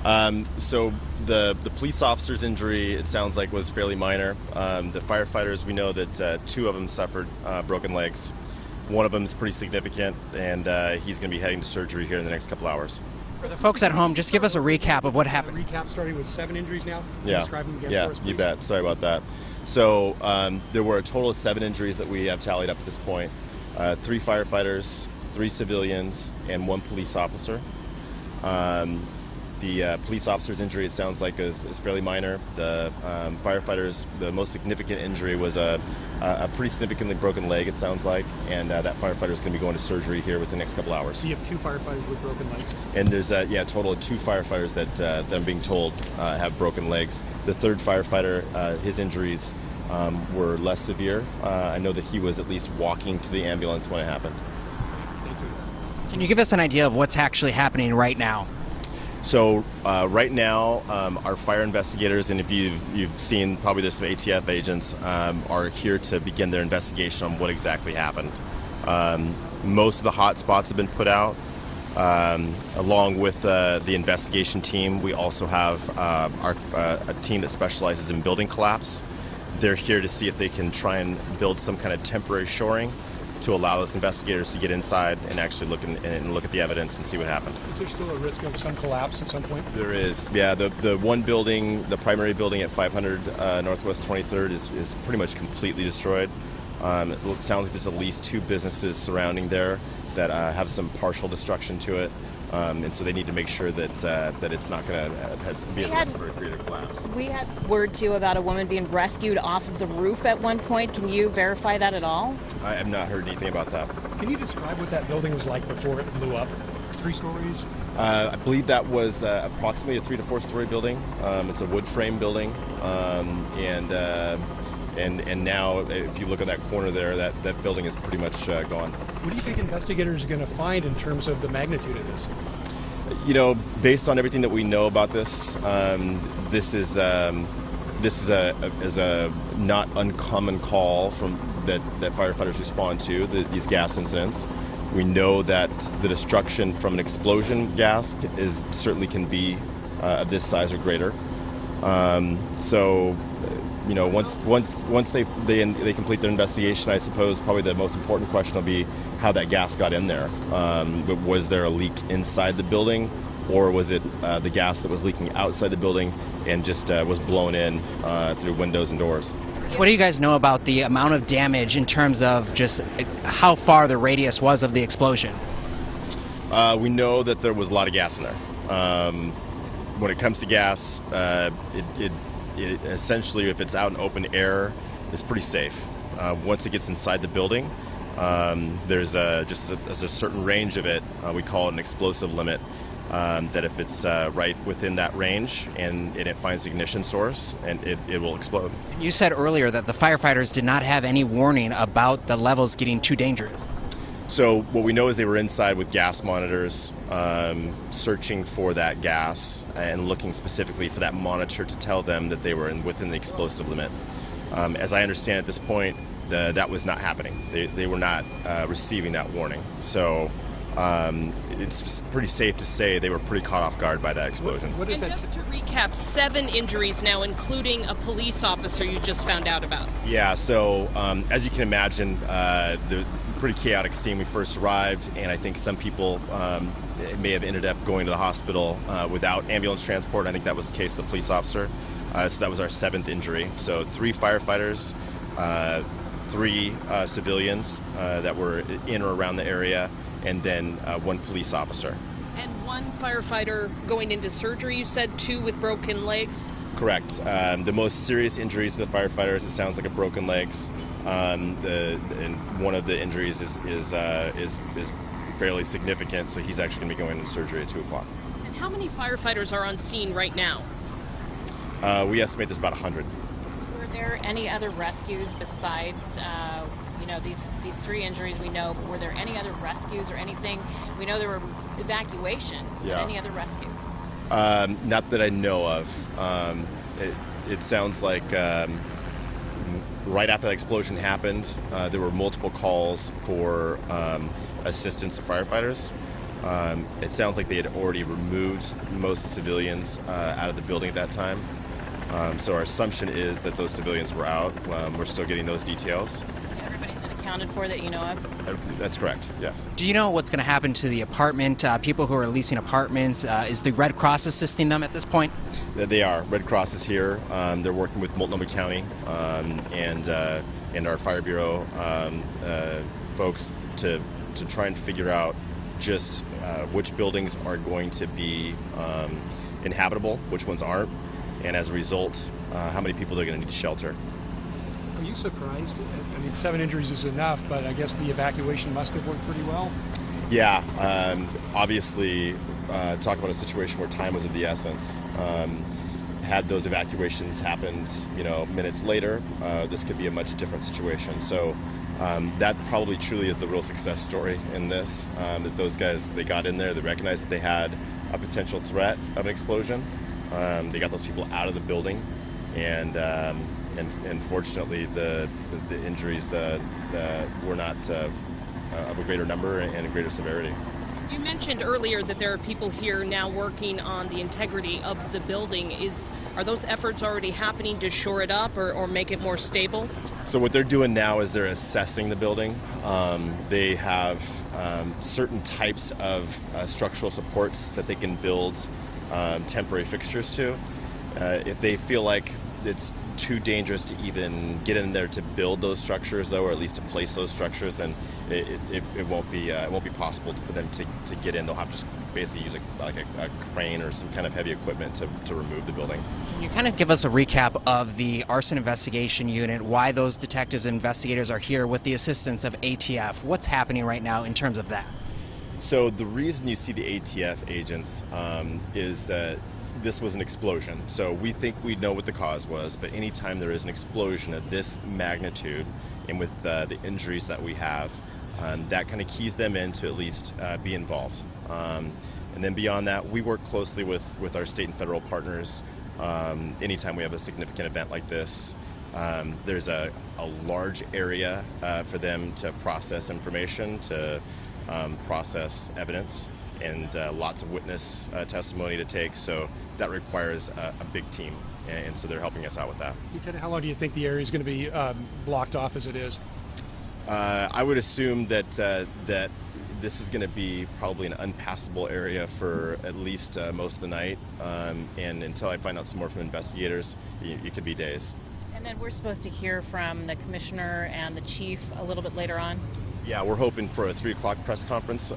So the police officer's injury, it sounds like, was fairly minor. The firefighters, we know that 2 of them suffered broken legs. One of them is pretty significant, and he's going to be heading to surgery here in the next couple hours. For the folks at home, just give us a recap of what happened. Recap starting with 7 injuries now. Yeah, Describe them again for us, you bet. Sorry about that. So there were a total of 7 injuries that we have tallied up at this point. 3 firefighters, 3 civilians, and 1 police officer. The police officer's injury, it sounds like, is fairly minor. The firefighters, the most significant injury was a pretty significantly broken leg, it sounds like, and that firefighter is going to be going to surgery here within the next couple hours. So you have 2 firefighters with broken legs? And there's a total of 2 firefighters that I'm being told have broken legs. The 3rd firefighter, his injuries were less severe. I know that he was at least walking to the ambulance when it happened. Can you give us an idea of what's actually happening right now? So right now, our fire investigators, and if you've seen, probably there's some ATF agents, are here to begin their investigation on what exactly happened. Most of the hot spots have been put out. Along with the investigation team, we also have a team that specializes in building collapse. They're here to see if they can try and build some kind of temporary shoring to allow those investigators to get inside and actually look at the evidence and see what happened. Is there still a risk of some collapse at some point? There is, yeah. The one building, the primary building at 500 Northwest 23rd is pretty much completely destroyed. It sounds like there's at least 2 businesses surrounding there that have some partial destruction to it. And so they need to make sure that it's not going to be a risk for a greater collapse. We had word, too, about a woman being rescued off of the roof at one point. Can you verify that at all? I have not heard anything about that. Can you describe what that building was like before it blew up? 3 stories? I believe that was approximately a 3 to 4 story building. It's a wood frame building. And now, if you look at that corner there, that building is pretty much gone. What do you think investigators are going to find in terms of the magnitude of this? You know, based on everything that we know about this, this is a not uncommon call that firefighters respond to, these gas incidents. We know that the destruction from an explosion gas certainly can be of this size or greater. So, you know, once they complete their investigation, I suppose probably the most important question will be how that gas got in there. Was there a leak inside the building, or was it the gas that was leaking outside the building and just was blown in through windows and doors? What do you guys know about the amount of damage in terms of just how far the radius was of the explosion? We know that there was a lot of gas in there. When it comes to gas, it essentially, if it's out in open air, is pretty safe. Once it gets inside the building, there's a certain range of it. We call it an explosive limit. That if it's right within that range and it finds the ignition source, and it will explode. You said earlier that the firefighters did not have any warning about the levels getting too dangerous. So what we know is they were inside with gas monitors, searching for that gas and looking specifically for that monitor to tell them that they were within the explosive limit. As I understand at this point, that was not happening. They were not receiving that warning. So it's pretty safe to say they were pretty caught off guard by that explosion. And just to recap, 7 injuries now, including a police officer you just found out about. Yeah, so as you can imagine, the pretty chaotic scene. We first arrived, and I think some people may have ended up going to the hospital without ambulance transport. I think that was the case of the police officer. So that was our 7th injury. So 3 firefighters, 3 civilians that were in or around the area, and then 1 police officer. And 1 firefighter going into surgery, you said, 2 with broken legs? Correct. The most serious injuries to the firefighters, it sounds like, a broken legs. And one of the injuries is fairly significant, so he's actually going to be going into surgery at 2 o'clock. And how many firefighters are on scene right now? We estimate there's about 100. Were there any other rescues besides these 3 injuries we know, but were there any other rescues or anything? We know there were evacuations, but any other rescues? Not that I know of. It sounds like right after the explosion happened, there were multiple calls for assistance to firefighters. It sounds like they had already removed most civilians out of the building at that time. So our assumption is that those civilians were out. We're still getting those details. Accounted for that you know of? That's correct, yes. Do you know what's going to happen to the apartment, people who are leasing apartments? Is the Red Cross assisting them at this point? They are. Red Cross is here. They're working with Multnomah County and our Fire Bureau folks to try and figure out just which buildings are going to be inhabitable, which ones aren't, and as a result, how many people they're going to need to shelter. Are you surprised? I mean, 7 injuries is enough, but I guess the evacuation must have worked pretty well. Yeah, obviously, talk about a situation where time was of the essence. Had those evacuations happened, minutes later, this could be a much different situation. So that probably truly is the real success story in this. That those guys, they got in there, they recognized that they had a potential threat of an explosion. They got those people out of the building, and fortunately, the injuries were not of a greater number and a greater severity. You mentioned earlier that there are people here now working on the integrity of the building. Are those efforts already happening to shore it up or make it more stable? So what they're doing now is they're assessing the building. They have certain types of structural supports that they can build temporary fixtures to. If they feel like it's too dangerous to even get in there to build those structures, though, or at least to place those structures, then it won't be possible for them to get in. They'll have to just basically use a crane or some kind of heavy equipment to remove the building. Can you kind of give us a recap of the arson investigation unit, why those detectives and investigators are here with the assistance of ATF? What's happening right now in terms of that? So the reason you see the ATF agents is that this was an explosion. So we think we know what the cause was, but anytime there is an explosion of this magnitude, and with the injuries that we have, that kind of keys them in to at least be involved. And then beyond that, we work closely with our state and federal partners. Anytime we have a significant event like this, there's a large area for them to process information, to process evidence, and lots of witness testimony to take, so that requires a big team, and so they're helping us out with that. Lieutenant, how long do you think the area is going to be blocked off as it is? I would assume that this is going to be probably an unpassable area for at least most of the night, and until I find out some more from investigators, it could be days. And then we're supposed to hear from the commissioner and the chief a little bit later on? Yeah, we're hoping for a 3 o'clock press conference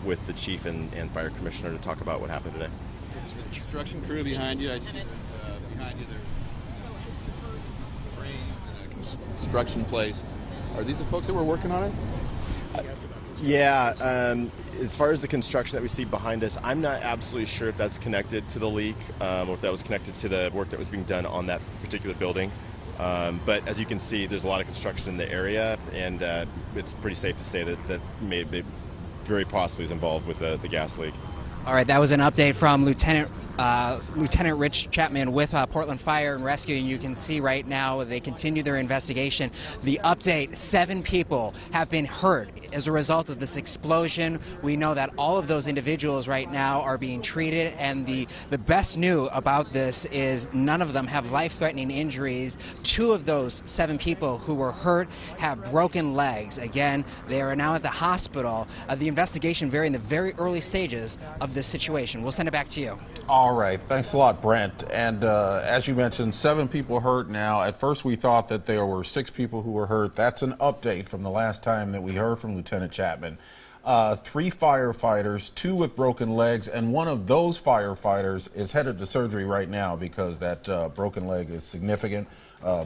with the chief and fire commissioner to talk about what happened today. There's the construction crew behind you. I see that behind you there's cranes and a construction place. Are these the folks that were working on it? Yeah, as far as the construction that we see behind us, I'm not absolutely sure if that's connected to the leak or if that was connected to the work that was being done on that particular building. But as you can see, there's a lot of construction in the area, and it's pretty safe to say that may very possibly is involved with the gas leak. All right, that was an update from Lieutenant Rich Chapman with Portland Fire and Rescue, and you can see right now they continue their investigation. The update, 7 people have been hurt as a result of this explosion. We know that all of those individuals right now are being treated, and the best news about this is none of them have life-threatening injuries. 2 of those 7 people who were hurt have broken legs. Again, they are now at the hospital. The investigation in the very early stages of this situation. We'll send it back to you. All right. Thanks a lot, Brent. And as you mentioned, 7 people hurt now. At first we thought that there were 6 people who were hurt. That's an update from the last time that we heard from Lieutenant Chapman. 3 firefighters, 2 with broken legs, and one of those firefighters is headed to surgery right now because that broken leg is significant,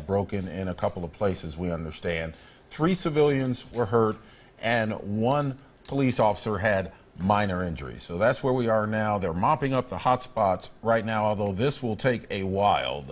broken in a couple of places, we understand. 3 civilians were hurt, and 1 police officer had minor injuries. So that's where we are now. They're mopping up the hot spots right now, although this will take a while.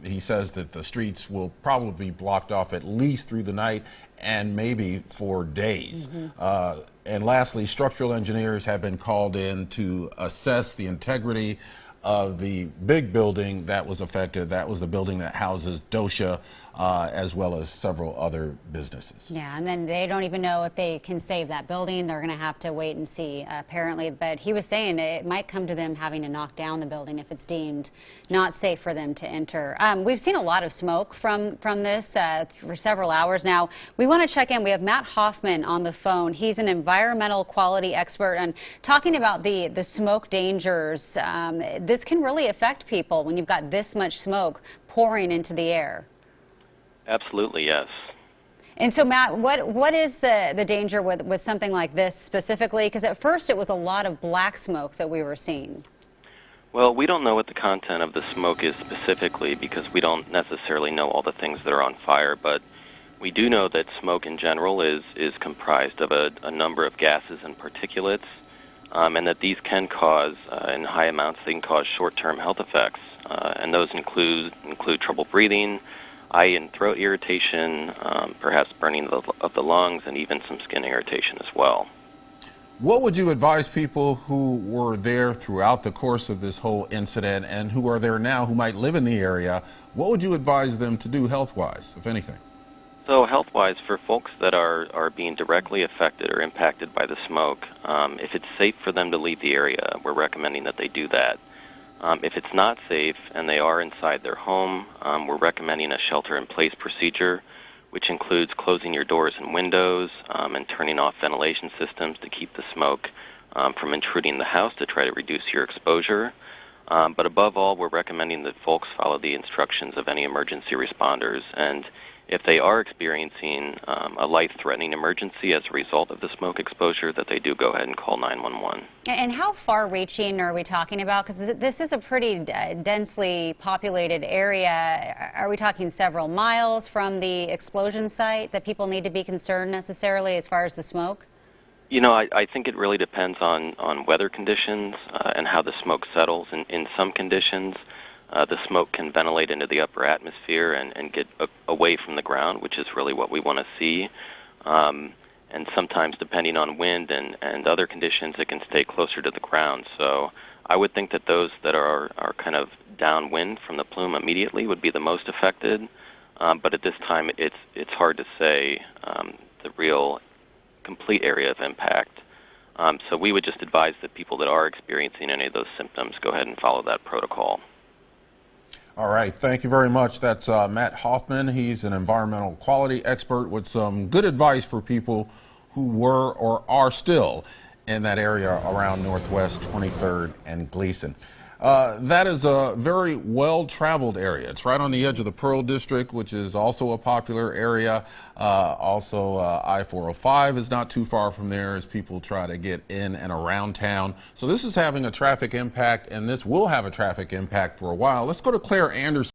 He says that the streets will probably be blocked off at least through the night and maybe for days. And lastly, structural engineers have been called in to assess the integrity of the big building that was affected. That was the building that houses DOSHA, as well as several other businesses. Yeah, and then they don't even know if they can save that building. They're going to have to wait and see, apparently. But he was saying it might come to them having to knock down the building if it's deemed not safe for them to enter. We've seen a lot of smoke from this for several hours now. We want to check in. We have Matt Hoffman on the phone. He's an environmental quality expert and talking about the smoke dangers. This can really affect people when you've got this much smoke pouring into the air. Absolutely, yes. And so, Matt, what is the danger with something like this specifically? Because at first it was a lot of black smoke that we were seeing. Well, we don't know what the content of the smoke is specifically because we don't necessarily know all the things that are on fire, but we do know that smoke in general is comprised of a number of gases and particulates, and that these can cause, in high amounts, they can cause short-term health effects, and those include trouble breathing, eye and throat irritation, perhaps burning of the lungs, and even some skin irritation as well. What would you advise people who were there throughout the course of this whole incident and who are there now, who might live in the area? What would you advise them to do health-wise, if anything? So health-wise, for folks that are being directly affected or impacted by the smoke, if it's safe for them to leave the area, we're recommending that they do that. If it's not safe and they are inside their home, we're recommending a shelter-in-place procedure, which includes closing your doors and windows and turning off ventilation systems to keep the smoke from intruding the house to try to reduce your exposure. But above all, we're recommending that folks follow the instructions of any emergency responders. And if they are experiencing a life-threatening emergency as a result of the smoke exposure, that they do go ahead and call 911. And how far-reaching are we talking about? Because this is a pretty densely populated area. Are we talking several miles from the explosion site that people need to be concerned necessarily as far as the smoke? You know, I think it really depends on weather conditions and how the smoke settles. In some conditions, the smoke can ventilate into the upper atmosphere and get away from the ground, which is really what we want to see. And sometimes, depending on wind and other conditions, it can stay closer to the ground. So I would think that those that are kind of downwind from the plume immediately would be the most affected. But at this time, it's hard to say the real complete area of impact. So we would just advise that people that are experiencing any of those symptoms go ahead and follow that protocol. All right, thank you very much. That's Matt Hoffman. He's an environmental quality expert with some good advice for people who were or are still in that area around Northwest 23rd and Glisan. That is a very well-traveled area. It's right on the edge of the Pearl District, which is also a popular area. Also, I-405 is not too far from there as people try to get in and around town. So this is having a traffic impact, and this will have a traffic impact for a while. Let's go to Claire Anderson.